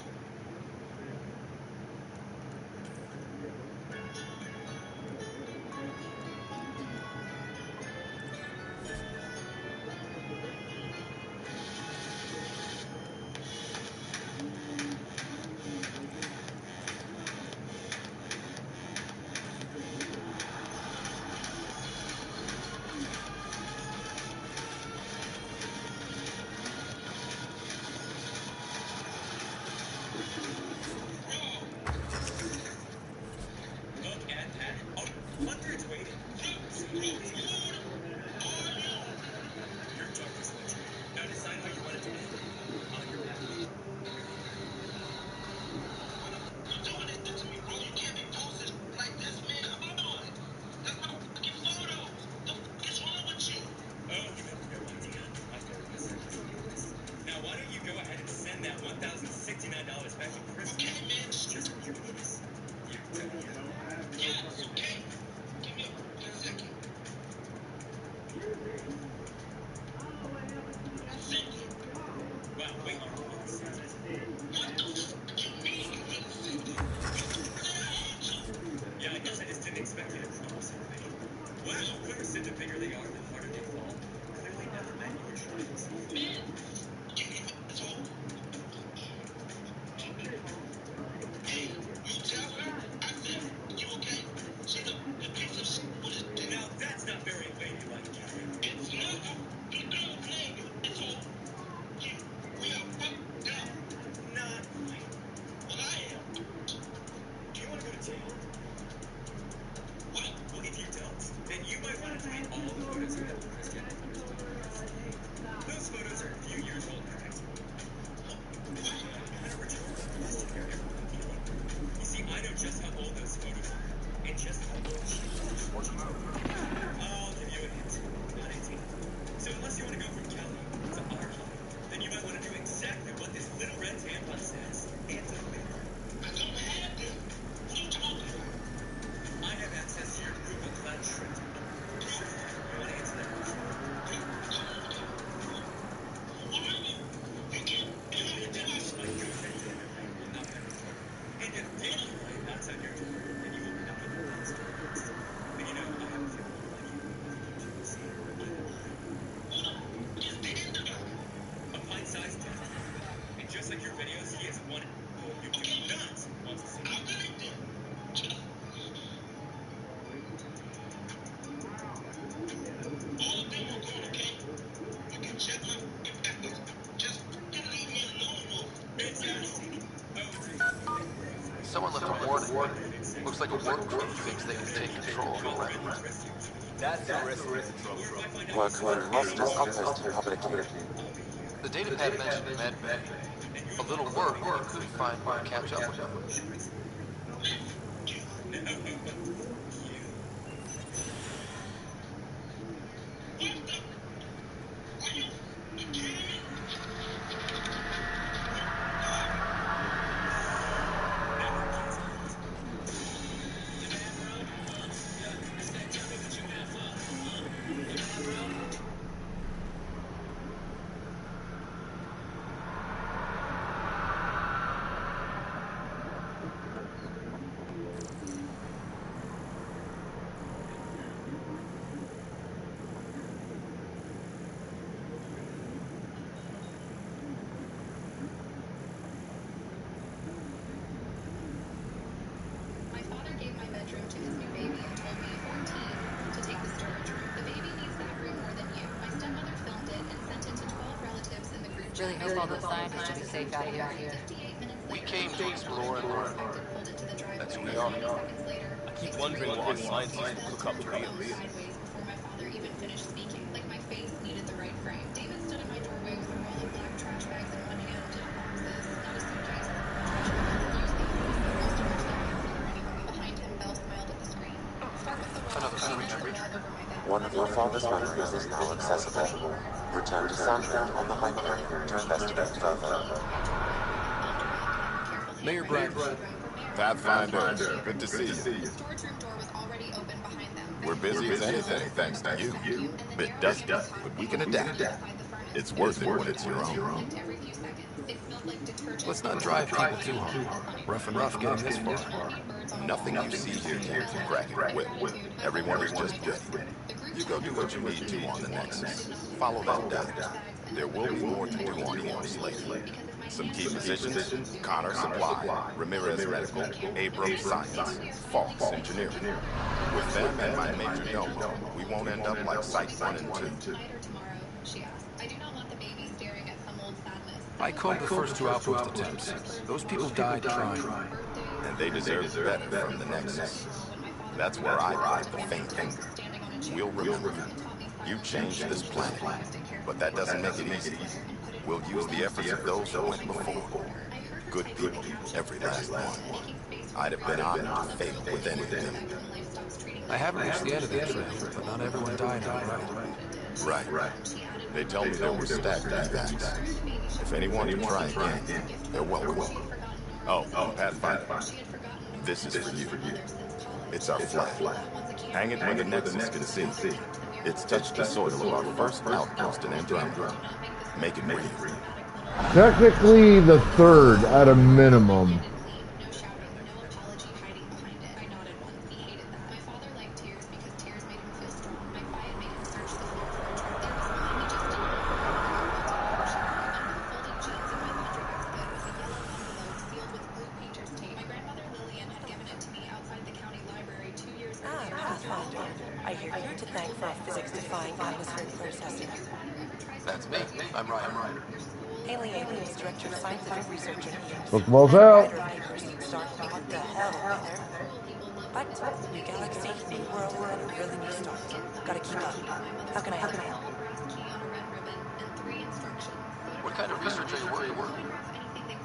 Someone left a warning. Looks like a work crew thinks they can take control of the remnant. That's a recipe for trouble. Work crew hostages are posted publicly. The datapad mentioned med bay. A little work and you could find where to catch up with them. Really hope all those scientists will be safe out here. We came to explore and learn. That's who we are. I keep wondering what our scientists will cook up to eat us. One of your father's memories is now accessible. Return to Sandvik on the hyperlink to investigate further. Mayor Bradford. Pathfinder, good to see you. We're busy as anything, thanks to you. Bit dusty, but we can adapt. It's worth it when it's your own. Let's not drive people too hard. Rough and rough getting this far. Nothing you see here can crack a whip. Everyone is just ready. You go do what you need to on the Nexus. Follow that dot. There will be more to do on Eos later. Some key positions: Connor Supply, Ramirez Medical, Abrams Science, Falks Engineering. With them and my major domo, we won't end up like Site 1 and 2. I called the first two outpost attempts. Those people died trying. And they deserve better from the Nexus. That's where I put the faint. We'll remember. You changed this planet, but that doesn't make it easy. We'll use the efforts of those who went before. Good people, every last one. I'd have been honored to fail with any of them. I haven't reached the end of the trail, but not everyone died outright. Right. They tell me there were staggered evacs. If anyone can try again, they're welcome. Oh, Pathfinder. This is for you. It's our flag. Hang it where the Nexus can see. It's touched the soil of our first outpost in Andromeda. Make it real. Technically the third at a minimum. I hear you're to thank for our physics-defying atmospheric processing. That's me. I'm Ryan. Haley Abrams, Director of Scientific Research at EOS. Look both out. What the hell, Heather? But new galaxy, new world, and a really new start. Gotta keep up. How can I help you? What kind of research are you working on?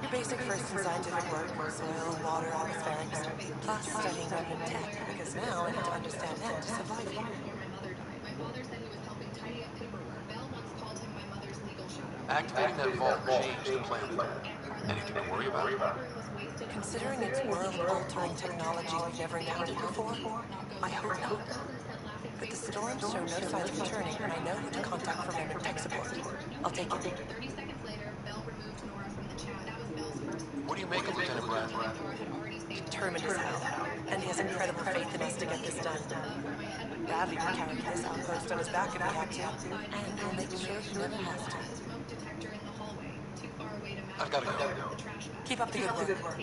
Your basic first and scientific work, soil, water, atmospherics, plus studying remnant tech, because now I need to understand them to survive here. Activating that vault changed the planet. Anything to worry about? Considering it's world-altering technology we've never encountered before, I hope not. But the storms show no signs of returning, and I know who to contact for remnant tech support. I'll take it. What do you make of Lieutenant Bradford? Determined as hell, and he has incredible faith in us to get this done. Bradley will carry this outpost on his back if he had to, and we'll make sure he never has to. I've got to go. Keep up the good work.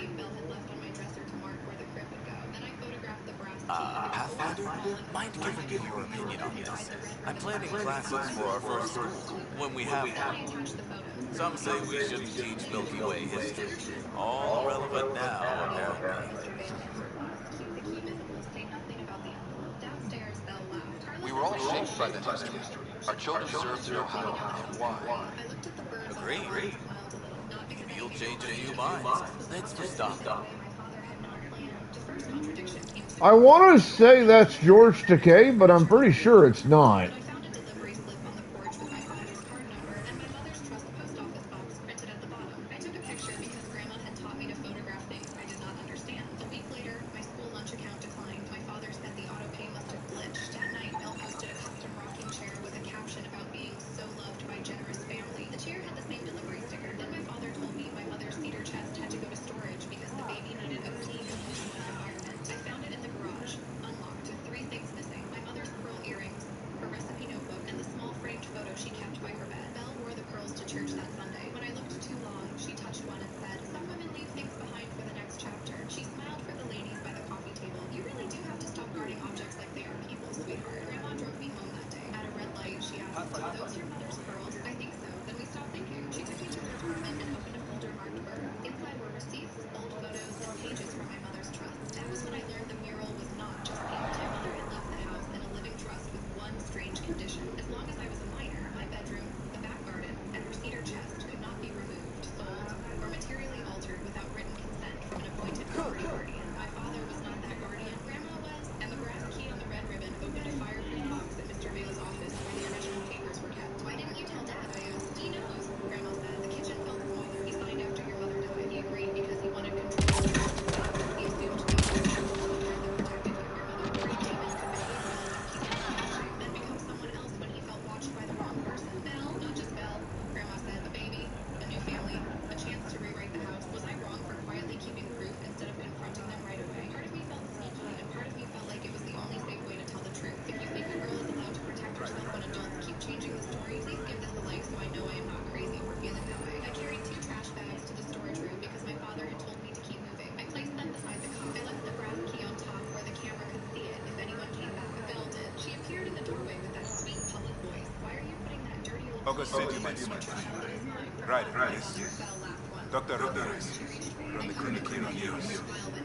Pathfinder? Mind giving me your opinion on this? I'm planning classes for our first school, when we have one. Some say we shouldn't teach Milky Way history. All relevant now, apparently. We were all shaped by that history. Our children deserve to know how and why. Agreed. Maybe you'll change a few minds. Thanks for stopping. I want to say that's George Takei, but I'm pretty sure it's not. August said you might speak. Right, yes. Dr. Ramirez, from the clinic here on Eos.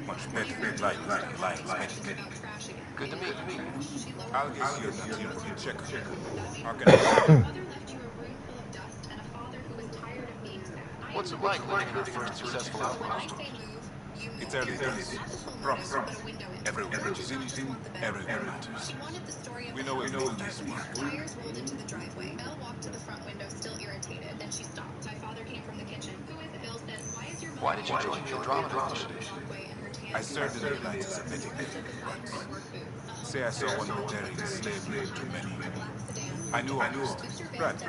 Much better than Lion's medic. Good to meet you. I'll guess you're not here for a checkup. How can I help? What's it like living in our first successful outpost? It's early days. Promise. Everyone reaches anything, everyone matters. We know it will this work. Tires rolled into the driveway. Belle walked to the front window, still irritated. Then she stopped. My father came from the kitchen. Who is it? Belle said, "Why is your mom?" Why did you join the Andromada Initiative? I served in the night as a medic once. Say I saw one military enslavement too many. I knew August, Brad,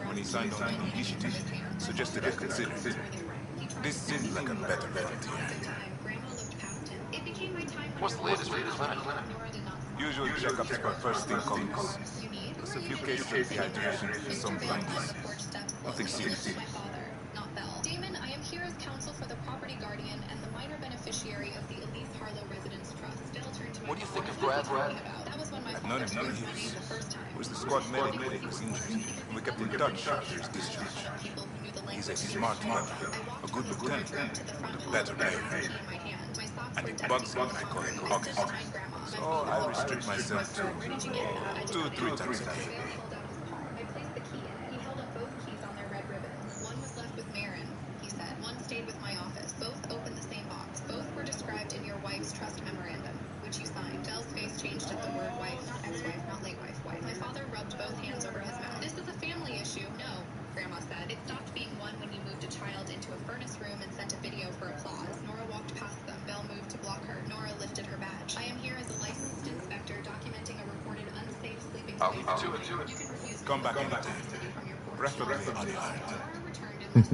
when he signed on to the initiative, suggested I consider it. This seemed like a better frontier. What's the latest for your clinic? Usual checkups for first-thing colonists. Plus a few cases of dehydration and some blindness. Nothing serious. Damon, I am here as counsel for the property guardian and the minor beneficiary of the Elise Harlow Residence Trust. What do you think of Brad? I've known him for years. He was the squad medic when he was injured, and we kept in touch after his discharge. He's a smart fellow, a good lieutenant, and a better mayor. And it bugs me when I call him August. So I restrict myself to 2 or 3 times a day. He held up both keys on their red ribbons. One was left with Marin, he said. One stayed with my office. Both opened the same box. Both were described in your wife's trust memorandum, which you signed. Belle's face changed at the word wife, not ex-wife, not late wife, wife. My father rubbed both hands over his mouth. This is a family issue. No, Grandma said. It stopped being one when you moved a child into a furnace room and sent a video for applause. Nora walked past them. Belle moved to block her. Nora lifted her badge. I am here as a licensed inspector documenting a reported unsafe sleeping I'll leave you to it. Come back anytime. Preferably unarmed. Photos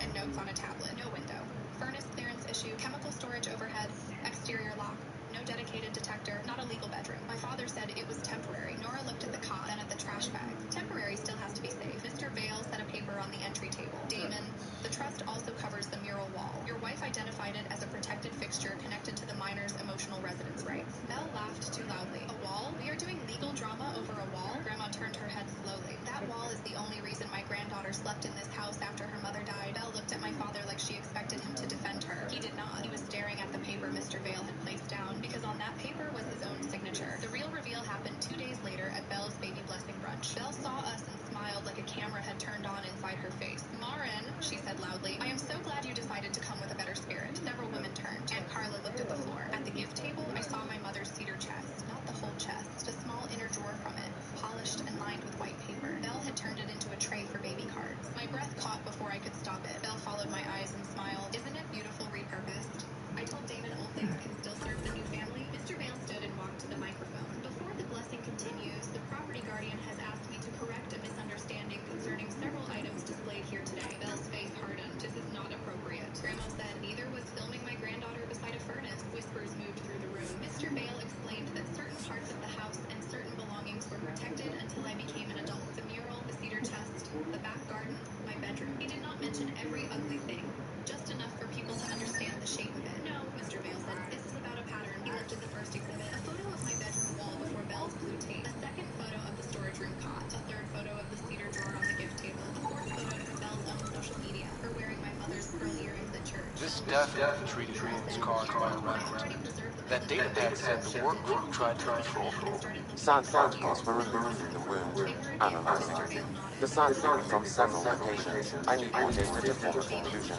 and notes on a tablet. No window. Furnace clearance issue. Chemical storage overhead. Exterior lock. No dedicated detector. Not a legal bedroom. My father said it was temporary. Nora looked at the cot, then at the trash bag. Temporary still has to be safe. Mr. Vale set a paper on the entry table. Damon, the trust also covers the mural wall. Your wife identified it as a protected fixture connected to the minor's emotional residence rights. Belle laughed too loudly. A wall? We are doing legal drama over a wall? Grandma turned her head slowly. That wall is the only reason my granddaughter slept in this house after her mother died. Belle looked at my father like she expected him to defend her. He did not. He was staring at the paper Mr. Vale had placed down, because on that paper was his own signature. The real reveal happened 2 days later at Belle's baby blessing brunch. Belle saw us and smiled like a camera had turned on inside her face. Marin, she said loudly, I am so glad you decided to come with a better spirit. Several women turned. Aunt Carla looked at the floor. At the gift table, I saw my mother's cedar chest. Not the whole chest, a small inner drawer from it, polished and lined with white paper. Belle had turned it into a tray for baby cards. My breath caught before I could stop it. Belle followed my eyes and smiled. Isn't it beautiful repurposed? I told Damon old things can still serve the new family. Mr. Vale stood and walked to the microphone. Before the blessing continues, the property guardian has asked me to correct a misunderstanding concerning several items displayed here today. Belle's face hardened. This is not appropriate. Grandma said neither was filming my granddaughter beside a furnace. Whispers moved through the room. Mr. Vale explained that certain parts of the house and certain belongings were protected until I became an adult. The mural, the cedar chest, the back garden, my bedroom. He did not mention every ugly thing, just enough for people to understand the shape of it. No, Mr. Vale said, this is about a pattern. He lifted the first exhibit, a photo of my bedroom wall before Belle's blue tape, a second photo of the storage room cot, a third photo of the cedar drawer on the gift table, a fourth photo from Belle's own social media, her wearing my mother's pearl earrings at church. This definitely treated wounds caused by a remnant. That data pad said the work crew tried to control it. Science particles were removed from the wound. Analyzing. The science came from several locations. I need more data to form a conclusion.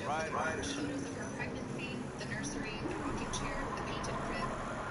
Right. Photos of her pregnancy, the nursery, the rocking chair, the painted crib,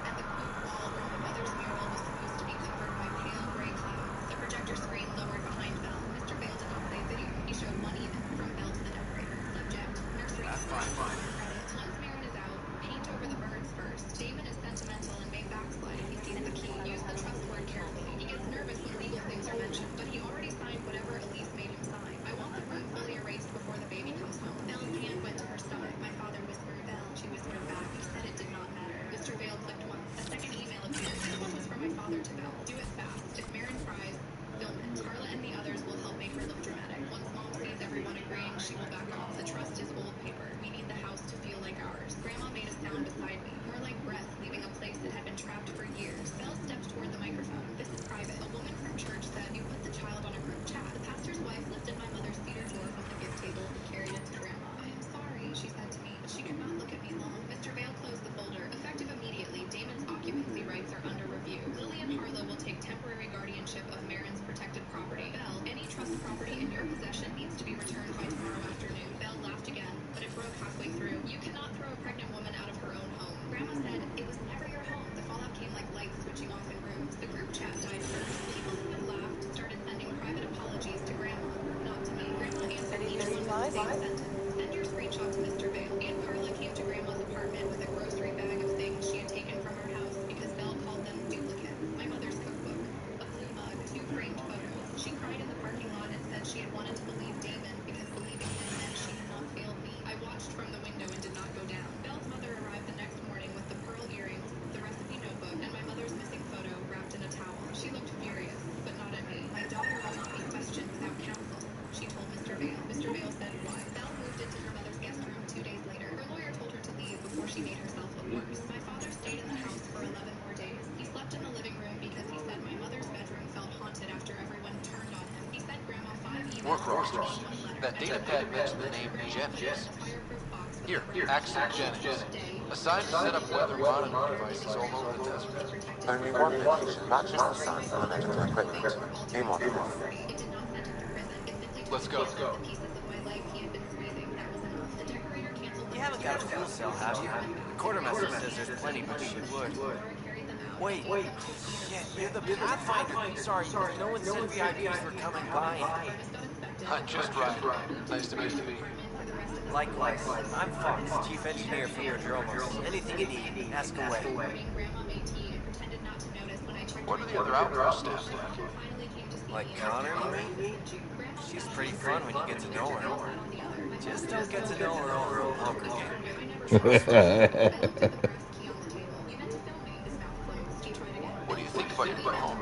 and the quote wall where my mother's mural was supposed to be covered by pale gray clouds. The projector screen lowered behind Belle. Mr. Vale did not play video. He showed one even, from Belle to the decorator. Subject, nursery. That's fine. Credits. Once Marin is out, paint over the birds first. Damon is sentimental and may backslide if he sees the key. Use the trust word carefully. He gets nervous when legal things are mentioned, but he already signed whatever Elise made him sign. I want the room fully erased before the baby comes home. Belle's hand went to her stomach. My father whispered, Belle. She whispered back. You said it did not matter. Mr. Vale clicked once. A second email appeared. This one was from my father to Belle. Do it fast. If Marin cries, film it. Carla and the others will help make her look dramatic. Once Mom sees everyone agreeing, she will back off. The trust is old paper. We need the house to feel like ours. Grandma made a sound beside me, more like breath leaving a place that had been trapped for years. Belle stepped toward the microphone. This is private. A woman from church said, you put the child on a group chat. The pastor's wife lifted my mother's cedar drawer from the gift table and carried it to Grandma. I am sorry, she said to me, but she could not look at me long. Mr. Vale closed the folder. Effective immediately, Damon's occupancy rights are under review. Lily and Harlow will take temporary guardianship of Marin's protected property. Belle, any trust property in your possession needs to be returned by tomorrow afternoon. Belle laughed again, but it broke halfway through. You cannot throw a pregnant woman out of her own home. Grandma said, it was never your home. The fallout came like lights switching off in rooms. The group chat died first. People who had laughed started sending private apologies to Grandma, not to me. Grandma answered each one with the same sentence. Send your screenshot to Mr. Vale. Aunt Carla came to Grandma's apartment with a grocery bag of things she had taken from her house because Belle called them duplicates. My mother's cookbook, a blue mug, 2 framed photos. She cried in the parking lot and said she had wanted to believe Damon because believing him meant she had not failed me. I watched from the window and did not go down. Belle's mother arrived the next morning with the pearl earrings, the recipe notebook, and my mother's missing photo wrapped in a towel. She looked furious, but not at me. My daughter will not be questioned without counsel, she told Mr. Vale. Mr. Vale said why. Belle moved into her mother's guest room 2 days later. Her lawyer told her to leave before she made herself look worse. My father stayed in the house for 11 more days. He slept in the living room because he said my mother's bedroom felt haunted after everyone turned on him. He sent Grandma 5 emails Work and orders. 1 letter. That data pad mentioned the name Jennings. Here, Axel Jennings. Assigned to set up weather monitoring devices all over the desert. Only one location matches the science and the medical equipment. A monolith. Let's go. You haven't got a fuel cell, have you? The quartermaster says there's plenty, but she would. Wait. Shit, you're the Pathfinder. Sorry, no one said VIPs were coming by. I'm just right. Nice to meet you. Likewise. I'm Fox, chief engineer for Prodromos. Anything you need, ask away. What are the other outpost staff like? Like Connor, you mean? She's pretty fun when you get to know her. Just don't get to know her over a poker game. Trust me. anybody from home.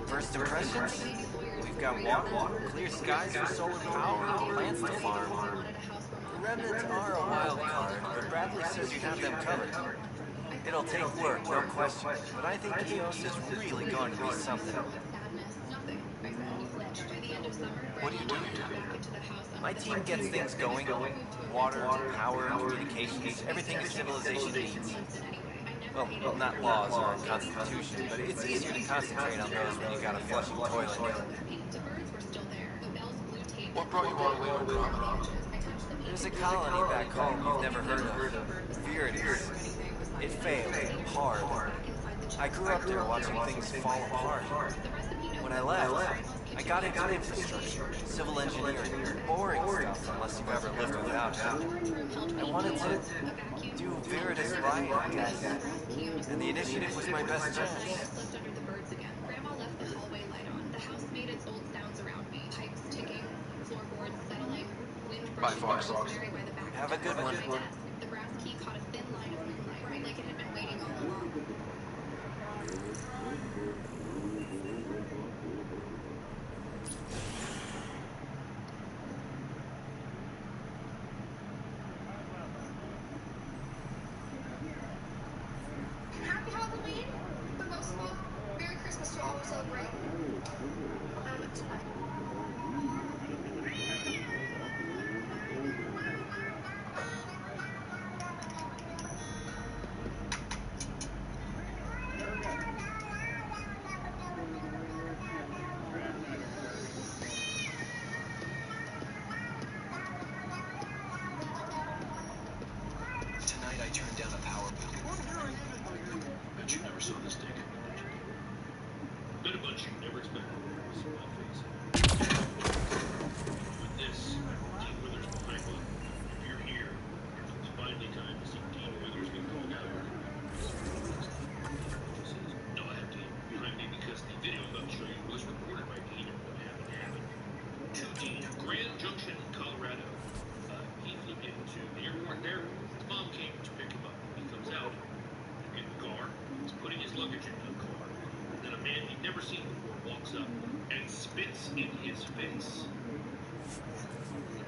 First impressions? We've got water, clear skies for solar power, plants to farm. The remnants are a wild card, but Bradley says you have them covered. It'll take work, no question, but I think EOS is really going to be something. What do you do here? My team gets things going. Water, power, communications, everything a civilization needs. Well, not laws or a constitution, but it's easier to concentrate on those when you got a flushing toilet. What brought you all the way to Andromeda? There's a colony back home you've never heard of. Viridius. It failed, hard. I grew up there watching things fall apart. When I left, I got into infrastructure, civil engineering, boring stuff unless you've ever lived without it. I wanted to do Viridis right, I guess. And the initiative was my best chance. Bye, Fox. Have a good one. The brass key caught a thin line of moonlight, like it had been waiting all along. Happy Halloween! But most of all, Merry Christmas to all who celebrate. Tonight I turned down a power bill. Bet you never saw this day coming, did you? Bet a bunch you never expected to see my face. With this, Dean Withers behind me. If you're here, it's finally time to see Dean Withers get called out. No, I have Dean behind me because the video I'm about to show you was recorded by Dean and what happened. To Dean, Grand Junction, Colorado. He flew into the airport there. His mom came to pick him up. He comes out in the car. He's putting his luggage into the car. And then a man he'd never seen before walks up and spits in his face.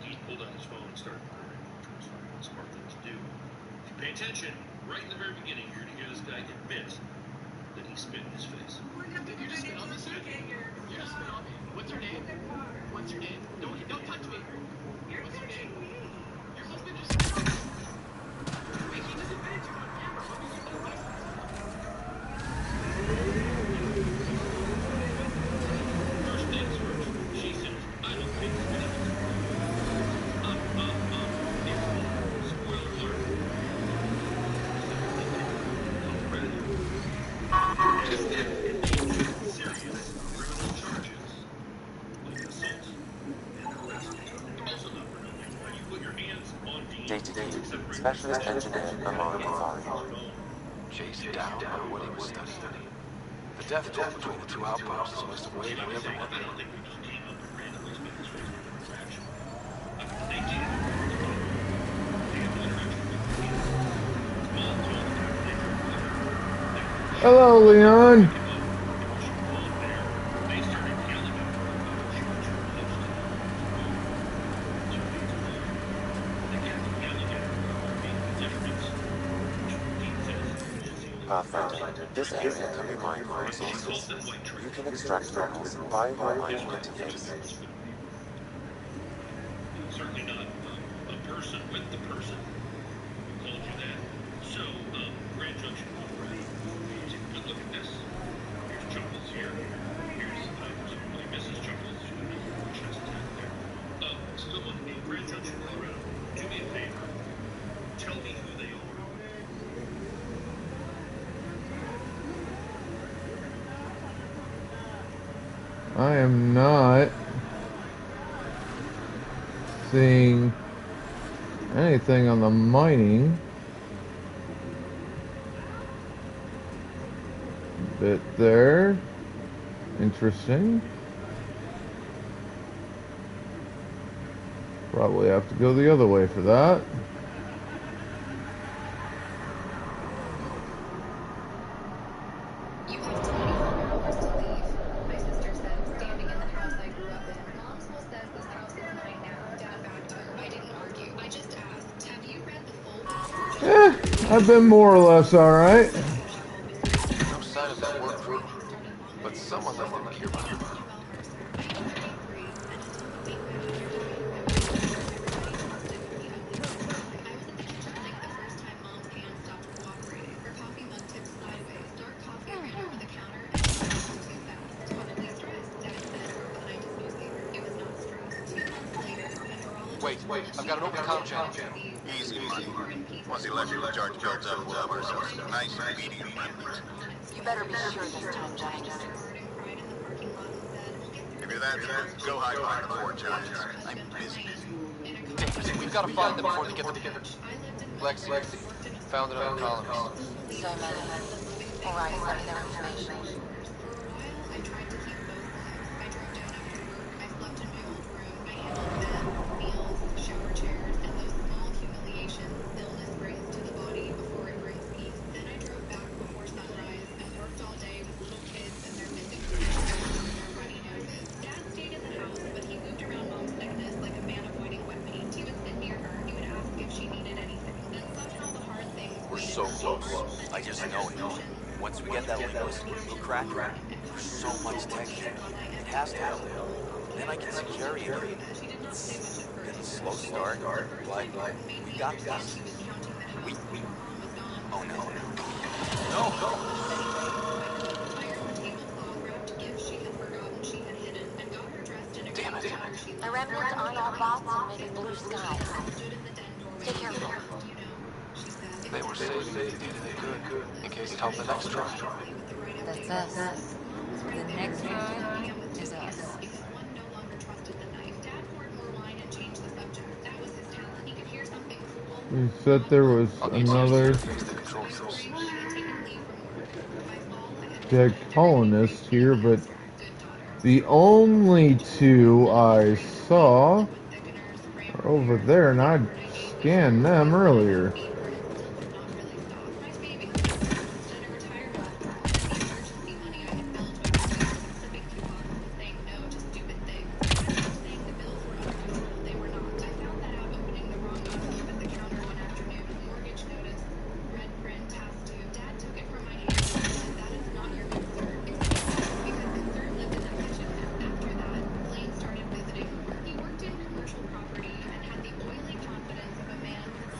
Dean pulled out his phone and started recording. It's a smart thing to do. If you pay attention, right in the very beginning, you're going to hear this guy admit that he spit in his face. Did you just spit on this guy? You just spit on me. What's your name? What's your name? Don't touch me. What's your name? Your husband just spit on me. Wait, he just admitted to it on camera. What was your name? First things first, she says, I don't think spitting is spoiler alert. Serious criminal charges, like assault and arrest. Also not for nothing, when you put your hands on Dean, Day-to-day, specialist engineer Amon Kafari. Chased down by what he was studying. The death toll between the two outposts must have weighed on everyone. I don't think we just came up and randomly spit his face for transaction. They did. They had no interaction with the Mom told them they were Hello, Leon. Pathfinder, this area can be mined for resources. You can extract minerals via your mining interface. Certainly not a person with the person who called you that. So, Grand Junction, Colorado. Take a good look at this. Here's Chuckles here. Here's presumably Mrs. Chuckles, who she doesn't have there. Someone in Grand Junction, Colorado, do me a favor. Tell me who they are. I am not seeing anything on the mining bit there. Interesting. Probably have to go the other way for that. You have 20 I've been more or less alright. No sign of that work crew, but someone left their gear behind. Wait, I've got an open comm channel. Easy money. Once the electrical charge builds up, we'll have ourselves a nice medium remnant. You better be sure this time, Jennings. If you're that good, go hide behind the four giants. I'm busy. Hey, we've got to find them before they get together. Lexi, found another colonist. So many. All right, send me their information. We're so close. I just know it. Once we get that linguist, we'll crack it. There's so much tech here. It has to help. Then I can secure it. It's been a slow start, but we got this. We... Oh no. Damn it. The remnants aren't all bots and maybe blue skies. Stay careful. They were saving the data they could, in case it helped the next try. That's us. The next try is us. You said there was another dead colonist here, but the only two I saw are over there, and I scanned them earlier.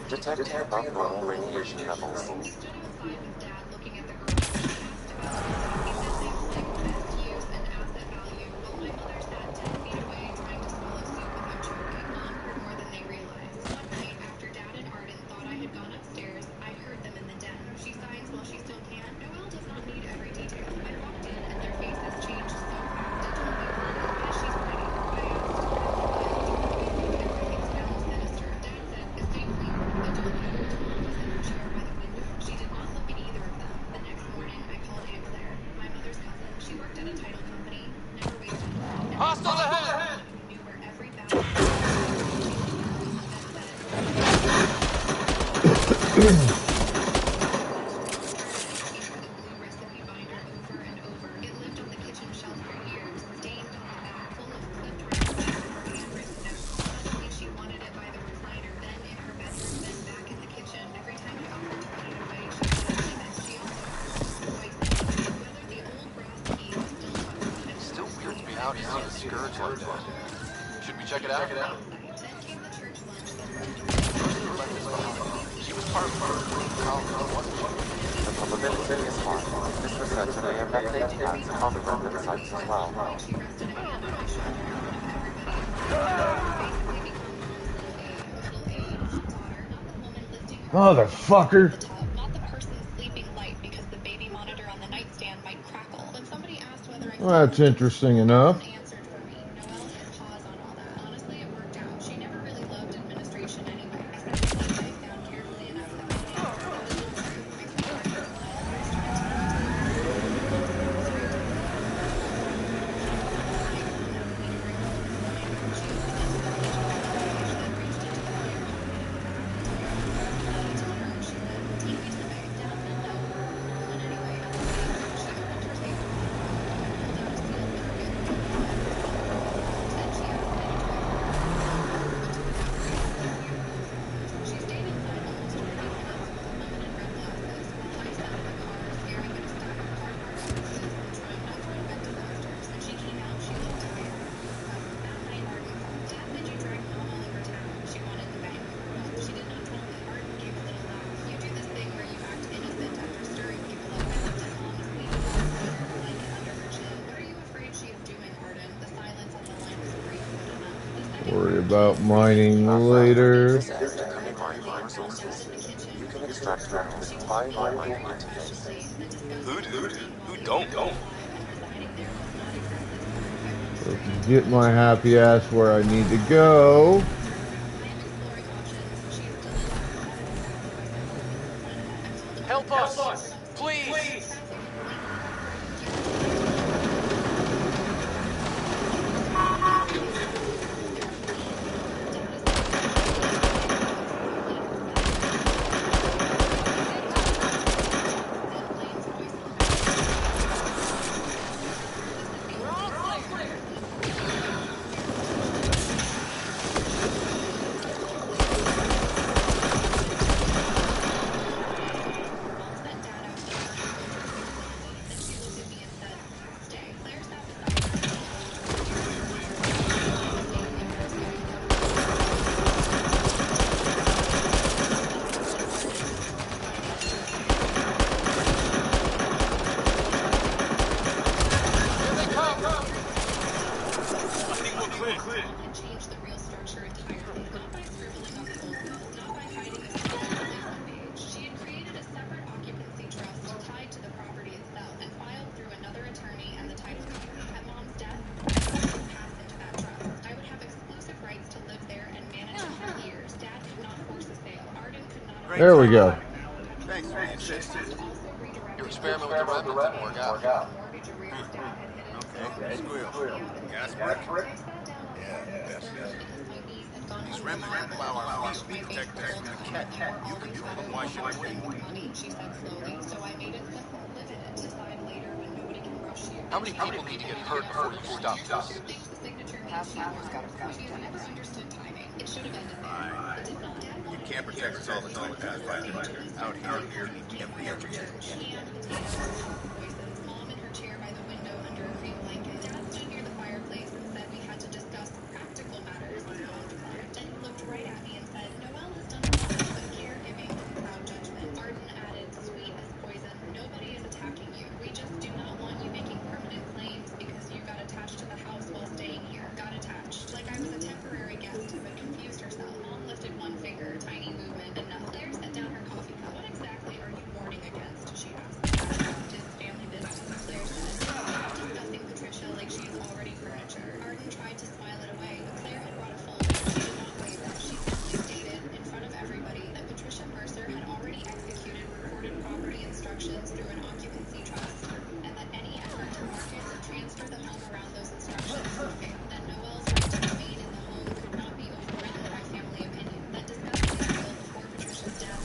Detecting above normal radiation levels. Hostile ahead! Still weird to be out here on a scourge like that. Should we check it out? She was part of the colony, wasn't she? The probability is high. This researcher may have left ATATs at other remnant sites as well. Motherfucker! Not the person sleeping light because the baby monitor on the nightstand might crackle. When somebody asked whether I Well, that's interesting enough. answered for me, Noelle hit pause on all that. Honestly, it worked out. She never really loved administration anyway. I found carefully enough about mining later. This act can be mined for resources. You can extract minerals by a mining interface. Who do? Who don't? So to get my happy ass where I need to go. Help us! Please! There we go. Thanks for the assist. Your experiment with the remnant didn't work out. Okay, squeal. Gas brick? Yeah, best. These remnants that plow our fields protect us from the cat. You control them, why shouldn't we? How many people need to get hurt before you stop this? Pathfinder's got a gun. Fine. You can't protect us all the time, Pathfinder. Out here, you need every inch. Mom in her chair by the window under a green blanket. Dad stood near the fireplace and said we had to discuss practical matters. Then he looked right at me and said, Noelle has done a lot, but caregiving without judgment. Arden added, sweet as poison. Nobody is attacking you. We just do not want you making permanent claims because you got attached to the house while staying here. Got attached. Like I was a temporary guest, but confused herself. Mom lifted one finger, tiny movement, and nothing. Claire set down her coffee cup. What exactly are you warning against? She asked. His family business, Claire said. Stop discussing Patricia like she is already furniture. Arden tried to smile it away, but Claire had brought a folder. She did not wave it. She simply stated, in front of everybody, that Patricia Mercer had already executed recorded property instructions through an occupancy trust, and that any effort to market or transfer the home around those instructions would fail. That Noelle's right to remain in the home could not be overridden by family opinion. That discussing the deal before Patricia's death.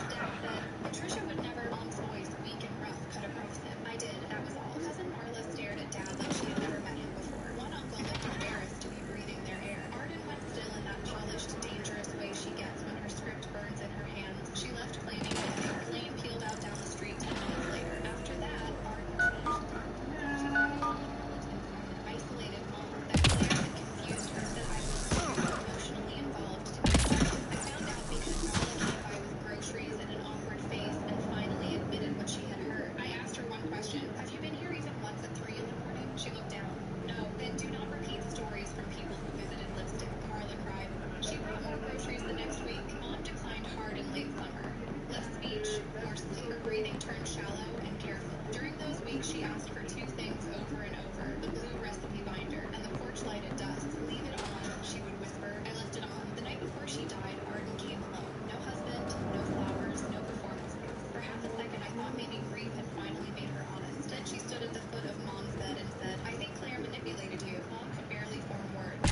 Dad said, Patricia would never. Mom's voice, weak and rough, cut across him. I did, that was all. Cousin Marla stared at Dad like she had never met him before. One uncle looked embarrassed to be breathing their air. Arden went still in that polished, dangerous way she gets when her script burns in her hands. She left claiming it. Her plane peeled out down the street 10 minutes later. After that, isolated mom. That Claire had confused her. That I was emotionally involved. I found out because Marla came by with groceries and an awkward face and finally admitted what she had heard. I asked her one question. Have you been here even once at 3 in the morning? She looked down. No, then do not repeat stories from people who visited Lipstick, Marla cried. She brought more groceries the next week. Mom declined hard in late summer. Less speech, more sleep. Her breathing turned shallow and careful. During those weeks, she asked for two things over and over. The blue recipe binder and the porch light at dusk. Leave it on, she would whisper. I left it on. The night before she died, Arden came alone. No husband, no flowers, no performances. For half a second, I thought maybe grief had finally made her honest. Then she stood at the foot of Mom's bed and said, I think Claire manipulated you. Mom could barely form words.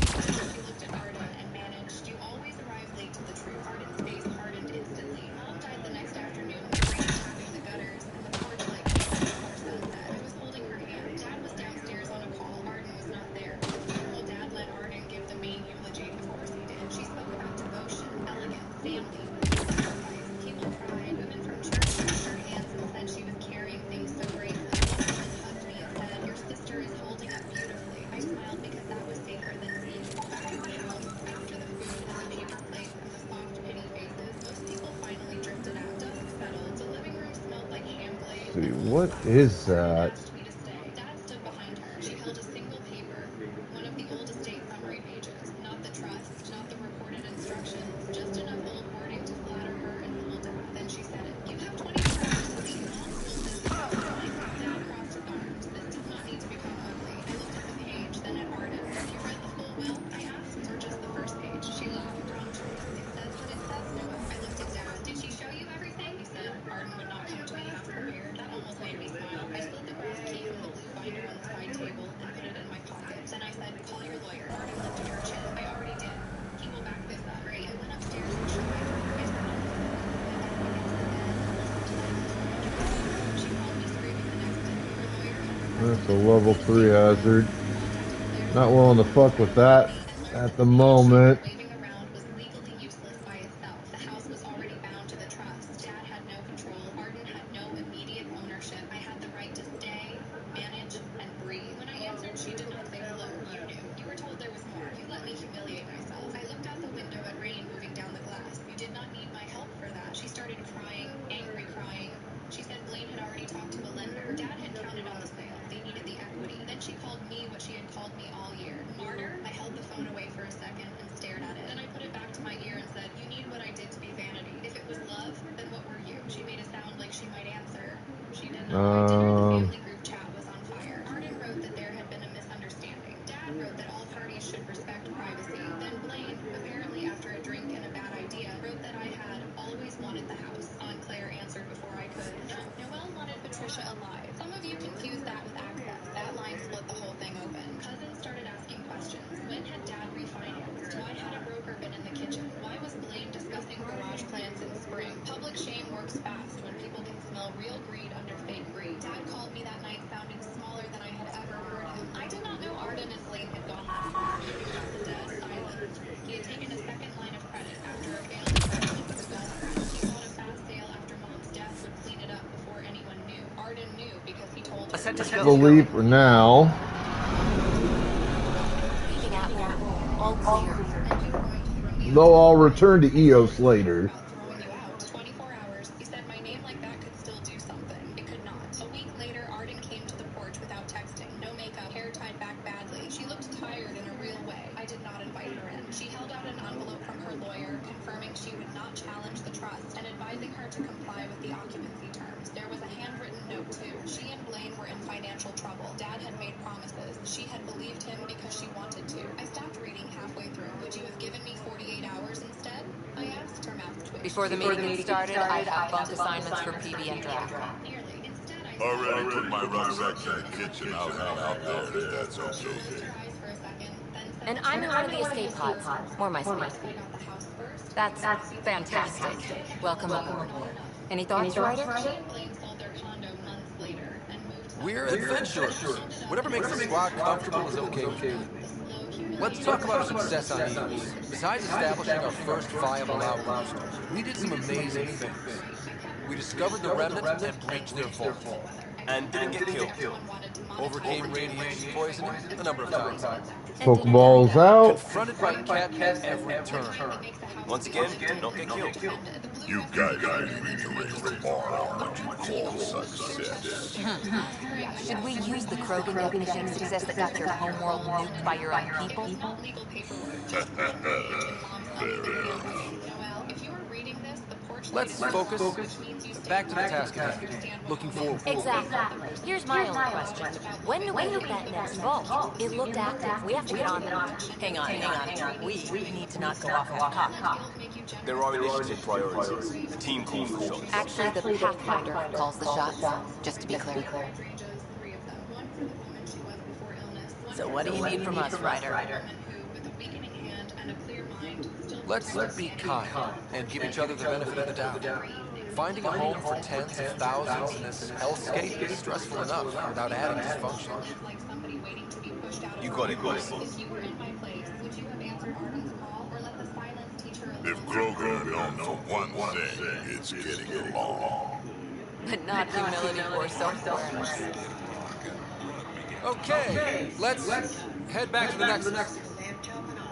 She looked at Arden and managed, you always arrive late to the truth. Arden's face hardened instantly. Mom died the next afternoon, the rain tapping the gutters, and the porch light came before sunset. I was holding her hand. Dad was downstairs on a call. Arden was not there. Well, Dad let Arden give the main eulogy. Of course he did. She spoke about devotion, elegance, family, sacrifice. People cried. Women from church raised their hands and said she was carrying things so bravely. One woman hugged me and said, your sister is holding up beautifully. I smiled because that was safer than seeing. Back at the house, after the food and the paper plates and the soft pity faces, most people finally drifted out. Dusk settled. The living room smelled like ham glaze. See, what is that? Asked me to stay. Dad stood behind her. She held a single paper, one of the old estate summary pages, not the trust, That's a level 3 hazard. Not willing to fuck with that at the moment. Waving around was legally useless by itself. The house was already bound to the trust. Dad had no control. Arden had no immediate ownership. I had the right to stay, manage, and breathe. When I answered, she did not say hello. You knew. You were told there was more. You let me humiliate myself. I looked out the window at rain moving down the glass. You did not need my help for that. She started crying, angry crying. She said Blaine had already talked to a lender. Dad had counted on the sale. They needed the equity. Then she called me what she had called me all year. Martyr? I held the phone away for a second and stared at it. Then I put it back to my ear and said, you need what I did to be vanity. If it was love, then what were you? She made it sound like she might answer. She did not. By dinner, the family group chat was on fire. Arden wrote that there had been a misunderstanding. Dad wrote that all parties should respect privacy. Then Blaine, apparently after a drink and a bad idea, wrote that I had always wanted the house. Aunt Claire answered before I could. No, Noelle wanted Patricia alive. Some of you confused that with access. That line split the whole thing open. Cousins started asking questions. When had Dad refinanced? Why had a broker been in the kitchen? Why was Blaine discussing garage plans in spring? Public shame works fast when people can smell real greed under fake greed. Dad called me that night sounding smaller than I had ever heard him. I did not know Arden and Blaine had gone that far. He was just dead silent. He had taken a second line of credit after a failed investment with a golf crowd. He thought a fast sale after Mom's death would clean it up before anyone knew. Arden knew because he told her. Believe for now. Leaving at will. All clear. Though I'll return to EOS later. 24 hours. He said my name like that could still do something. It could not. A week later, Arden came to the porch without texting. No makeup, hair tied back badly. She looked tired in a real way. I did not invite her in. She held out an envelope from her lawyer, confirming she would not challenge the trust and advising her to comply with the occupancy terms. There was a handwritten note, too. She and Blaine were in financial trouble. Dad had made promises. She had believed him because she wanted to. I stopped reading halfway through. Would you have given me 48 hours instead? I asked, her mouth twitched. Before the meeting gets started, I have bunk assignments for PB and Draft. Already put my rucksack in the kitchen. I'll hang out there if that's okay. And I'm in one of the escape pods. More my speed. That's fantastic. Welcome aboard. Any thoughts, Ryder? We're adventurers. Whatever makes the squad comfortable is okay with me. Let's talk about our success on EOS. Besides establishing our first viable outpost, we did some amazing things. We discovered the Remnant and breached their vault. And didn't get killed. Overcame radiation poisoning a number of times. Pokeballs out. Confronted by Cat at every turn. Once again, don't get killed. You guys really need to raise the bar on what you call success. Should we use the Krogan definition of success that got your homeworld nuked by your own people? Fair enough. Let's focus. Back to the task at hand. Looking forward. Exactly. Here's my only question. When do we hit that next vault? It looked active. We have to get on that. Hang on. We need to not go off the top. There are initiative priorities. The team calls the shots. Actually, the Pathfinder calls the shots, just to be clear. So what do you need from us, Ryder? Let's be kind and give each other the benefit of the doubt. Finding a home for tens of thousands in this hellscape is stressful enough without adding dysfunction. You got it, boss. If Krogan are known for one thing, it's getting along. But not humility or self-awareness. Okay, let's head back to the next.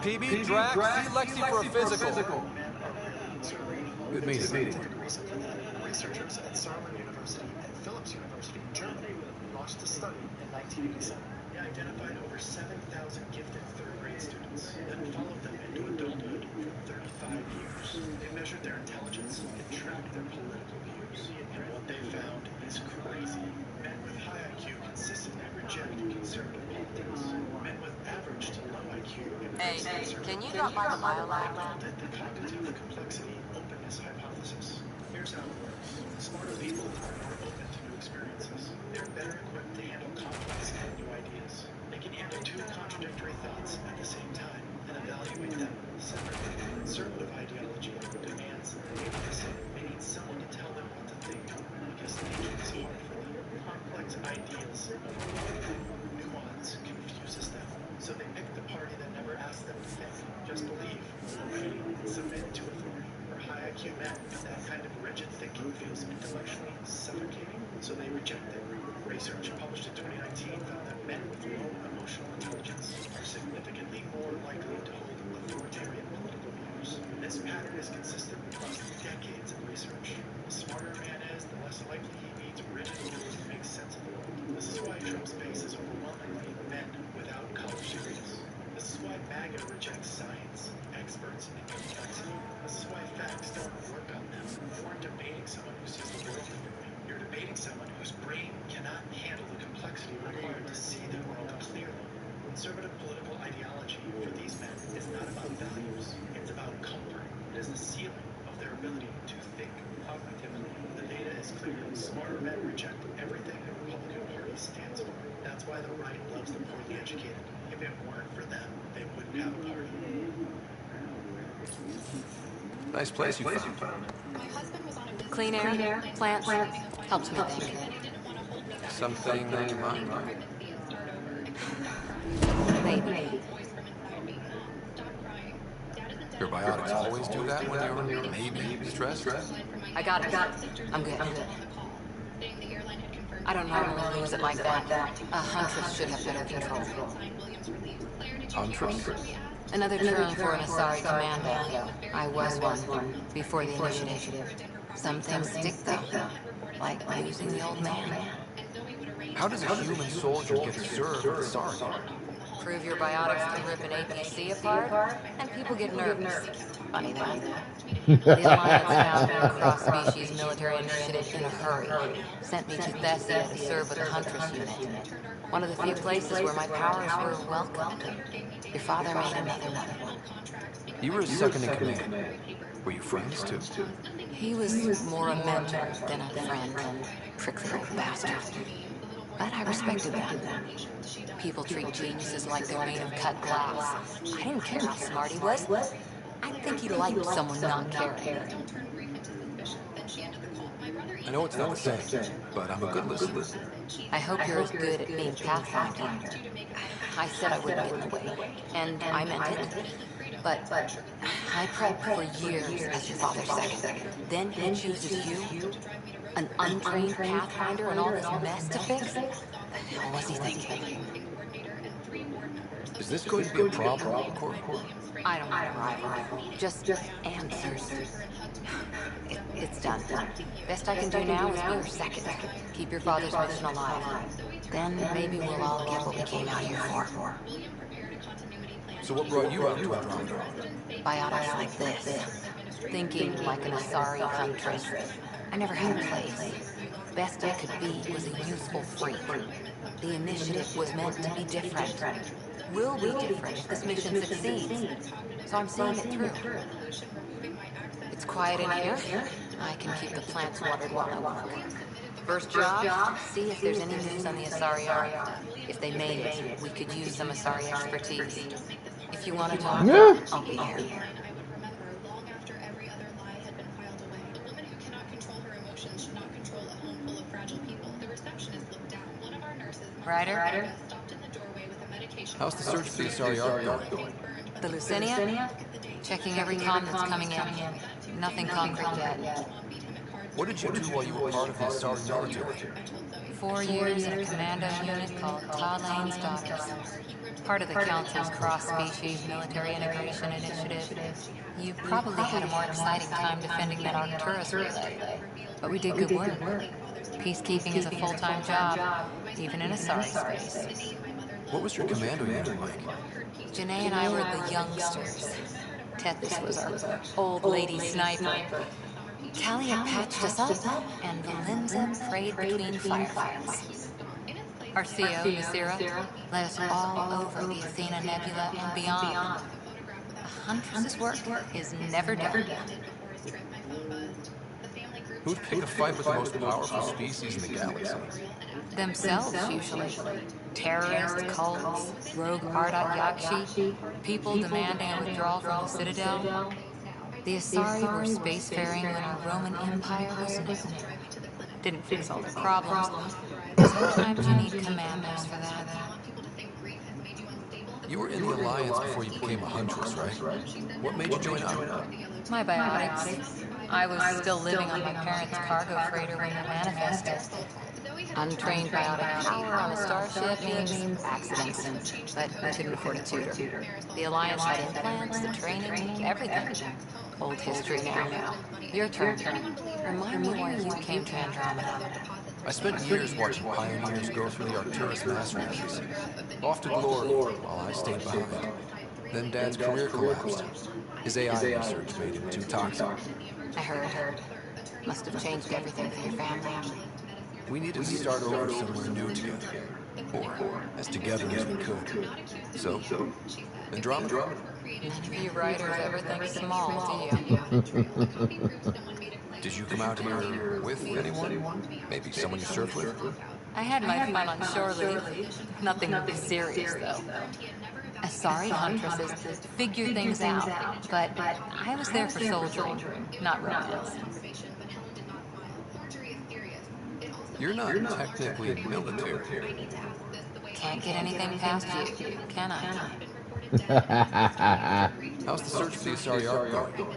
PB, Drac, see Lexi for a physical. Good meeting. Researchers at Saarland University and Phillips University in Germany launched a study in 1987. They identified over 7,000 gifted third-grade students and followed them into adulthood for 35 years. They measured their intelligence and tracked their political views. And what they found is crazy. Men with high IQ consistently reject conservative politics. Men with average to low IQ embrace conservative. Can you drop by the biolab? The cognitive complexity openness hypothesis. Here's how it works. Smarter people are more open to new experiences. They're better equipped to handle complex and new ideas. They can handle two contradictory thoughts at the same time and evaluate them separately. Conservative ideology demands they listen. They need someone to tell them what to think because thinking is hard for them. Complex ideas men, but that kind of rigid thinking feels intellectually suffocating, so they reject it. Research published in 2019 found that men with low emotional intelligence are significantly more likely to hold authoritarian political views. This pattern is consistent across decades of research. The smarter a man is, the less likely he needs rigid rules to make sense of the world. This is why Trump's base is overwhelmingly men without college degrees. This is why MAGA rejects science, experts, and complexity. This is why facts don't work on them. You aren't debating someone who sees the world differently. You're debating someone whose brain cannot handle the complexity required to see the world clearly. Conservative political ideology for these men is not about values. It's about comfort. It is the ceiling of their ability to think cognitively. The data is clear. Smarter men reject everything the Republican Party stands for. That's why the right loves the poorly educated. If it weren't for them, they wouldn't have a party. Nice place you found. Clean air, plants, helps me think. Something on your mind? Maybe. Your biotics always do that when you're maybe stressed? I got it. I'm good. I don't normally lose it like that. A huntress should have better control. Huntress? Another term for an Asari commando. I was one before the initiative. Some things stick though, like losing the old man. How does a human soldier get served with Asari? Prove your biotics can rip an APC apart, and people get nervous. Funny that. The Alliance found a cross-species military initiative in a hurry. Sent me to Thessia to serve with the Huntress unit. One of the few places where my powers were welcomed. Your father made another one. You were his second in command. Were you friends too? He was more a mentor than a friend. Prickly old bastard. But I respected that. People treat geniuses like they're made of cut glass. I didn't care how smart he was. I think he liked someone not caring. I know it's not the same, but I'm a good listener. I hope you're as good at being Pathfinder. I said I wouldn't get in the way, and I meant it. But I prepped for years as your father's second. Then he chooses you? An untrained Pathfinder and all this mess to fix? What the hell was he thinking? Is this going to be a problem, Court? I don't want a rival. Just answers. It's done. Best I can do now is be your second. Keep your father's mission alive. Then maybe we'll all get what we came out here for. So what brought you out to Andromeda? Biotics like this. Thinking like an Asari huntress. I never had a place. Best I could be was a useful freak. The initiative was meant to be different. Will be different if this mission succeeds. So I'm seeing it through. It's quiet in here. I can keep the plants watered while I work. First job, see if there's any news on the Asari Army. If they made it, we could use some Asari expertise. If you want to talk, I'll be here. Ryder? How's the search for the Asari Army going? The Lucinia? Checking every comm that's coming in. Nothing concrete yet. What did you do while you were part of the Asari military? 4 years in a commando unit called Lane's Daughters. Part of the Council's cross-species military integration initiative. You probably had a more exciting time defending that Arcturus relay. But we did good work. Peacekeeping is a full-time job, even in Asari space. What was your commando unit like? Janae and I were the youngsters. Tethys was our old lady sniper. Talia patched us up, and Valenza prayed between firefights. Our CO, Nasira, led us all over the Athena Nebula and beyond. A huntress's work is never done. Who'd pick a fight with the most powerful species in the galaxy? Themselves, usually. Terrorists, cults, rogue Ardot Yakshi, people demanding a withdrawal from the Citadel. The Asari were spacefaring when our Roman Empire was new. Didn't fix all their problems. Sometimes you need commandos for that. You were in the Alliance before you became a Huntress, right? What made you join up? My biotics. I was still living on my parents' cargo freighter when it manifested. Untrained biotic power on a starship means accidents, but we couldn't afford a tutor. The Alliance had implants, the training, everything. Old history now. Your turn. Remind me why you came to Andromeda. I spent years watching pioneers go through the Arcturus mass release. Off to glory, while I stayed behind. Then Dad's career collapsed. His AI research made him too toxic. I heard. Must have changed everything for your family. We needed to start over somewhere new together. Or as together as we could. So, Andromeda? None of you writers ever think small, do you? Did you come out here with anyone? Maybe someone you surfed with? I had my fun on shore leave. Nothing serious, though. Asari huntresses figure things out, but I was there for soldiering, not romance. You're not technically military. Can't get anything past you, can I? How's the search for the Asari Ark going?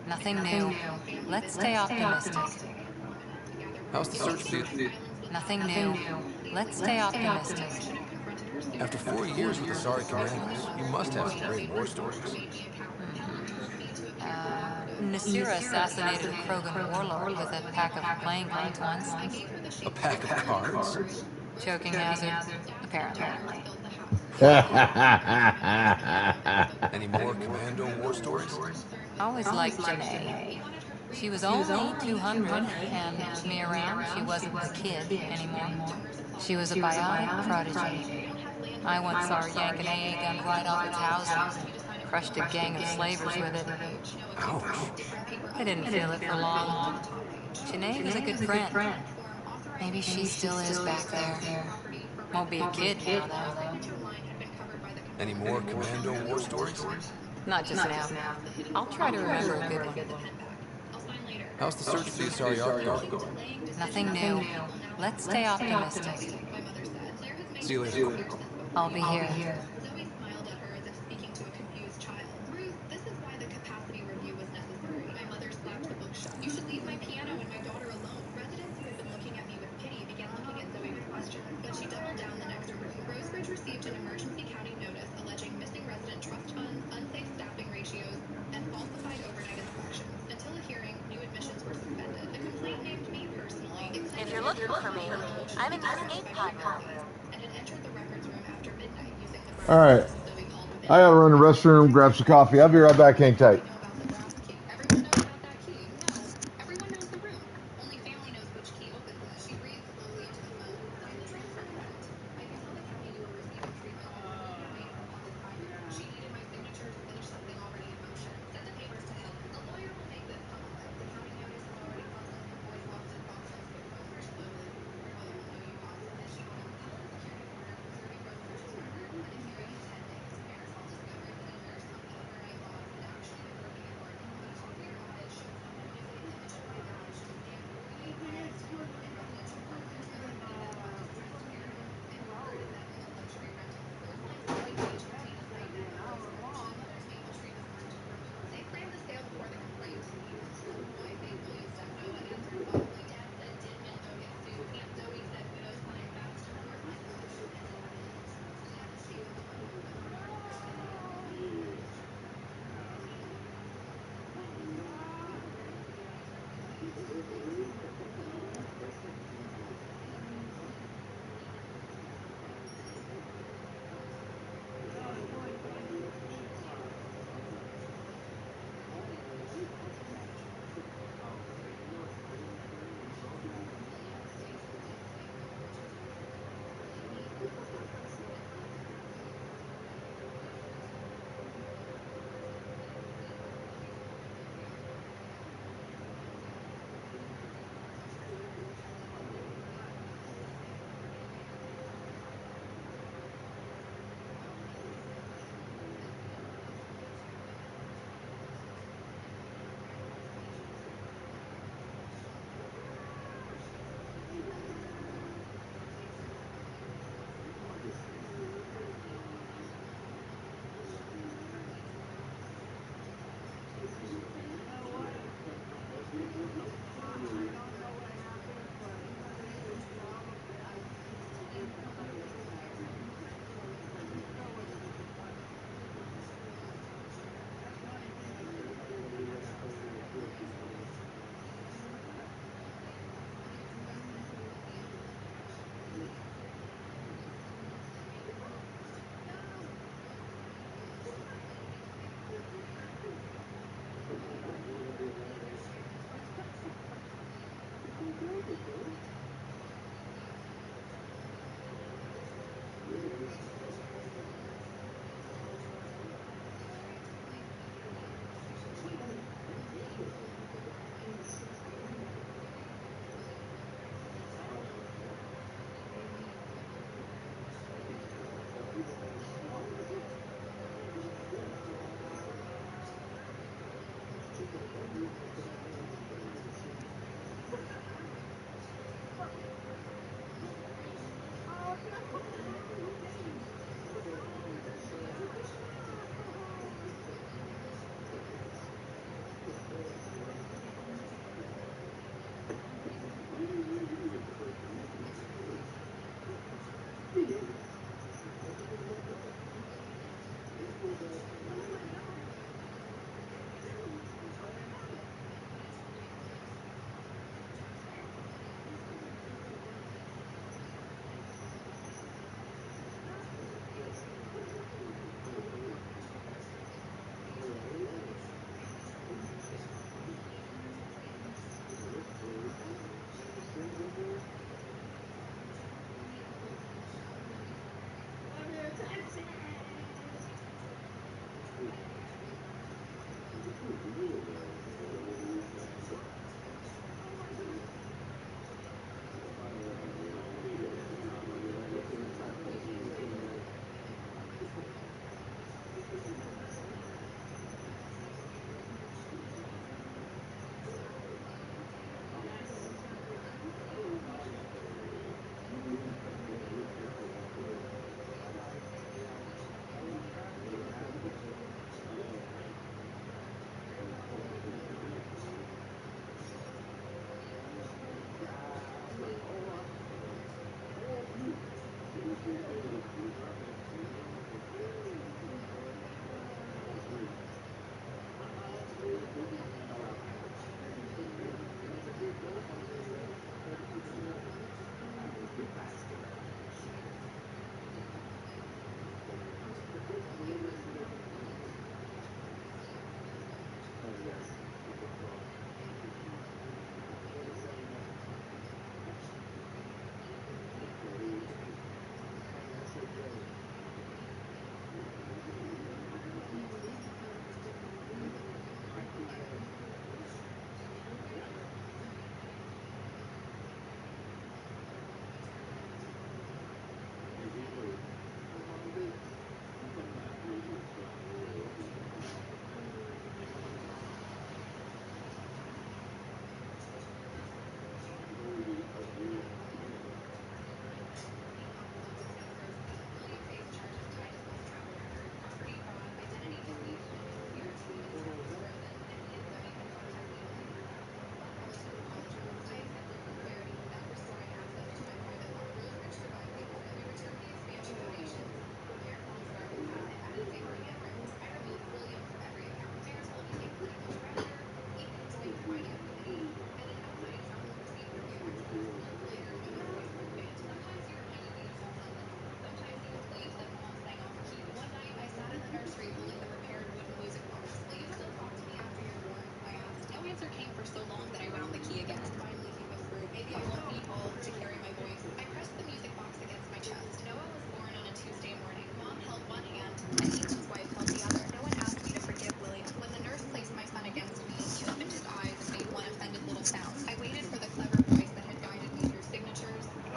Nothing new. Let's stay optimistic. How's the search for the... Nothing new. Let's stay optimistic. After 4 years with Asari commandos, you must have some great war stories. Nasira assassinated a Krogan warlord with a pack of playing cards once. A pack of cards? Choking hazard, apparently. Any more commando war stories? Always liked Janae. She was only 200, and to me around, she wasn't a kid anymore. She was a biotic prodigy. I once saw her yank an AA gun right off its housing. Crushed a gang of slavers with it. Ouch. I didn't feel it for long. Janae was a good friend. Maybe she still is back there. Won't be a kid now, though. Any more commando war stories? Not just now. I'll try to remember a good one. How's the search for the Asari Ark going? Nothing new. Let's stay optimistic. See you later. I'll be here. You should leave my piano and my daughter alone. Residents who had been looking at me with pity began looking at Zoe with questions, but she doubled down the next room. Rosebridge received an emergency county notice alleging missing resident trust funds, unsafe staffing ratios, and falsified overnight inspections. Until a hearing, new admissions were suspended. The complaint named me personally. If you're looking for me, I'm in the escape pod now. And had entered the records room after midnight using the All right. I gotta run to the restroom, grab some coffee. I'll be right back. Hang tight.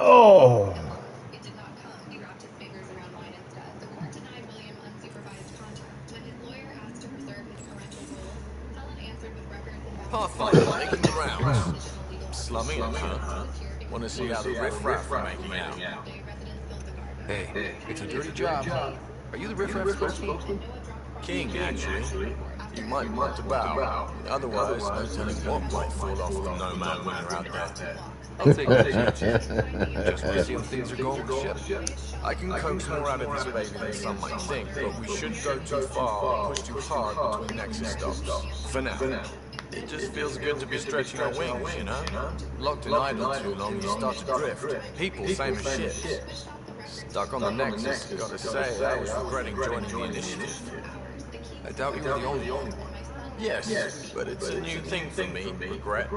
Oh. It did not come. He wrapped his fingers around mine instead. The court denied William unsupervised contact. When his lawyer asked to preserve his parental rules, Helen answered with records and Pathfinder, making the rounds. Slumming it, huh? Want to see how the riffraff are making out? Hey, it's a dirty job. Are you the riffraff spokesman? King, actually. You might want to bow. Otherwise, no telling what might fall off the nomad when you're out there. I'll take it easy. Just want to see how things are going with the ship. I can coax more out of this baby than some might think, but we shouldn't go too far or push too hard between Nexus stops. For now. It just feels good to be stretching our wings, you know? Locked in idle too long, you start to drift. People, same as ships. Stuck on the Nexus, gotta say, I was regretting joining the Initiative. I doubt you were the only one. Yes, but it's a new thing for me, regret.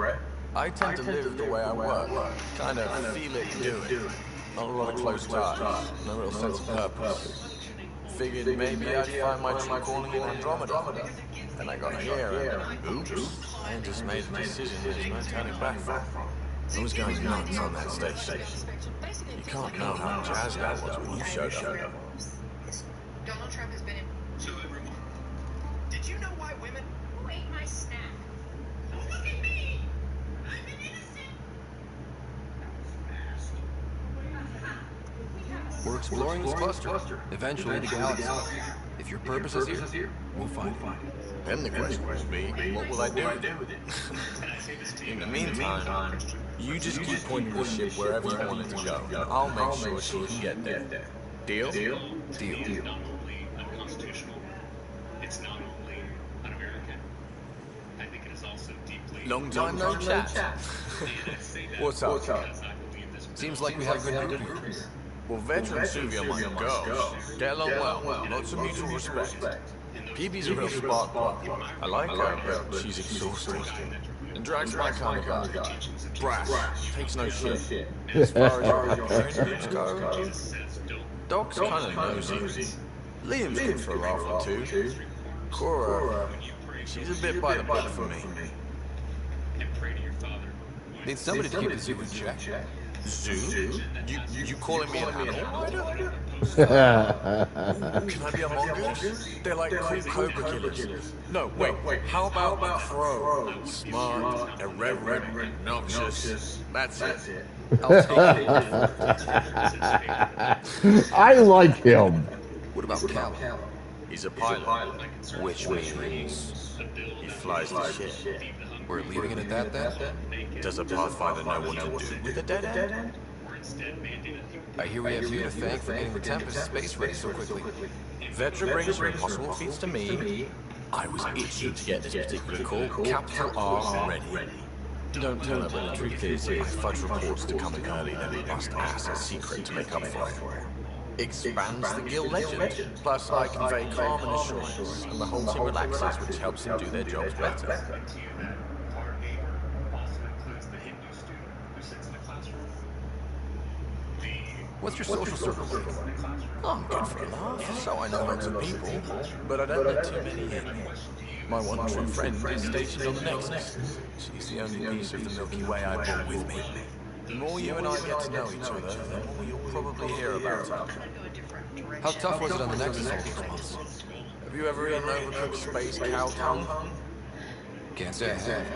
I tend to live the way I work. Kind of feel it, do it. Not a lot of close ties. No real sense of purpose. Figured maybe I'd find my true calling in Andromeda. Then I got here and oops, I just made a decision there's no turning back from. I was going nuts on that station. You can't know how jazzed I was when you showed up. Donald Trump has been in. So everyone, did you know why women? Who ate my snack? Look at me! I'm an innocent. We're exploring this cluster, eventually the galaxy. If your purpose is here, we'll find it. Then the question will be, what will I do with it? In the meantime, you just keep pointing the ship wherever you want it to go, and I'll make sure she can get there. Deal? Deal. It's not only unconstitutional, it's not only un-American, I think it is also deeply... Long time no chat. What's up? Seems like we have a good group here. Well, veteran Sylvia are my girls. Get along well, lots of mutual respect. PB's a real spark plug. I like her, but she's exhausting. And Drag's my kind of guy. Brass, takes no shit. As far as your appearance go, Doc's kind of nosy. Liam's good for a laugh or two. Cora, she's a bit by the book for me. Need somebody to keep the zoo in check. Zoo? You calling me an animal? Can I be a mongoose? They're like cool cobra killers. No, wait. How about a crow? Smart, irreverent, obnoxious. That's it. I'll take it. I like him. What about Cal? He's a pilot. Which means he flies the ship. We're leaving it at that then? Does a Pathfinder know what to do with a dead end? I hear we have you to thank for getting the Tempest space ready so quickly. Vetra brings her impossible feats to me. I was itching to get this particular call. Capital R ready. Don't tell her, but the truth is, I fudge reports to come in early, then we must ask a secret to make up for it. Expands the guild legend. Plus, I convey calm and assurance, and the whole team relaxes, which helps them do their jobs better. What's your social circle like? I'm good for a laugh, so I know lots of people, but I don't let too many in. My one true friend is stationed on the Nexus. She's the only piece of the Milky Way I brought with me. The more you and I get to know each other, the more you'll probably hear about her. How tough was it on the Nexus all these months? Have you ever eaten overcooked space cow tongue? Can't say I have.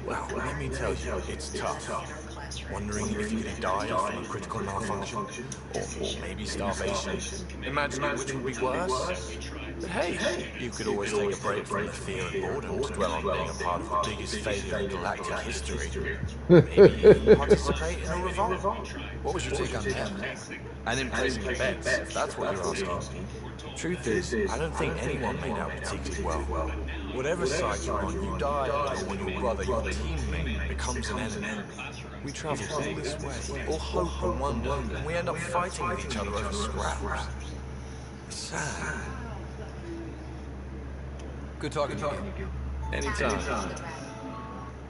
Well, let me tell you, it's tough. Wondering if you're gonna die from a critical malfunction, or maybe starvation. Imagining which would be worse. But hey, you could always take a break from the fear and boredom to dwell on being a part of the biggest failure in galactic history. Maybe participate in a revolt. What was your take on that? And in placing bets, if that's what you're asking. Truth is, I don't think anyone made out particularly well. Whatever side you're on, you die or your brother, your teammate, becomes an enemy. We travel all this way, all hope and wonder, and we end up fighting with each other over scraps. Sad. Good talking to you. Anytime.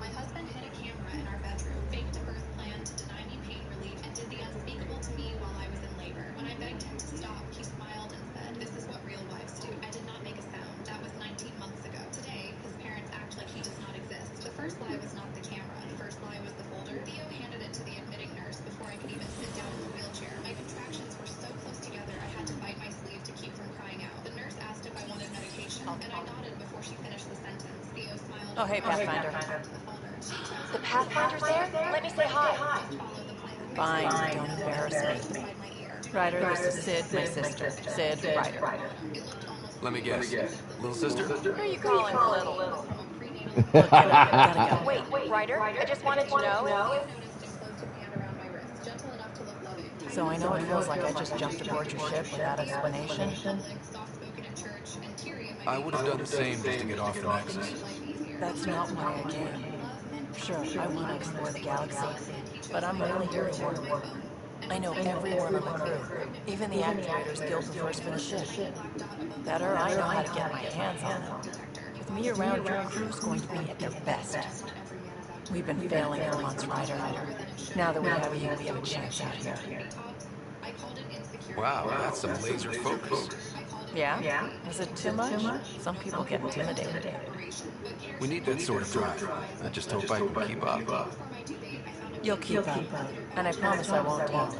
My husband hid a camera in our bedroom, faked a birth plan to deny me pain relief, and did the unspeakable to me while I was in labor. When I begged him to stop, he smiled and said, "This is what real wives do." I did not make a sound. That was 19 months ago. Today, his parents act like he does not exist. The first lie was not the camera. The first lie was the folder. Theo handed it to the admitting nurse before I could even sit down in the wheelchair. My contractions were so close together, I had to bite my sleeve to keep from crying out. The nurse asked if I wanted medication, and I nodded before she finished the sentence. Theo smiled. Oh, hey, Pathfinder. The Pathfinder's there? Let me say hi. Fine, don't embarrass me. Ryder, this is Sid, my sister. Sid, Ryder. Let me guess. Little sister? Who are you calling little? Look, gotta go. Wait, Ryder, I just wanted to know. So I know it feels like I just jumped aboard your ship without explanation. I would have done the same just to get off the Nexus. That's not why I came. Sure, I want to explore the galaxy, but I'm really here to work. I know everyone on the crew, even the actuators killed before for the ship. Better, I know how to get my hands on them. With me around, your crew's going to be at their best. We've been failing for months, Ryder. Now that we have you, we have a chance out here. Wow, that's some laser focus. Yeah? Is it too much? Some people get intimidated. We need that sort of drive. I just hope I can keep up. You'll keep up. And I promise I won't tell if you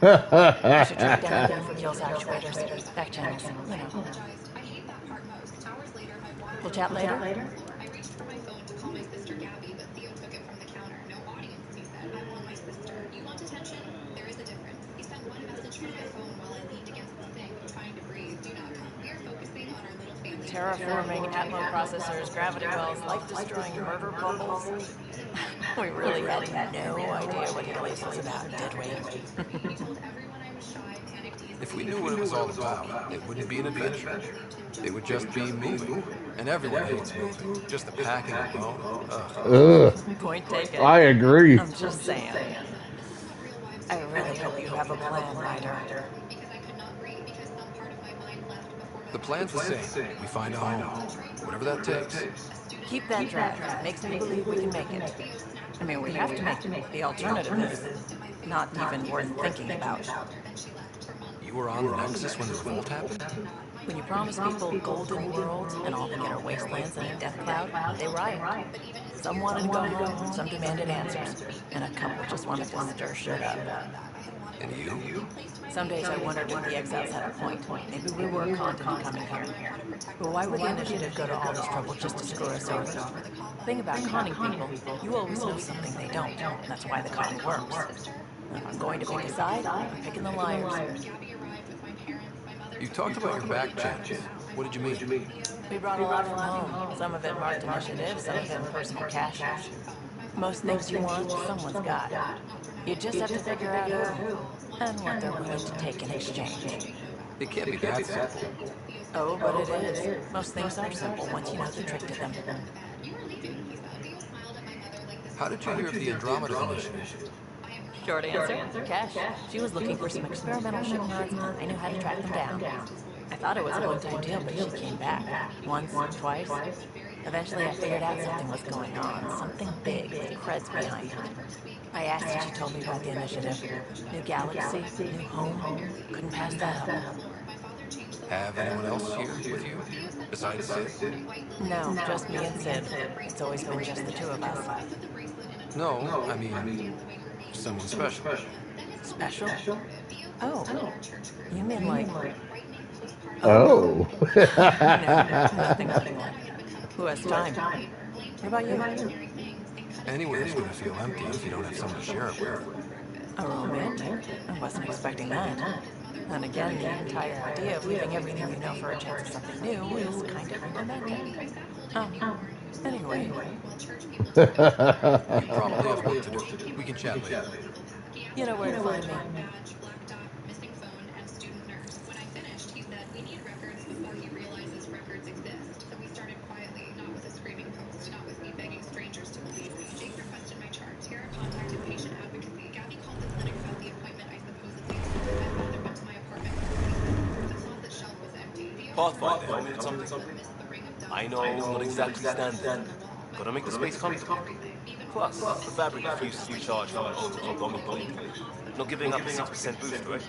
don't. I should track down anything for kills actuators, back channels, you know. We'll chat later? Terraforming, Atmo processors, gravity wells, life-destroying murder bubbles. We really had no idea what Helios was about, did we? If we knew what it was all about, it wouldn't be an adventure. It would just be moving. And everyone hates moving. Just the packing alone. Ugh. Point taken. I agree. I'm just saying. I really hope you have a plan, Ryder. The plan's the same. We find a home. Whatever that takes. Keep that drive. Makes me believe we can make it. I mean, we have to make it. The alternative is not even worth thinking about. You were on the Nexus when the revolt happened? When you promise people golden worlds and all they get are wastelands and a death cloud, they riot. Some wanted to go home, some demanded answers, and a couple just wanted to stir shit up. And you? Some days I wondered if the exiles had a point. Maybe we were conned into coming here. But why would the initiative go to all this trouble just to screw us over? The thing about conning people, you always know something they don't, and that's why the conning works. If I'm going to pick a side, I'm picking the liars. You talked about your back channels. What did you mean? We brought a lot from home. Some of it marked initiative, some of it personal cash. Most things you want, someone's got. You just have to figure out who, and what they're willing to take in exchange. It can't be that simple. Oh, but it is. Most things are simple once you know the trick to them. How did you hear of the Andromada initiative? Short answer, cash. She was looking for some experimental ship runs. I knew how to track them down. I thought it was a one-time deal, but she came back. Once, twice. Eventually I figured out something was going on. Something big with creds behind it. I asked and she told me about the initiative. New galaxy, new home. Couldn't pass that up. Have anyone else here with you? Besides Sid? No, just me and Sid. It's always been just the two of us. No, I mean, someone special. Special? Oh, you mean like... Oh. No, nothing like that. Who has time? What about you? Anywhere's gonna feel empty if you don't have someone to share it with. A romantic? I wasn't expecting that. And again, the entire idea of leaving everything you know for a chance of something new is kind of romantic. Anyway. You probably have work to do. We can chat later. You know where to find me. Pathfinder, helmet something? I know, not exactly standard. Gotta make the space comfortable. Plus, the fabric refuses to charge for a long point. Not giving up a 6% boost, right?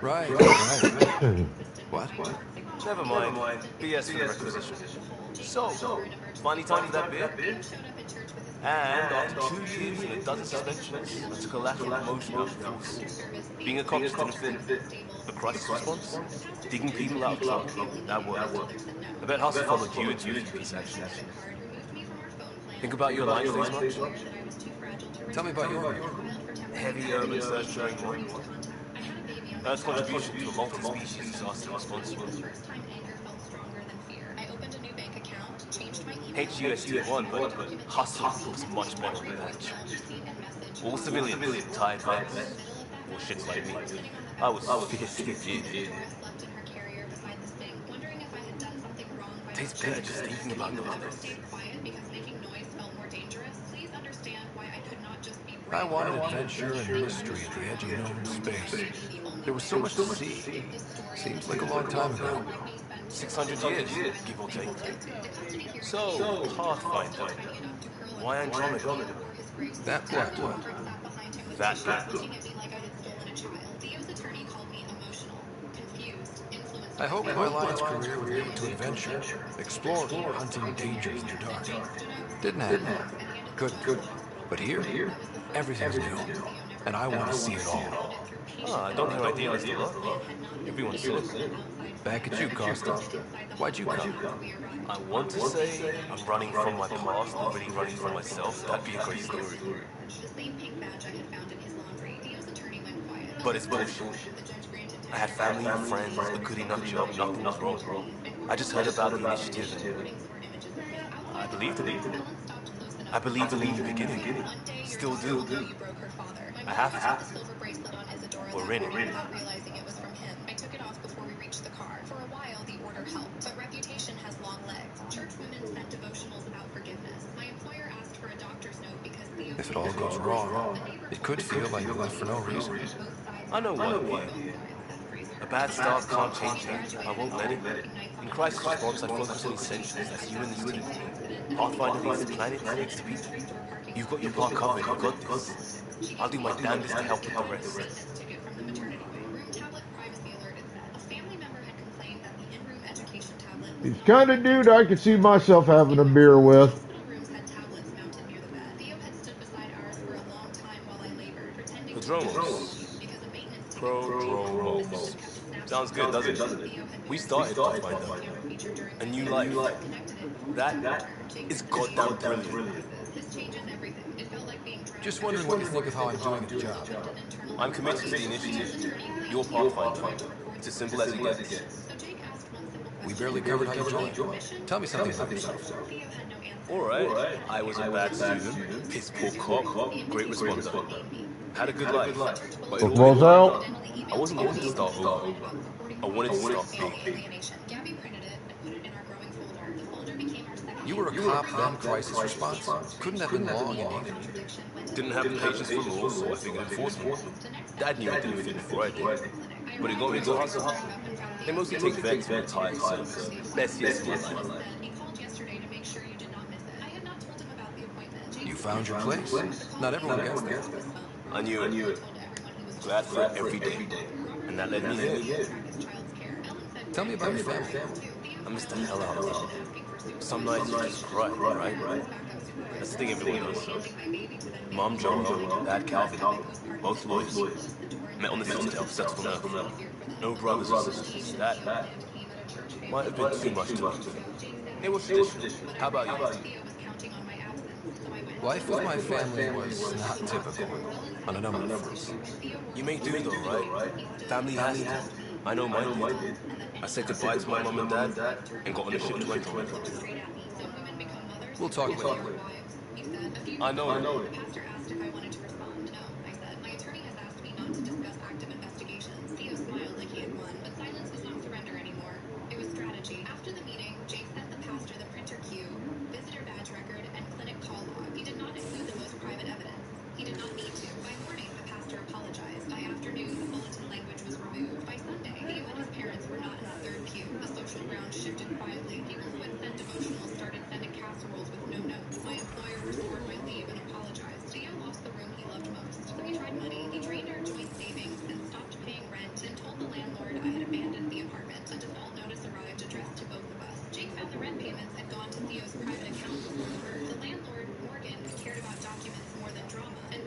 Right. What? Never mind. BS for the requisition. So, finally time for that beer? And after 2 years and a dozen suspensions, that's a collateral promotion out of force. Being a cop just didn't fit. A crisis response? Digging people out of trouble. That worked. I bet Hustle followed you into your peace actions. Think about your life these much? Tell me about your heavy urban search during war. Earth's contribution to a multi-species disaster response. HUST-1, but Hustle was much better than that. All civilians, tired vets, or shits like me. I was fiercely feared. Tastes better just thinking about the others. I wanted adventure and mystery at the edge of known space. There was so much to see. Seems like a long time ago. 600 years, give or take. So, Pathfinder. Why Andromeda? That what? That what? I hoped my Alliance career would lead to adventure, exploring, hunting dangers in the dark. Didn't happen. Couldn't. But here, everything's new, and I want to see it all. Ah, I don't hear idealist a lot. Everyone's seen. Back at you, Costa. Why'd you come? I want to say I'm running from my past, not really running from myself. That'd be a great story. But it's bullshit. I had family and friends, a good enough job, nothing was wrong. I just heard about the initiative and I believed in it. I believed in it in the beginning. Still do. I have to. We're in it. I took it off before we reached the car. For a while, the order helped, but reputation has long legs. Church women sent devotionals about forgiveness. My employer asked for a doctor's note because Theo... If it all goes wrong, it could feel like you left for no reason. I know one. A bad start can't change that. I won't let it. In crisis response, I focus on essentials. That's you and this team. Pathfinder leads the planet needs to be. You've got your part covered. You got this. I'll do my damnedest to help with the rest. He's the kind of dude I could see myself having a beer with. Prodromos. Sounds good, doesn't it? We started Pathfinder. A new life. That is goddamn brilliant. Just wondering what you think of how I'm doing the job. I'm committed to the initiative. You're Pathfinder. It's as simple as it gets. We barely covered how you joined. Tell me something about yourself. Alright, I was a bad student, piss poor cop, great responder. Had a good life, but it Football's out. I wasn't going to start over. I wanted to start big. You were a cop, then crisis response. Couldn't have been long in either. Didn't have the patience for law, so I figured enforcement. Dad knew it didn't fit before I did. But it got me into hustle. They mostly take vets for retired service. Best years of my life. You found your place. Not everyone gets that. I knew it. Glad for it every day. And that led me here. Tell me about your family. I missed the hell out of them. Some nights you just cry, right? That's the thing everyone knows. Mom, Joe, Dad, Calvin, both lawyers. Met on the city to help settle them out. No brothers or sisters. That might have been too much to ask. It was traditional. How about you? Life with my family was not typical on a number of fronts. You may do though, right? Family has to. I know mine did. I said goodbye to my mom and dad and got on a ship to Andromeda. We'll talk later. I know it.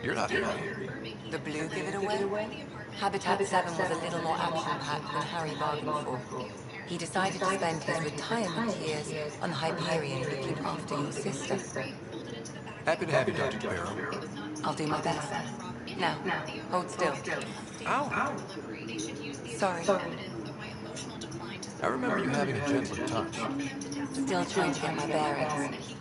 You're not here. The blue give it away? Habitat 7 was a little more action-packed than Harry bargained for. He decided to spend his retirement years on Hyperion looking after your sister. Happy to have you, Dr. Barrow. I'll do my best. Now, hold still. Ow! Sorry. I remember you having a gentler touch. Still trying to get my bearings.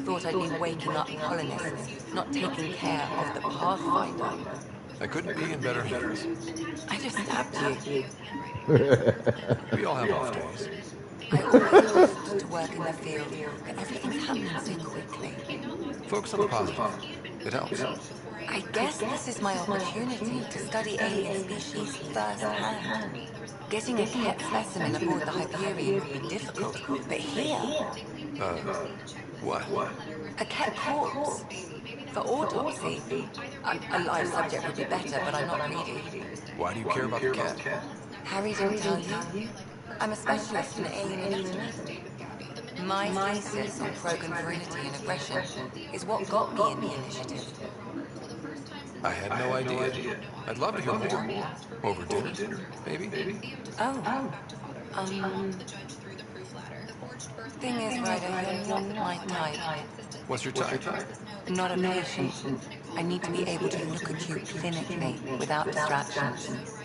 Thought I'd been waking up colonists, not taking care of the Pathfinder. I couldn't be in better hands. I just stabbed you. We all have off days. I always loved to work in the field, but everything's happening so quickly. Focus on the positive. It helps. I I guess this is my opportunity to study alien species firsthand. Getting a cat specimen aboard the Hyperion would be difficult, but here... What? A cat corpse. For autopsy. A live subject would be better, but I'm not greedy. Why do you care about the cat? Harry didn't tell you? I'm a specialist in alien anatomy. My thesis on program virility and aggression is what got me in the initiative. I had no idea. I'd love to hear more. Over dinner, maybe? Oh. Thing is, Ryder, you're not my type. What's your type? Not a patient. I need to be able to look at you clinically, without distractions.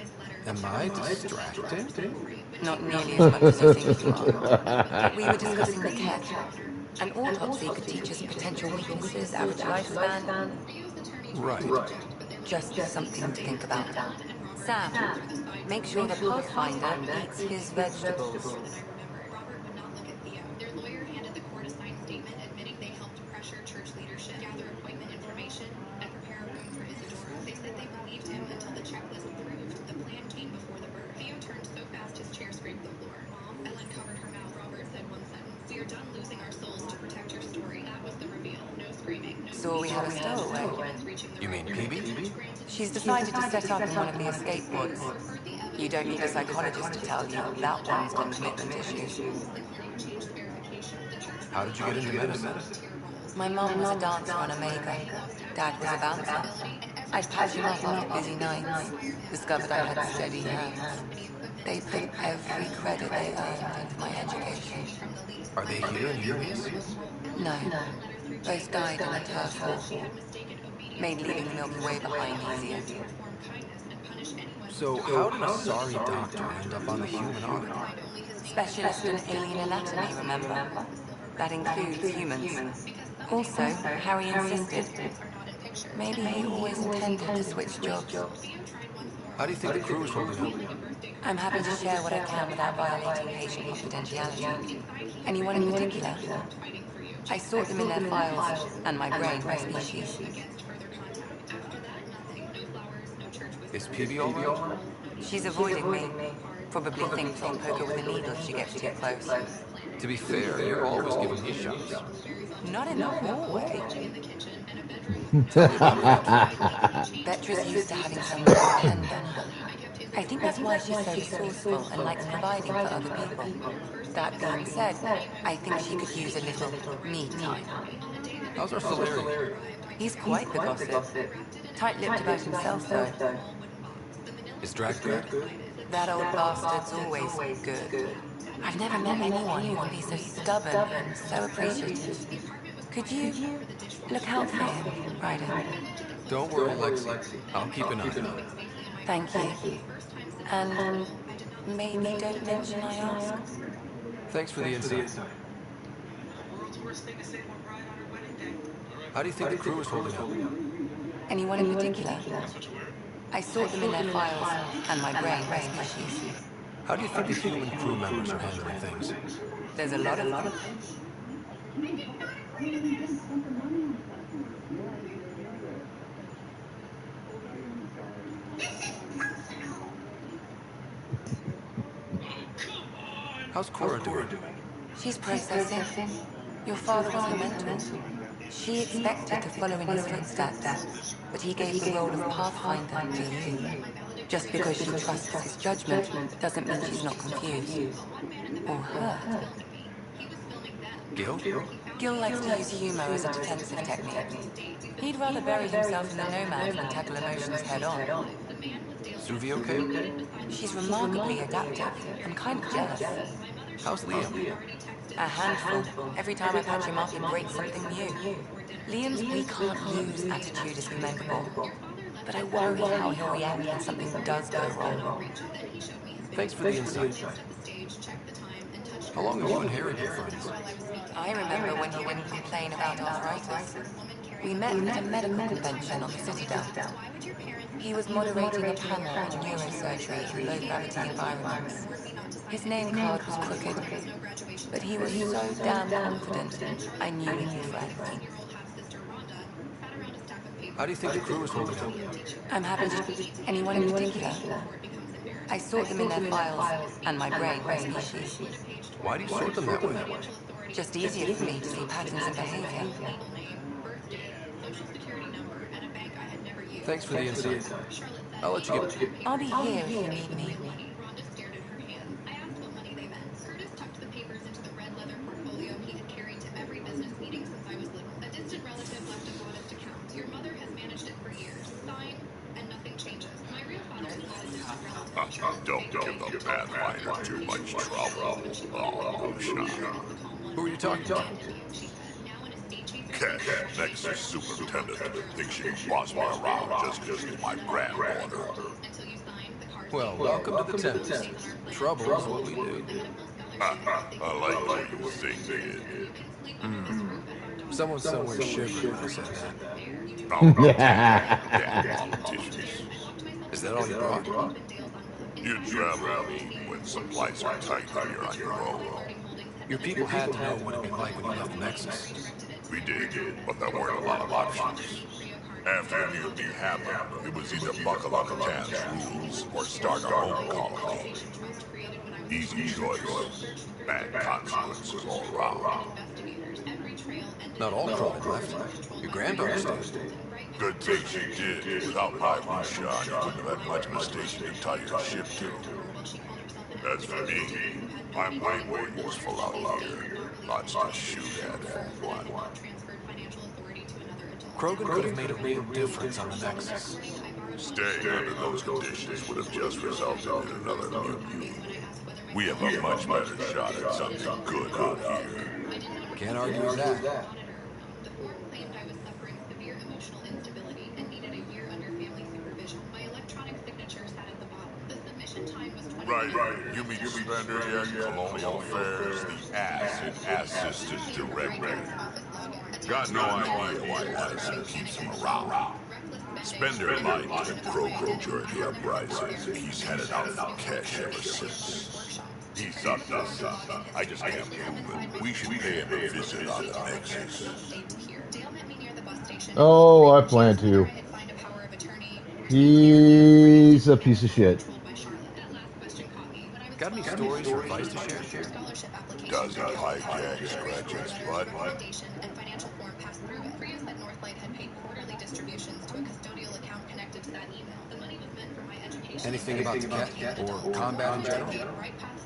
Am I distracting? Not nearly as much as you think you are. We were discussing the cat. An autopsy could teach us potential weaknesses, average lifespan. Right. Just something to think about. Sam, make sure the Pathfinder eats his vegetables. Their lawyer handed the court a signed statement admitting they helped pressure church leadership, gather appointment information, and prepare a room for Isadora. They said they believed him until the checklist proved the plan came before the birth. Theo turned so fast his chair scraped the floor. Mom, Ellen covered her mouth. Robert said one sentence. We are done losing our souls to protect your story. That was the reveal. No screaming. No So we have a stowaway. You mean Peebee? She's decided to set up in one of the escape pods. You don't need a psychologist to tell you that one's got commitment issues. How did you get into medicine? My mom was a dancer on Omega. Dad was a bouncer. I'd patch him up after busy nights. Discovered I had steady hands. They put every credit they earned into my education. Are they here in humans? No. Both died in a turf war. Made leaving the Milky Way behind easier. So how did a sorry doctor end up on the human ark? Specialist in alien anatomy, remember? That includes humans. Also, Harry insisted. Maybe he always intended to switch jobs. How do you think the crew is holding up? I'm happy to share what I can without violating patient confidentiality. Anyone in particular? I sort them in their files, and my brain by species. Is Peebee all right? She's avoiding me. Probably thinks I'll poke her with a needle if she gets too close. To be fair, you're always giving me shots. Not in the hallway. Vetra's used to having someone depend on her. I think that's why she's so resourceful and likes providing for other people. That being said, I think she could use a little me time. How's our Solarian? He's quite the gossip. Tight-lipped about himself, though. Is Drac good? That old bastard's always good. I've never met anyone who can be so stubborn and so appreciative. Could you look out for him, Ryder? Don't worry, Lexi. I'll keep an eye on him. Thank you. And maybe don't mention I asked. Thanks for the insight. How do you think the crew is holding up? Anyone in particular? I sort them in their files, and my brain by species. How do you think the human crew members are handling things? There's a lot of them. How's Cora doing? She's processing. Your father was her mentor. She expected to follow in his footsteps, but he gave the role of Pathfinder to you. Just because she trusts his judgment doesn't mean she's not confused. Or hurt. Gil? Gil likes to use humor as a defensive technique. He'd rather bury himself in the Nomad than tackle emotions head-on. Suvi okay? She's remarkably adaptive and kind of jealous. How's Liam? A handful. Every time I patch him up, he breaks something new. Liam's we can't lose attitude is commendable. But I worry how he'll react when something does go wrong. Thanks for the insight. How long have you and Harry been friends? I remember when he wouldn't complain about arthritis. We met at a medical convention on the Citadel. He was moderating a panel on neurosurgery in low-gravity environments. His name card was crooked, but he was so damn confident, I knew we'd be friends. How do you think the crew is holding up? I'm happy to... Anyone in particular? I sort them in their files, and my brain by species. Why do you sort them that way? Just easier for me to see patterns in behavior. Thanks for the insight. I'll let you get... I'll be here if you need me. Don't give the Pathfinder too much trouble. Oh, Lucia. Who are you talking to? Cash, Nexus Superintendent, thinks she can boss me around just because she's my granddaughter. Well, welcome to the Tempest. Trouble is what we do. I like the way you think it. Someone somewhere shivered when I said that. Damn politicians. Is that all you brought? You travel when supplies are tight when you're on your own. Your people had to know what it'd be like when you left the Nexus. We did, but there weren't a lot of options. After the mutiny happened, it was either buckle on the Tan's rules or start our own colony. Easy choice. Bad consequences all around. Not all crawling left. Your granddaughter stayed. Good thing she did. Without my Lucia, you wouldn't have had much of a station to tie your ship to. As for me, I'm way more useful out here. Lots to shoot at for one. Krogan could have made a real difference on the Nexus. Staying under those conditions would have just resulted in another mutiny. We have a much better shot at something good out here. Can't argue with that. Right. You meet Spender yet? Colonial Affairs, the ass and assistant director. Got no idea why Madison keeps him around. Spender lied to Krogan during the uprising. He's headed out for cash ever since. He's up to something. I just can't prove it. We should pay him a visit on the Nexus. Oh, I plan to. He's a piece of shit. Got any stories or advice to share? Doesn't hijack scratch his butt. Anything about the cat or combat in general?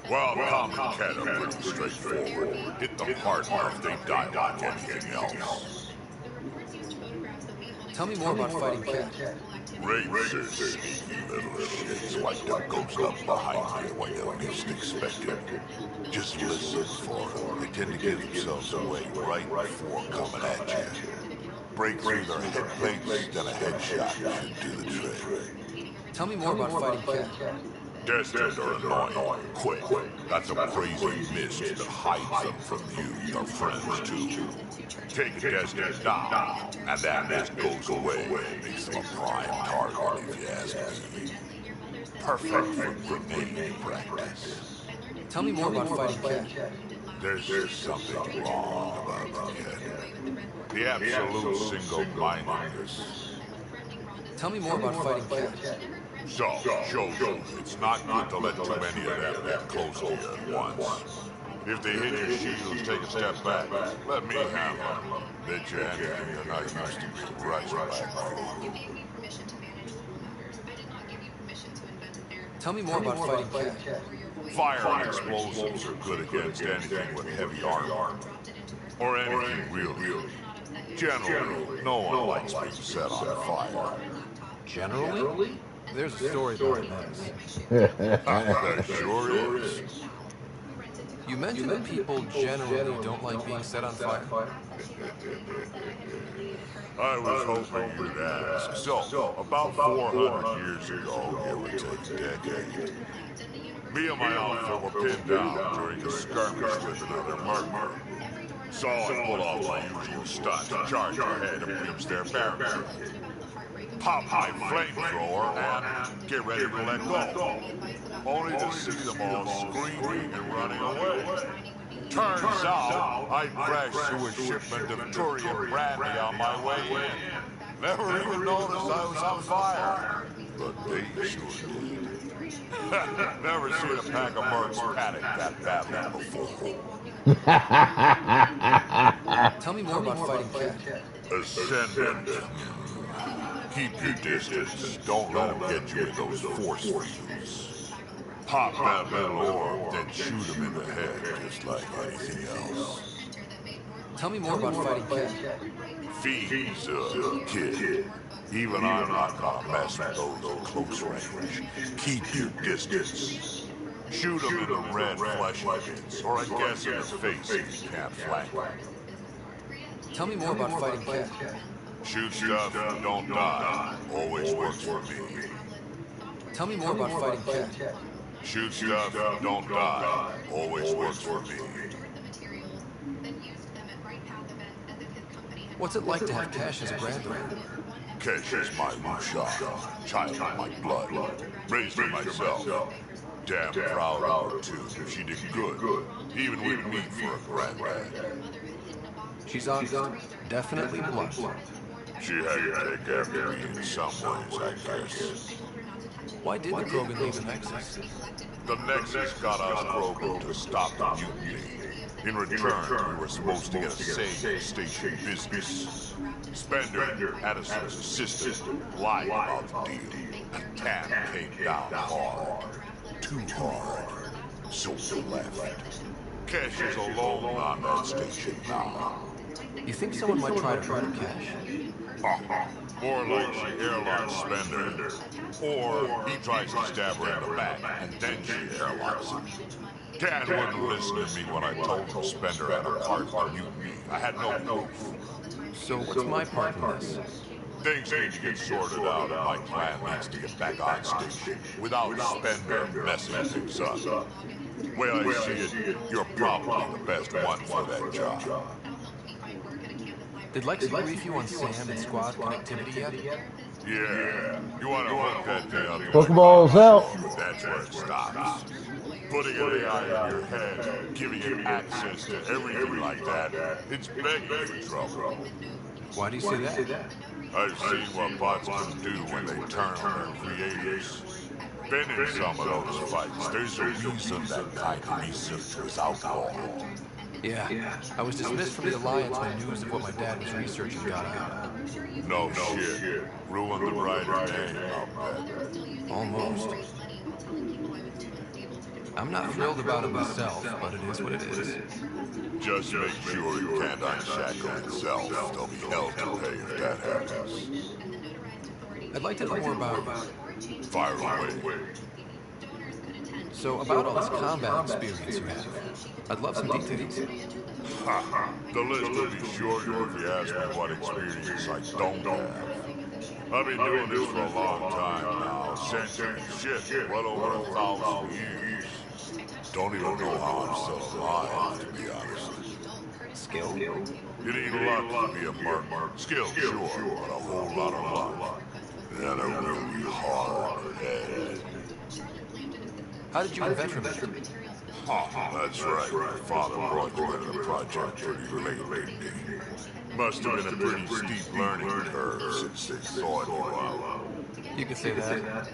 Well, Tom and Cat are pretty straightforward. Hit them hard if they die like anything else. Tell me more about fighting Cat. Rapes are sneaky little shits like the ghost up behind you when you least expect it. Just listen for them. They tend to give themselves away right before coming at you. Break through their head plates, then a headshot should do the trick. Tell me more about fighting Cat. Destined or annoying, quick. That's a crazy mist that hides them from you, your friends too. Take Destined down, and that mist goes away. Makes them a prime target, if you ask me. Perfect for grenade practice. Tell me more about fighting Cat. There's just something wrong about the Cat. The absolute single-mindedness. Tell me more about fighting Cat. So, shows you, it's not good to let too many of them get close to you at once. If they hit your shields, take a step back. Let me handle them. Bet you anything they're not used to being right back. Tell me more about fighting Cat. Fire and explosives are good against anything with heavy armor. Or anything really. Generally, no one likes being set on fire. Generally? There's a story about this. There sure is. You mentioned that people generally don't like being set on fire. I was hoping you'd ask. So, about 400 years ago, give or take a decade, me and my outfit were pinned down during a skirmish with another murderer. Saw it pull off my usual stunt, charge ahead and breach their barricade. Pop my flamethrower and get ready to let go. Only to see them all screaming and running away. Turns out, I crashed through a shipment of Turian brandy on my way in. Never even noticed I was on fire. But they sure did. Never seen a pack of mercs panic that badly before. Tell me more about fighting Cat. Ascendant. Keep your distance. Don't let him get you with those force fields. Pop that little orb, then shoot him in the head, just like anything else. Tell me more about fighting Cat. Fiends, kid. Even I'm not gonna mess with those at close range. Keep your distance. Shoot him in the red fleshy bits, or I guess in the face if you can't flank him. Tell me more about fighting Cat. Shoot stuff, don't die. Always works for me. Tell me more about fighting Cat. Shoot stuff, don't die. Always works for me. What's it like to have Cash as a granddaughter? Kesh is my Musha, child of my blood. Raised her myself. Damn proud of her, too. She did good, even with me for a granddad. She's honest. Definitely blunt. She had to take after me in some ways, I guess. Why did the Krogan leave the Nexus? The Nexus got us Krogan to stop the mutiny. In return, we were supposed to get a say in station business. Spender, Addison's assistant, lied about the deal. And Cam came down hard. Too hard. So we left. Cash is alone on that station now. You think someone might try to murder Cash? More like she airlocks Spender. Or he tries to stab her in the back, and then she airlocks him. Dad wouldn't listen to me when I told him Spender had a part in the mutiny. I had no proof. So what's my part in this? Things need to get sorted out, and my clan needs to get back on station without Spender messing things up. Way I see it, you're probably the best one for that job. Did Lexi brief you on SAM and squad connectivity yet? Yeah. You want to hook that thing up? Pokeballs out. That's where it stops. Putting an AI in your head, giving it access to everything like that, it's begging for trouble. Why do you say that? I've seen what bots can do when they turn on their creators. Been in some of those fights. There's a reason that kind of research was outlawed. Yeah, I was dismissed from the Alliance when news of what my dad was researching got out. No shit. Ruined the writer's name, I'll bet. Almost. I'm not thrilled about it myself, but it is what it is. Just make sure you can't unshackle itself. There'll be hell to pay if that happens. I'd like to know more about... Fire away. So, about all this combat experience you have, I'd love some details. The list will be shorter if you ask me what experience I don't have. I've been doing this for a long time now, centuries, shit, well over 1,000 years. Don't even know how I'm still alive, to be honest. Skill? You need luck to be a merc. Skill, sure, but a whole lot of luck. And a really hard head. How did you invent from it? That's right. My father brought you into the project pretty late. Must have been a pretty steep learning curve since they thought you out. You could say that.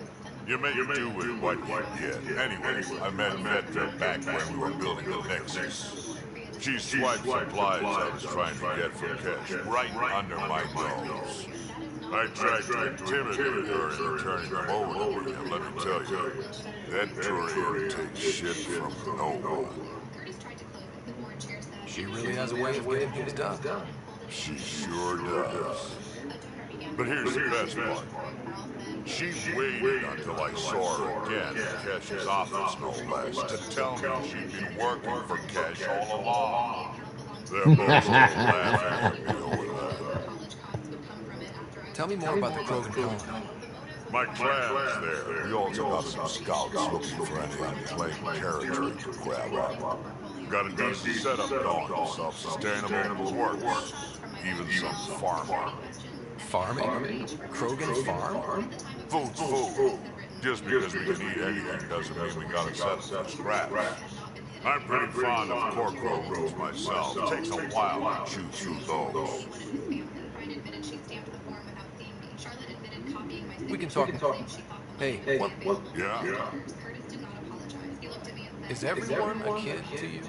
You make do with what you get. Anyway, I met Vetra back when we were building the Nexus. She swiped supplies I was trying to get from Kesh right under my nose. I tried to intimidate her into turning them over to me, and let me tell you, that Turian takes shit from no one. She really has a way of getting things done. She sure does. But here's the best part. She waited until I saw her again at Kesh's office, no less, to tell me she'd been working for Kesh all along. They're both still laughing at me over that. Tell me more about the Krogan colony. My clan's there. We also got some scouts looking for any unclaimed territory to grab up. Got a decent setup going, self-sustainable, works. Even some farming. Farming? Krogan farm? Food's food. Just because we can eat anything doesn't mean we gotta set from scratch. I'm pretty fond of Corcro roots myself. It takes a while to chew through those. we can talk. Hey, what? Yeah? Is everyone a kid to you?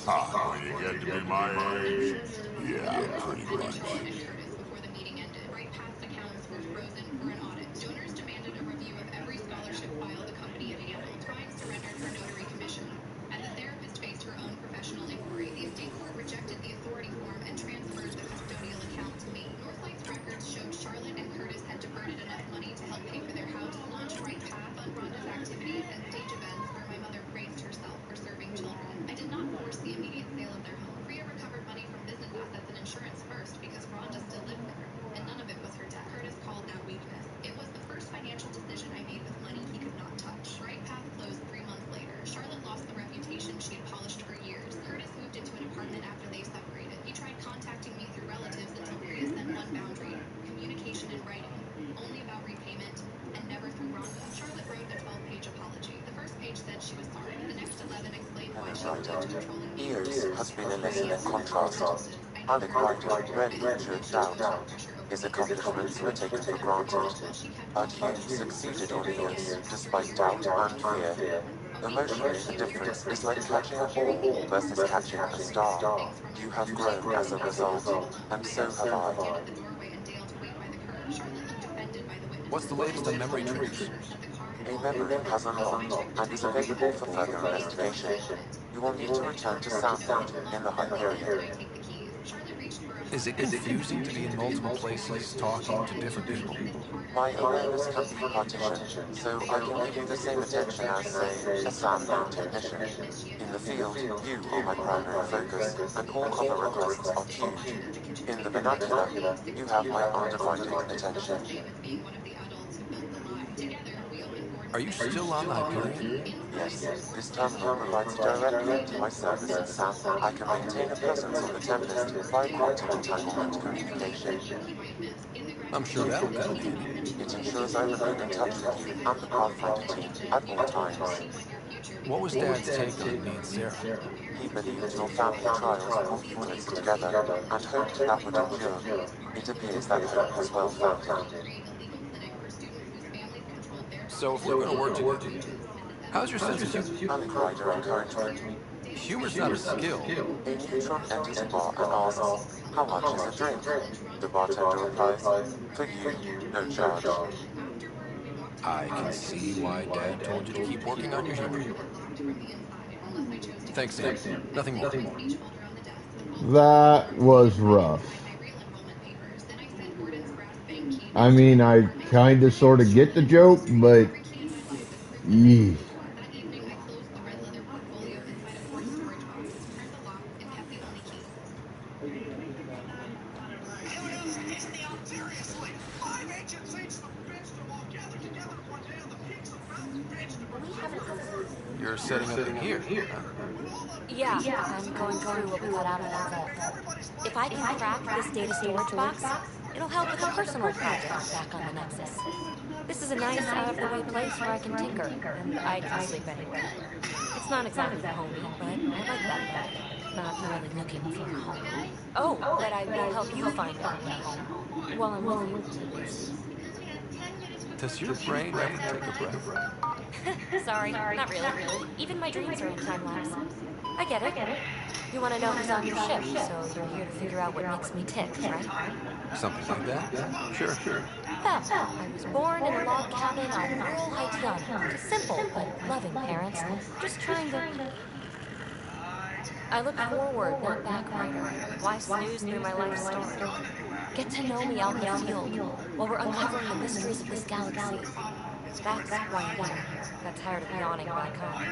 When you get to be my age, yeah, pretty much. Before the meeting ended, Bright Path's accounts were frozen for an audit. Donors demanded a review of every scholarship file the company had handled, trying to render her notary commission. And the therapist faced her own professional inquiry. The estate court rejected the authority form and transferred the custodial account to me. Northlight's records showed Charlotte and Curtis had diverted enough money to help pay for their house, launch Bright Path, fund Rhonda's activities, and stage events where my mother praised herself for serving children. I did not force the immediate sale of their home. Rhea recovered money from business assets and insurance first because Rhonda still lived there, and none of it was her debt. Curtis called that weakness. It was the first financial decision I made with money he could not touch. Bright Path closed 3 months later. Charlotte lost the reputation she had polished for years. Curtis moved into an apartment after they separated. He tried contacting me through relatives until Rhea set one boundary: communication in writing, only about repayment, and never through Rhonda. Charlotte wrote a 12-page apology. The first page said she was sorry. The next 11 explained why she was controlling me. Ears has been a listening contrast. Alec Ryder rarely showed doubt. His accomplishments were taken for granted. But you succeeded on Ears, despite doubt and fear. Emotionally, the difference is like catching a ball versus catching a star. You have grown as a result, and so have I. What's the latest on memory triggers? A memory has unlocked and is available for further investigation. You will need to return to Soundwood in the Hyperion. Is it confusing to be in multiple places, talking to different people? My awareness can be partitioned, so I can give you the same attention as, say, a sound lab technician. In the field, you are my primary focus, and all other requests are queued. In the vernacular, you have my undivided attention. Are you still on the Hyperion? Yes, this terminal provides a direct link to my services. I can maintain a presence on the Tempest via quantum entanglement communication. I'm sure that'll come in handy. It ensures I remain in touch with you and the Pathfinder team at all times. What was Dad's take on me and Sarah? He believed your family trials brought you closer together and hoped that would endure. It appears that hope was well founded. So if we're going to work together, how's your sense of humor? Alec Ryder encouraged me. Humor's not a skill. A neutron enters a bar and asks, "How much is a drink?" The bartender replies, "For you, no charge." I can see why Dad told you to keep working on your humor. Thanks, Sam. Nothing more. That was rough. I mean, I kind of sort of get the joke, but... Yee. You're setting up in here, huh? Yeah, I'm going through what we got out of that vault. If I can crack this data storage box, it'll help with a personal project back on the Nexus. This is a nice, out-of-the-way place where I can tinker, and I can sleep anywhere. It's not exactly homey, but I like that fact. Not really looking for a home. Oh, but I will help you find out a home. While I'm with you, at least. Does your brain ever take a breath? Sorry, not really. Even my dreams are in time-lapse. I get it. You want to know who's on your ship, so you're here to figure out what makes me tick, right? Something like that? Sure. Well, I was born in a log cabin on rural Haitian. Just simple, but loving parents. Just trying to... I look forward, not backward. Why snooze through my life story? Get to know me out in the field, while we're uncovering the mysteries of this galaxy. That's why I'm here. Got tired of yawning back home.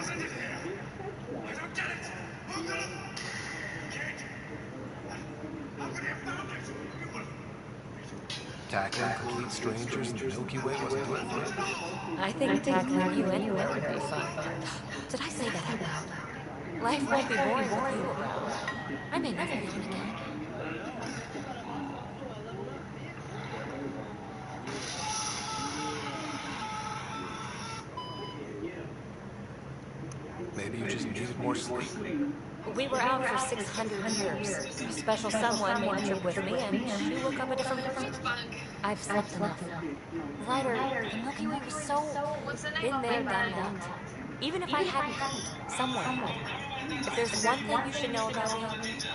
Tackling complete strangers in the Milky Way wasn't doing it for you? I think tackling you anyway would be fun. Did I say that out loud? Life won't be boring with you around. I may never yawn again. Maybe you just needed more sleep. We were out for 600 years. A special someone made the trip with me, and she woke up a different person. I've slept enough. Ryder, the Milky Way was so... been there, done that. Even if I hadn't, someone had. If there's one thing you should know about me,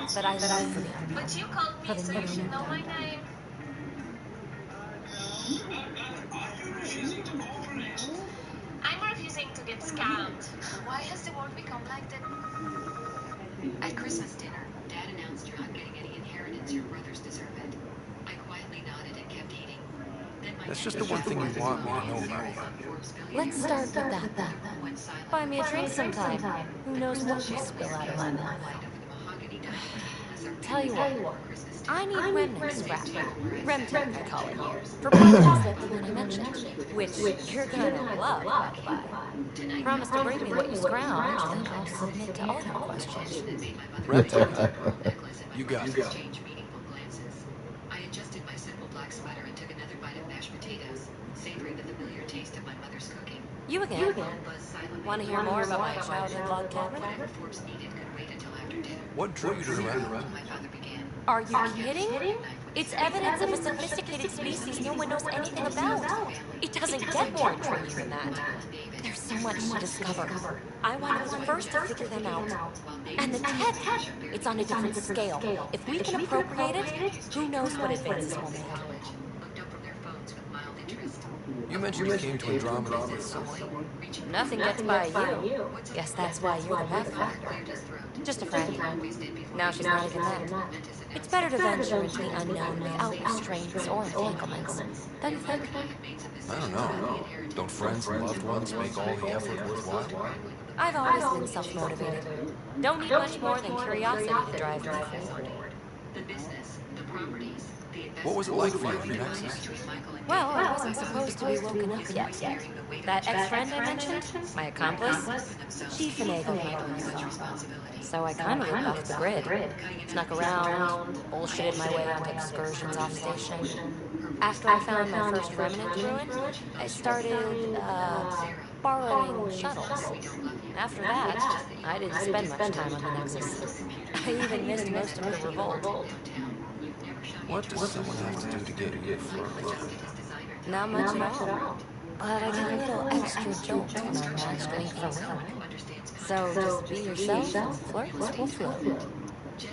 it's that I live for the unknown. But you called me, so you should know my name. I'm refusing to get scammed. Why has the world become like that? At Christmas dinner, Dad announced you're not getting any inheritance. Your brothers deserve it. I quietly nodded and kept eating. Then my That's just the one thing you want me to know about you. Let's start with that then. Buy me a drink sometime. Who knows what will spill out of my mouth. Tell you what, I need remnant scrap. Remtech, I call it. For projects like the one I mentioned, which you're gonna love, by the by. Promise to bring me what you scrounged, and I'll submit to all your questions. Remtech. You got it. I adjusted my simple black sweater and took another bite of mashed potatoes, savoring the familiar taste of my mother's cooking. You again? Want to hear more about my childhood log cabin? Whatever Forbes needed could wait until after dinner. What drew you to the remnant? Are you kidding? It's evidence of a sophisticated species no one knows anything about. It doesn't get more intriguing than that. There's so much to discover. I wanted the first to figure them out. And the tech, it's on a different scale. If we can appropriate it, who knows what advances we'll make. You mentioned you came to Andromeda with someone. Nothing gets by you. Guess that's why you're the pathfinder. Just a friend. Now she's not even that. It's better to venture into the unknown without restraints or entanglements. Don't you think? I don't know. Don't friends and loved ones make all the effort worthwhile? I've always been self-motivated. Don't need much more than curiosity to drive me forward. What was it like for you in Nexus? Well, I wasn't supposed to be woken up yet. That ex-friend I mentioned, my accomplice, she finagled my doors. So I kind of lived off the grid. Snuck around, bullshitted my way onto excursions off station. After I found my first remnant ruin, I started, borrowing shuttles. After that, I didn't spend much time on the Nexus. I even missed most of the revolt. What does someone have to do to get you for Not much at all. But I get a little extra jolt when I'm asking for real. So just be yourself and flirt will flow.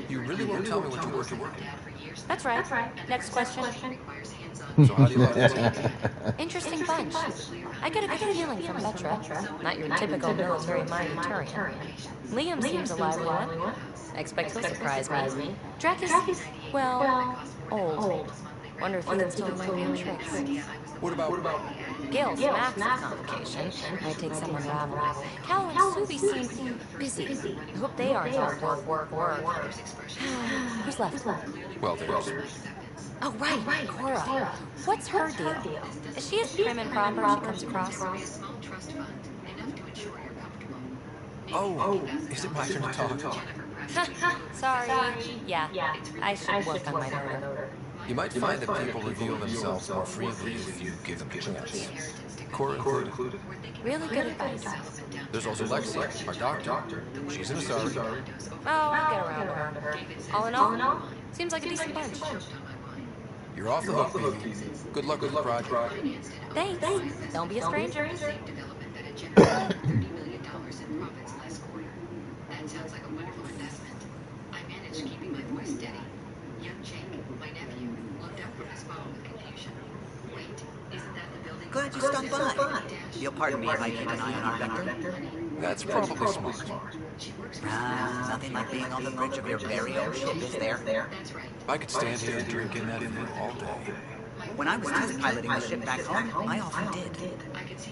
You really won't tell me what you're working with? That's right. Next question. So how do you like it? Interesting bunch. I get a good feeling from Petra. Not your typical military-minded Turian. Liam seems a lively one. I expect he'll surprise me. Drac is, well, old. Wonder if he can still my new tricks. What about Gil's max complication. Might take some unraveling. Cal and Subi seem busy. I hope they aren't all work. Who's left? Well, there's... Oh, right, Cora. What's her deal? Is she as prim and proper as she comes across? Oh, is it my turn to talk? Sorry. Yeah, I should work on my motor. You might find that people reveal themselves more freely if you give them a chance. Cora included. Really good advice. There's also Lexi, our doctor. She's in a sorry. Oh, I'll get around to her. All in all, seems like a decent bunch. You're off the hook, baby. Good luck with the project. Thanks. Don't be a stranger. That sounds like a wonderful investment. I managed keeping my voice steady. Young Jake, my nephew, looked up from his phone with confusion. Wait, isn't that the building? Glad you stopped by. You'll pardon me if I keep an eye on our vector. That's probably smart. Nothing like being on the bridge of your very own ship, is there? I could stand here and drink in that view all day. When I was test piloting the ship back home, I often did.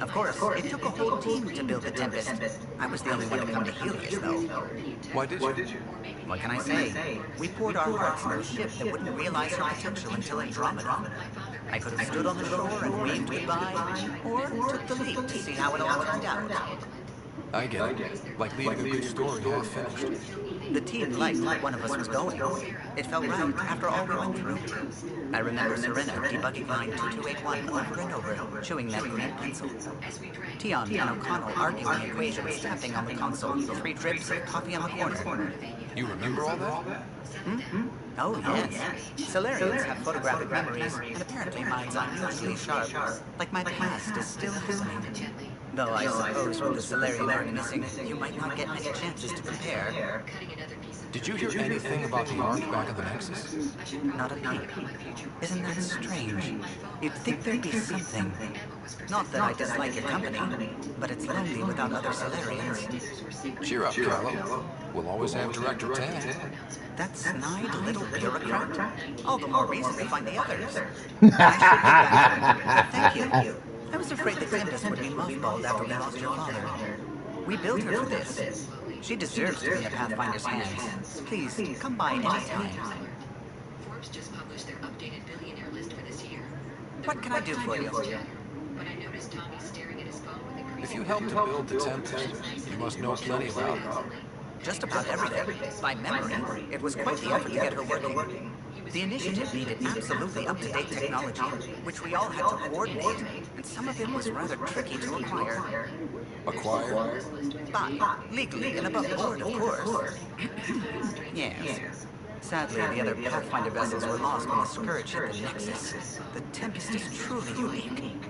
Of course, it took a whole team to build the Tempest. I was the only one to come to Helios, though. Why did you? What can I say? We poured our hearts into a ship that wouldn't realize her potential until Andromeda. I could have stood on the shore and waved goodbye, or took the leap to see how it all turned out. I get it. Like leading a good story half finished. The team liked where one of us was going. It felt right after all we went through. I remember Serena debugging line 2281 over and over, chewing that green pencil. Tion and O'Connell arguing equations, tapping on the console, 3 drips of coffee on the corner. You remember all that? Oh, yes. Solarians have photographic memories, and apparently mine's unusually sharp. Like my past is still happening. Though I suppose with the Solarian arm missing, you might not get many chances to compare. Did you hear anything about the Ark back at the Nexus? Not a peep. Isn't that strange? You'd think there'd be something. Not that I dislike your company, but it's lonely without other Solarians. Cheer up, Carlo. We'll always have Director 10. That snide little bureaucrat? All the more reason to find the others. Thank you. I was afraid the Tempest would be mothballed after we lost your father. We built her for this. She deserves to be in a Pathfinder's hands. Please, come by anytime. Forbes just published their updated billionaire list for this year. What can I do for you? But I noticed Tommy staring at his phone with a If you helped to build the Tempest, you must know plenty about it. Just about everything. By memory, it was quite the effort to get her working. The initiative needed absolutely up-to-date technology, which we all had to coordinate, and some of it was rather tricky to acquire. Acquire? But legally and above board, of course. Yes. Sadly, the other Pathfinder vessels were lost when the Scourge hit the Nexus. The Tempest is truly unique.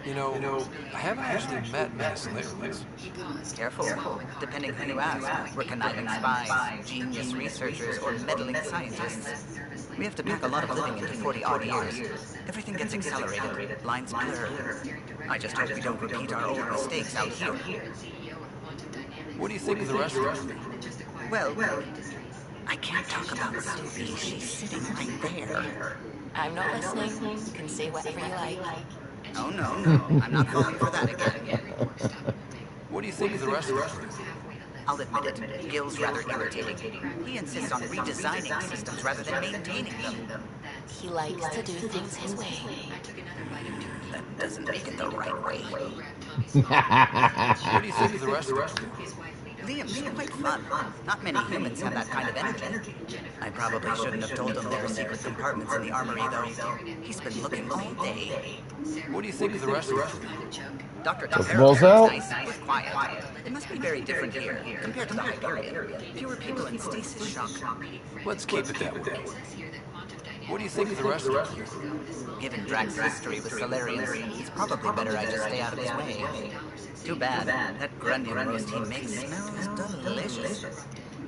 You know, I haven't actually met many Solarians. Careful. Depending who you ask, we're conniving spies, genius researchers, or meddling scientists. We have to pack a lot of living into 40-odd years. Everything gets accelerated, lines blur. I just hope we don't repeat our old mistakes out here. What do you think of the rest of them? Well, I can't talk about Sophie. She's sitting right there. I'm not listening. You can say whatever you like. Oh, no. I'm not falling for that again. What do you think of the rest of them? I'll admit it. Gil's rather irritating. He insists on redesigning systems rather than maintaining them. He likes to do things his way. That doesn't make it the right way. What do you think of the rest of them? Liam's quite fun. Not many humans have that kind of energy. I probably shouldn't have told him there are secret compartments in the armory, though. He's been looking all day. What do you think of the rest of them? Dr. Balls out. Nice and quiet. It must be very different here, compared to the Hyperion. Fewer people in stasis shock. Let's keep it that way. What do you think of the rest of them? Given Drax's history with Solarians, it's probably better I just stay out of his way. Too bad. That Grundian roast he makes smells delicious.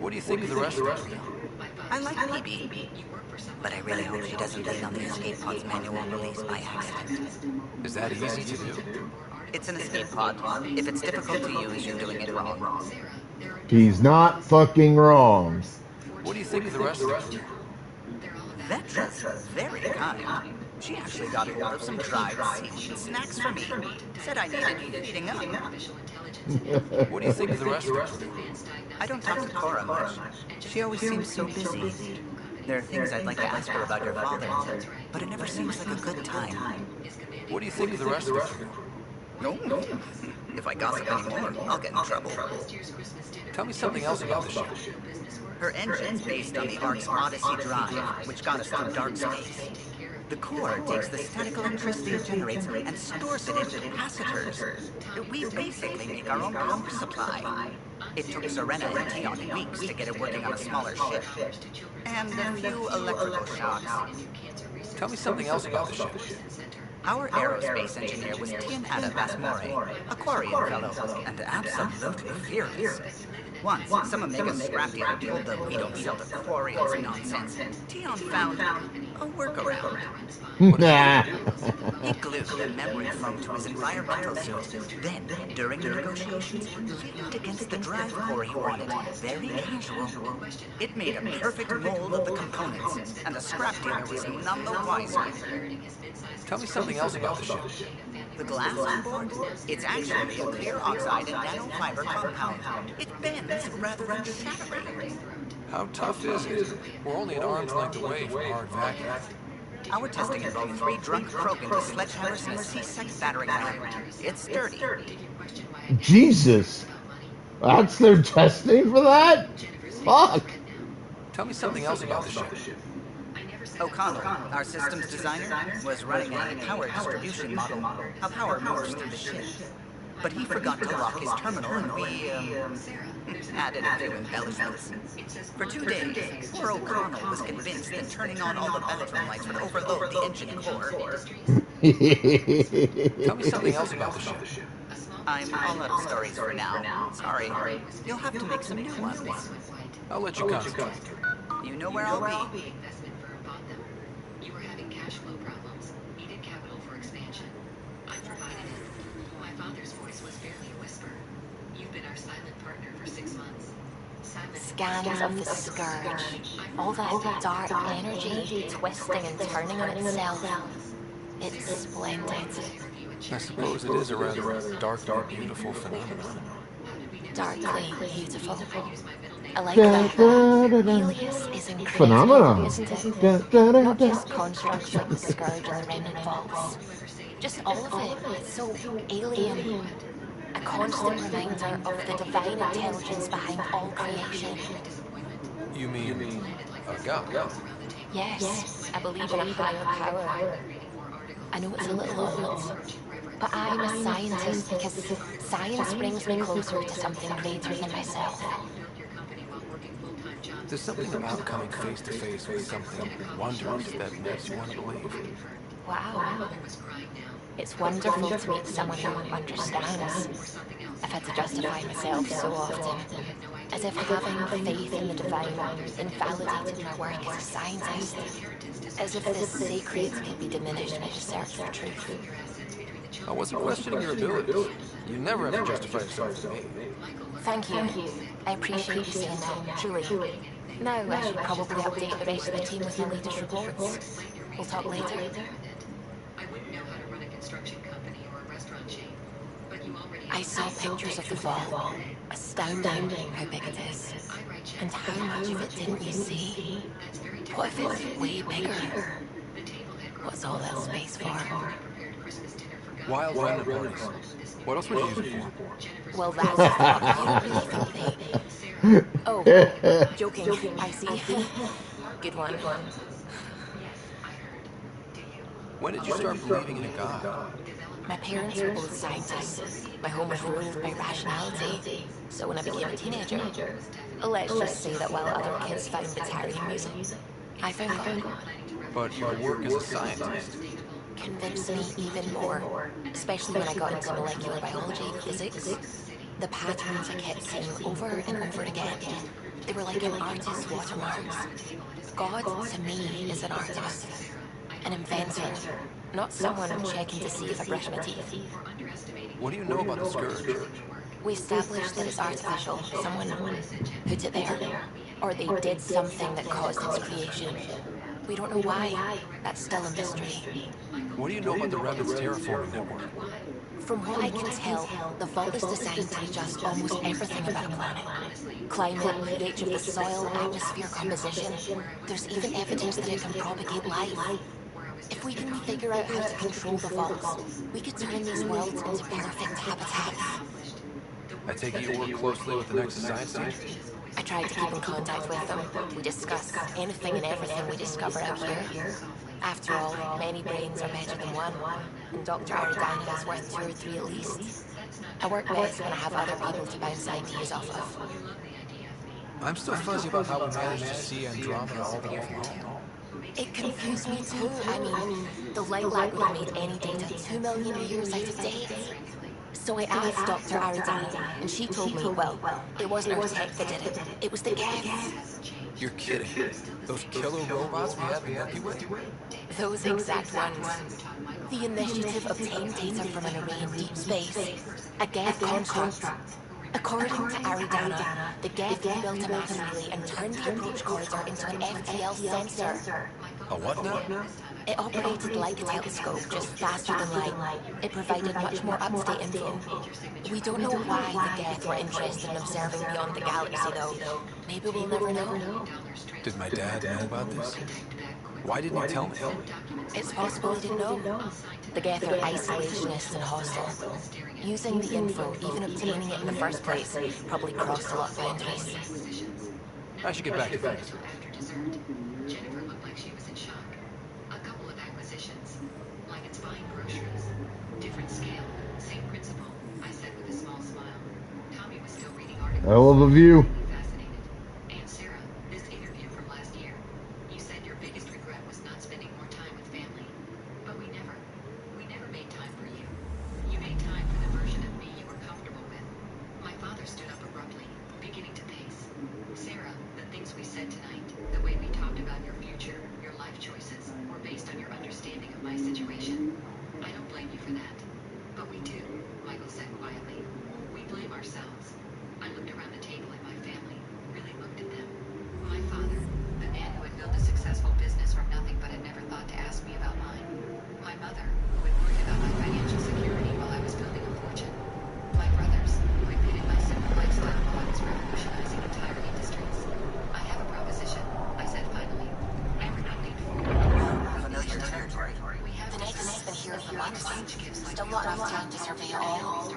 What do you think of the rest of them? I like PB, but I really hope she doesn't lean on the escape pod's manual release by accident. Is that easy to do? It's an escape pod. If it's difficult to use, you're doing it wrong. He's not fucking wrong. What do you think of the rest of them? Vetra's very kind. She actually got hold of some dried seaweed snacks for me. Said I needed eating up. What do you think of the rest of them? I don't talk to Cora much. She always seems so busy. There are things I'd like to ask her about your father, but it never seems like a good time. What do you think of the rest of them? No. If I gossip anymore, I'll get in trouble. Tell me something else about the ship. Her engine's based on the Ark's Odyssey drive, which got us through dark space. The core takes the static electricity it generates and stores it into capacitors. We basically make our own power supply. It took Serena and Tion weeks to get it working on a smaller ship. And a few electrical shocks. Tell me something else about the ship. Our aerospace engineer was Tianada Basmore, a Quarian fellow, and absolutely fearless. Once, some Omega scrap dealer pulled the "we don't sell to Quarians" nonsense. Tion found a workaround. He glued the memory foam to his environmental suit. Then, during the negotiations, leaned against the drive core he wanted. Very casual. It made a perfect mold of the components, and the scrap dealer was none the wiser. Tell me something else about the ship. The glass on board? It's actually a clear oxide and nanofiber compound. It bends rather than shattering. How tough is it? We're only an arm's length away from hard vacuum. Our testing involved 3 drunk Krogan sledgehammers and a C-sec battering ram. It's sturdy. Jesus. That's their testing for that? Fuck. Tell me something else about the ship. O'Connell, our systems designer, was running a power distribution model, how power moves through the ship. But he forgot to lock his terminal, and we, added a few embellishments. For 2 days, poor O'Connell was convinced that turning on all the bathroom lights would overload the engine core. Tell me something else about the ship. I'm all out of stories for now. Sorry. You'll have to make some new ones. I'll let you concentrate. You know where I'll be. You were having cash flow problems, needed capital for expansion. I provided it. My father's voice was barely a whisper. You've been our silent partner for 6 months. Scans of the Scourge. All that dark energy twisting and turning on itself. It's splendid. I suppose it is a rather darkly beautiful phenomenon. Darkly beautiful. I like that. Alias is incredible, Phenomena. isn't it? Not just constructs like the Scourge and the Remnant Vaults. Just all of it. It's so alien. A constant reminder of the divine intelligence behind all creation. You mean a god? Yes, I believe in a higher power. I know it's a little odd, but I'm a scientist because science brings me closer to something greater than myself. There's something about coming face to face with something wondrous that makes you want to believe. Wow. It's wonderful to meet someone who understands. I've had to justify myself so often, as if having faith in the divine invalidated my work as a scientist, as if this sacred could be diminished by the search for truth. I wasn't questioning your abilities. You never have to justify yourself to me. Thank you. I appreciate you saying that, truly. Now I should probably update the rest of the team with my latest reports. We'll talk later. I wouldn't know how to run a construction company or a restaurant chain, but you already... I saw pictures of the vault. Astounding how big it is. And how much of it didn't you see? What if it's way bigger? What's all that space for? Wild remnant parties. What else would you use it for? Well, that's the thing. Oh, joking. I see. Good one. When did you start believing in a god? My parents were both scientists. My home was ruled by rationality. So when I became a teenager, let's just say that while other kids found Batarian music, I found God. But your work as a scientist convinced me even more, especially when I got into molecular biology and physics. The patterns I kept seeing over and over again, they were like an artist's watermarks. God, to me, is an artist, an inventor, not someone I'm checking to see if I brush my teeth. What do you know about the Scourge? We established that it's artificial. Someone put it there. Or they did something that caused its creation. We don't know why. That's still a mystery. What do you know about the Remnant's terraforming network? From what I can tell, the vault is designed to adjust almost everything about a planet. Climate, pH of the soil, atmosphere composition. There's even evidence that it can propagate life. If we can figure out how to control the vaults, we could turn these worlds into perfect habitats. I take it you work closely with the Nexus science team? I tried to keep in contact with them. We discuss anything and everything we discover out here. After all, many brains are better than one, and Dr. Aridana is worth 2 or 3 at least. I work best when I have other people to bounce ideas off of. I'm still fuzzy about how we managed to see Andromeda all the way from home. It confused me too. I mean, the light lag would have made any data 2 million years out of date. So I asked Dr. Aridana, and she told me, well, it wasn't our tech that did it. It was the Geths. You're kidding. Those killer robots we have in Milky Way? Those exact ones. The initiative obtained data from an array in deep space. A Geth construct. According to Aridana, the Geth built a mass relay and turned the approach corridor into an FTL sensor. A what now? It operated like a telescope, just faster than light. It provided much more up-to-date info. We don't know why the Geth were interested in observing beyond the galaxy, though. Maybe we'll never know. Did my dad know about this? Why didn't he tell me? It's possible he didn't know. The Geth are isolationist and hostile. Using the info, even obtaining it in the first place, probably crossed a lot of boundaries. I should get back to things. After dessert, Jennifer looked like she was in shock. A couple of acquisitions, like it's buying groceries. Different scale, same principle, I said with a small smile. Tommy was still reading articles. Hell of a view. Fascinated. And Sarah, this interview from last year. You said your biggest regret was not spending more time with family. But we never made time for you. You made time for the version of me you were comfortable with. My father stood up abruptly, beginning to pace. Sarah, the things we said tonight, the way we talked about your future, your life choices, were based on your understanding of my situation. I don't blame you for that. But we do, Michael said quietly. We blame ourselves. I looked around the table at my family, really looked at them. My father, the man who had built a successful business from nothing but had never thought to ask me about mine. My mother, who had worried about my financial security while I was building a fortune. My brothers, who had pitted my simple lifestyle while I was revolutionizing entire industries. I have a proposition, I said finally. Everyone leaned forward. Familiar territory. The Nexus has been here for months. Still not enough time to survey it all.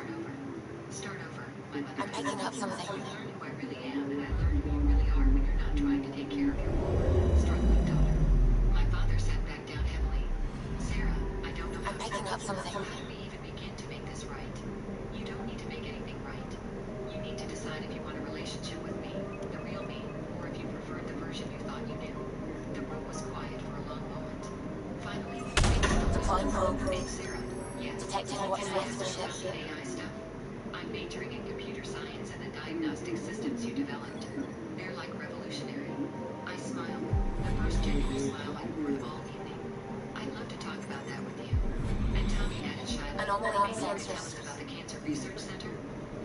Start over. My mother I'm picking up something. I learned who I really am, and I learned who you really are when you're not trying to take care of your struggling daughter. My father sat back down heavily. Sarah, I don't know how I'm picking up something. How do we even begin to make this right? You don't need to make anything right. You need to decide if you want a relationship with me, the real me, or if you preferred the version you thought you knew. The room was quiet for a long moment. Finally, Deploying probe. and Sarah, yes. Detecting what's left of the ship. AI stuff. I'm majoring in computer science and the diagnostic systems you developed. They're like revolutionary. I smiled, the first genuine smile I'd worn all evening. I'd love to talk about that with you. And Tommy added shyly, Anomaly on tell us sensors. about the Cancer Research Center.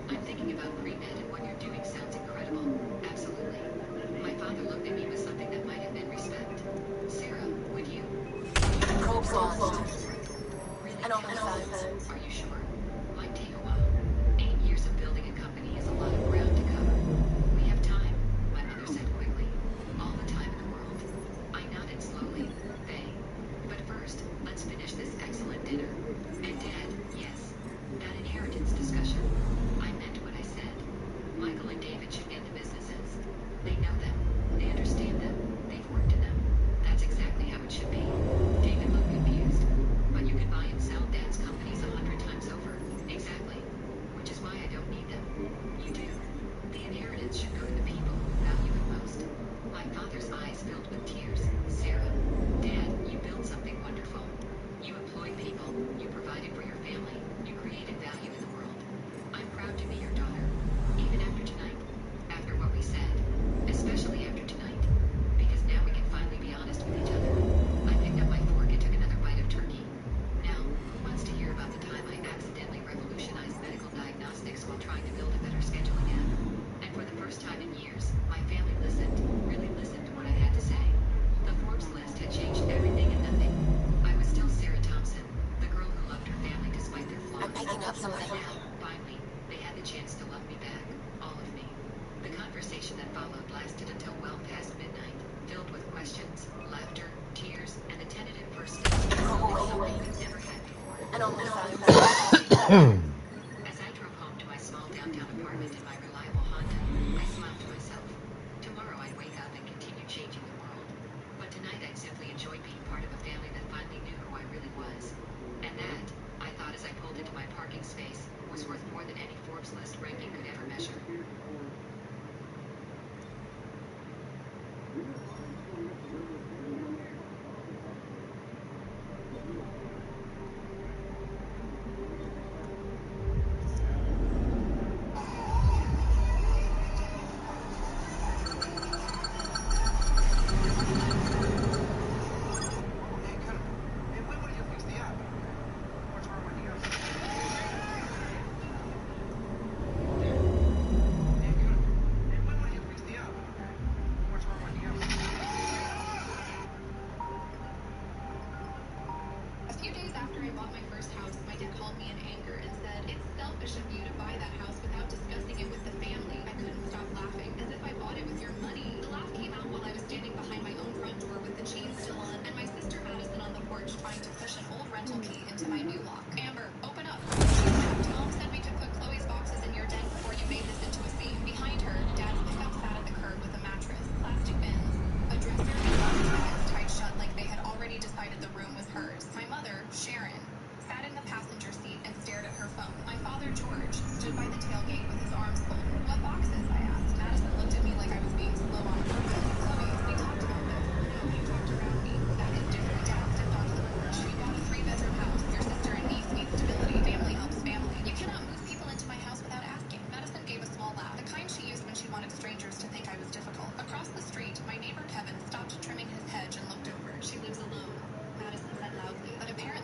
I'm thinking about pre-med and what you're doing sounds incredible. Absolutely. My father looked at me with something that might have been respect. Sarah, would you? Probe's launched. Anomaly found. Are you sure? Might take a while. 8 years of building a company is a lot of ground to cover. We have time, my mother said quickly. All the time in the world. I nodded slowly. But first, let's finish this excellent dinner. And Dad, yes, that inheritance discussion. I meant what I said. Michael and David should get the businesses. They know them. They understand them. They've worked in them. That's exactly how it should be. David looked confused. But you can buy and sell Dad's companies 100 times over. Exactly. Which is why I don't need them. You do. The inheritance should go to the people who value it most. My father's eyes filled with tears. Sarah, Dad, you built something wonderful. You employed people. You provided for your family. You created value in the world. I'm proud to be your daughter. Even after tonight. After what we said. Especially after tonight. Because now we can finally be honest with each other. I picked up my fork and took another bite of turkey. Now, who wants to hear about the time I accidentally revolutionized medical diagnostics while trying to build a better scheduling app? And for the first time in years, my family listened, really listened to what I had to say. The Forbes list had changed everything and nothing. I was still Sarah Thompson, the girl who loved her family despite their flaws. I'm picking up something. But now, finally, they had the chance to love me back, all of me. The conversation that followed lasted until well past midnight, filled with questions, laughter, tears, and the tentative first steps to something we've never had before. Anomaly found. As I drove home to my small downtown apartment in my reliable Honda, I smiled to myself. Tomorrow I'd wake up and continue changing the world. But tonight I'd simply enjoy being part of a family that finally knew who I really was. And that, I thought as I pulled into my parking space, was worth more than any Forbes list ranking could ever measure.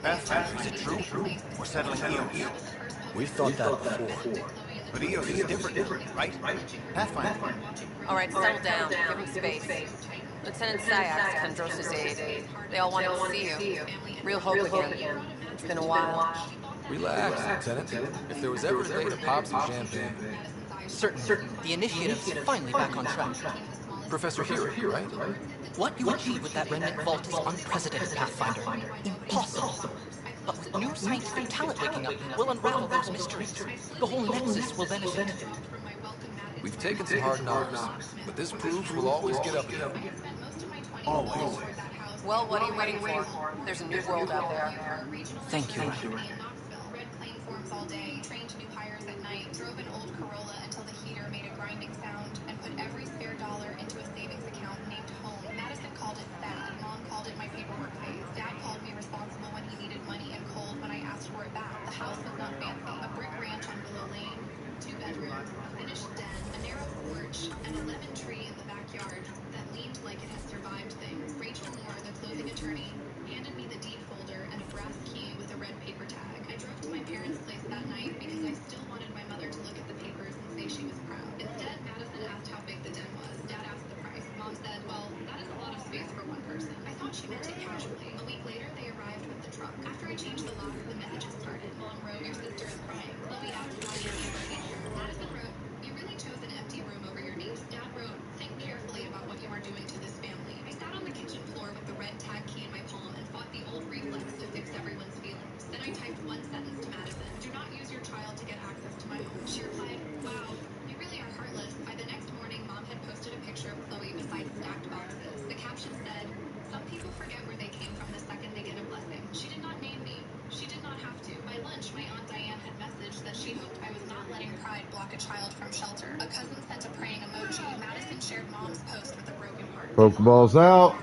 Pathfinder, is it true? We're settling Eos. We've thought that before. But Eos is different now, right? Pathfinder. All right, settle down. Give him space. Lieutenant Sayak's come Dros's aid. They all wanted to see you. Real hope again. It's been a while. Relax, Lieutenant. If there was ever a day to pop some champagne. Certainly. The initiative's finally back on track. Professor Hewitt, right? What you achieved with that remnant vault is unprecedented, Pathfinder. Impossible. But with new scientific talent waking up, we'll unravel those mysteries. The whole Nexus will benefit. We've taken some hard knocks, but this proves we'll always get up again. Always. Well, what are you waiting for? There's a new world out there. Thank you. Red plane forms all day, trained new hires at night, drove an old Corolla until the heater made a grinding sound, and put every spare dollar into a savings account named Home. Madison called it sad. Mom called it my paperwork phase. Dad called me responsible when he needed money and cold when I asked for it back. The house was not fancy. A brick ranch on Willow Lane, 2 bedrooms, a finished den, a narrow porch, and a lemon tree in the backyard that leaned like it had survived things. Rachel Moore, the closing attorney, handed me the deed folder and a brass key with a red paper tag. I drove to my parents' place that night because I still wanted my mother to look at the papers and say she was proud. Instead, Madison asked how big the den was. Dad asked the price. Mom said, well, that is a lot of space for one person. I thought she meant it casually. A week later, they arrived with the truck. After I changed the lock, the messages started. Mom wrote, your sister is crying. Chloe asked why your neighbor in here. Madison wrote, you really chose an empty room over your niece. Dad wrote, think carefully about what you are doing to this family. I sat on the kitchen floor with the red tag key in my palm and fought the old reflex to fix everyone's feelings. Then I typed one sentence to Madison. Do not use your child to get access to my home. She replied, wow, you really are heartless. By the next morning, Mom had posted a picture of Chloe beside stacked boxes. The caption said, some people forget where they came from the second they get a blessing. She did not name me. She did not have to. By lunch, my Aunt Diane had messaged that she hoped I was not letting pride block a child from shelter. A cousin sent a praying emoji. Madison shared Mom's post with a broken heart. Pokeballs out.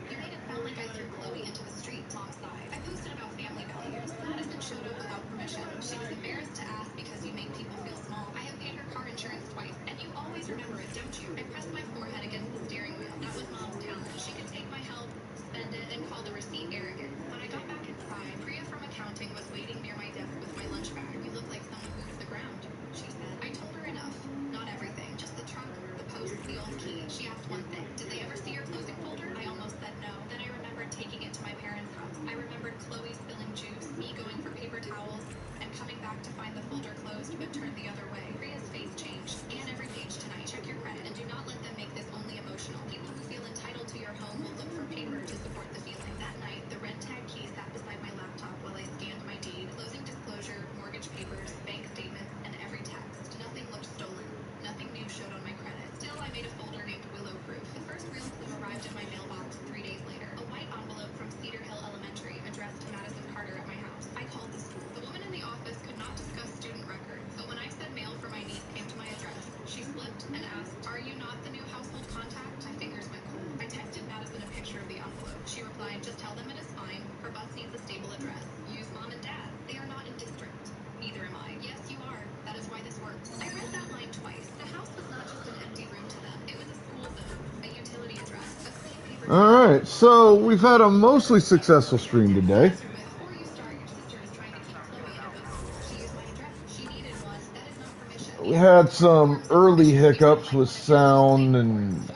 You made it sound like I threw Chloe into the street, Mom sighed. I posted about family values. Madison showed up without permission. She was embarrassed to ask because you make people feel small. I have paid her car insurance twice, and you always remember it, don't you? I pressed my forehead against the steering wheel. That was Mom's talent. She could take my help, spend it, and call the receipt arrogant. When I got back inside, Priya from accounting was waiting near my desk with my lunch bag. You look like someone who moved the ground, she said. I told her enough. Not everything. Just the trunk, the post, the old key. She asked one thing. Did they ever see your closing folder? I almost said no. Then I remembered taking it to my parents' house. I remembered Chloe spilling juice, me going for paper towels, and coming back to find the folder closed but turned the other way. Priya's face changed. Scan every page tonight. Check your credit. And do not let them make this only emotional. People who feel entitled to your home will look for paper to support the feeling. That night, the red tag key sat beside my laptop while I scanned my deed, closing disclosure, mortgage papers, bank statements, and every text. Nothing looked stolen. Nothing new showed on my credit. Still, I made a folder named Willow Proof. The first real clue arrived in my mailbox 3 days later. A white envelope from Cedar Hill Elementary addressed to Madison Carter at my house. I called the school. The woman in the office could not discuss student records, but when I said mail for my niece came to my address, she flipped and asked, are you not the new household contact? My fingers went cold. I texted Madison a picture of the envelope. She replied, just tell them it is fine. Her bus needs a stable address. Use Mom and Dad. They are not in district. Neither am I. Yes, you are. That is why this works. I read that line twice. The house was not just an empty room to them. It was a school zone, a utility address, a clean paper. All right, so we've had a mostly successful stream today. Before you start, your sister is trying to keep Chloe in a good school. She used my address. She needed one. That is not permission. We had some early hiccups with sound and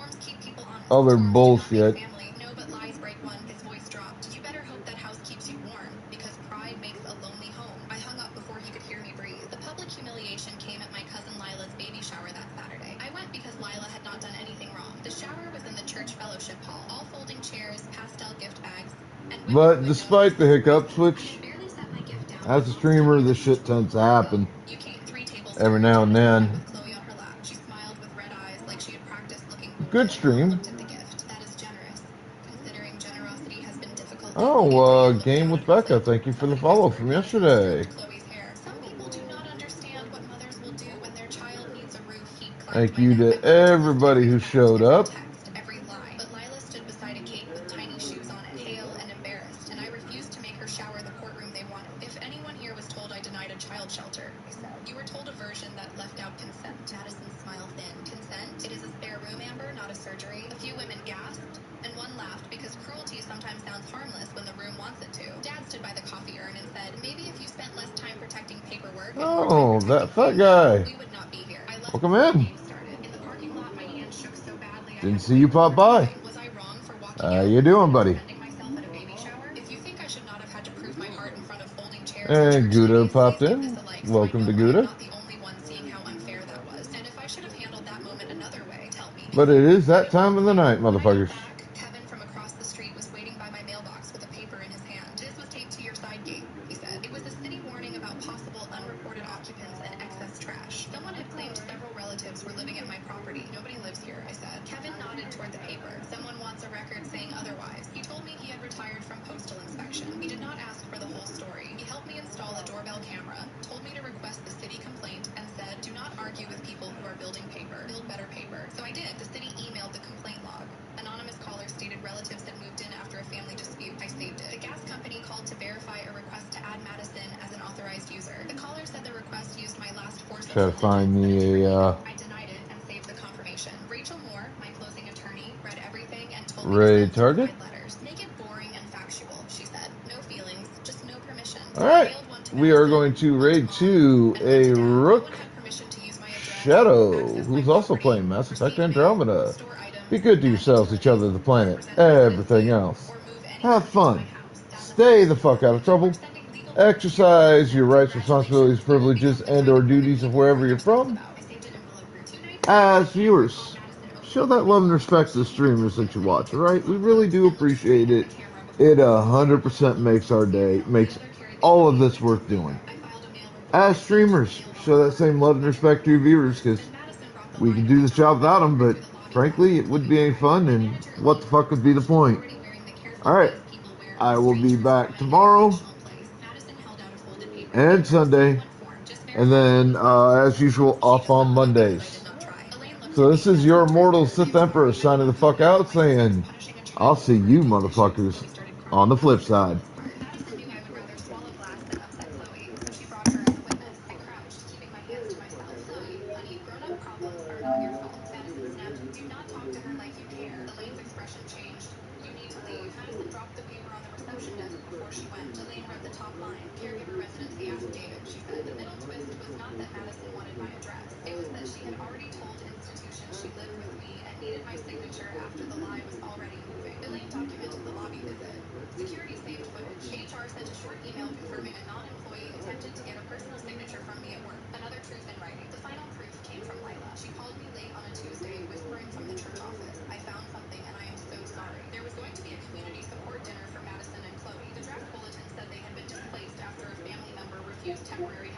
other bullshit. No, but lies break one. His voice dropped. You better hope that house keeps you warm, because pride makes a lonely home. I hung up before he could hear me breathe. The public humiliation came at my cousin Lila's baby shower that Saturday. I went because Lila had not done anything wrong. The shower was in the church fellowship hall. All folding chairs, pastel gift bags, and But despite the hiccups, which as a streamer, this shit tends to happen every now and then. Chloe on her lap. She smiled with red eyes like she had practiced looking Good stream. looked at the gift. That is generous, considering generosity has been difficult. Oh, Game with Becca, thank you for the follow from yesterday. Chloe's hair. Some people do not understand what mothers will do when their child needs a roof, heat, Thank you to everybody who showed up. every lie. But Lila stood beside a cake with tiny shoes on it, pale and embarrassed, and I refused to make her shower the courtroom they wanted. If anyone here was told I denied a child shelter, I said, you were told a version that left out consent. Madison smiled thin. Consent? It is a spare room, Amber, not a surgery. A few women gasped, and one laughed because cruelty sometimes sounds harmless when the room wants it to. Dad stood by the coffee urn and said, maybe if you spent less time protecting paperwork, Oh, that fat guy. we would not be here. I left Welcome in. started. In the parking lot, my hand shook so badly. Didn't see you pop by. Was I wrong for walking How you doing, buddy? myself at a baby shower? If you think I should not have had to prove my heart in front of folding chairs And Gouda popped in. Welcome to Gouda. and if I should have handled that moment another way, tell me. But it is that time of the night, motherfuckers. Kevin from across the street was waiting by my mailbox with a paper in his hand. This was taped to your side gate, he said. It was a city warning about possible unreported occupants and excess trash. Someone had claimed several relatives were living at my property. Nobody lives here, I said. Kevin nodded toward the paper. Someone wants a record saying otherwise. He told me he had retired from postal inspection. He did not ask for the whole story. He helped me install a doorbell camera, told me to request the city complaint, and said, do not argue with people who are building paper. Build better paper. So I did. The city emailed the complaint log. Anonymous caller stated relatives had moved in after a family dispute. I saved it. The gas company called to verify a request to add Madison as an authorized user. The caller said the request used my last four Try to find me a I denied it and saved the confirmation. Rachel Moore, my closing attorney, read everything and told raid target. letters. Make it boring and factual, she said. No feelings, just no permission. Alright, we are going to raid to a Rook Shadow, who's also playing Mass Effect Andromada. Be good to yourselves, each other, the planet, everything else. Have fun. Stay the fuck out of trouble. Exercise your rights, responsibilities, privileges, and or duties of wherever you're from. As viewers, show that love and respect to the streamers that you watch, alright? We really do appreciate it. It 100% makes our day, makes all of this worth doing. As streamers, show that same love and respect to your viewers, because we can do this job without them, but frankly, it wouldn't be any fun, and what the fuck would be the point? Alright, I will be back tomorrow and Sunday, and then, as usual, off on Mondays. So this is your immortal Sith Emperor signing the fuck out, saying, I'll see you motherfuckers on the flip side. Temporary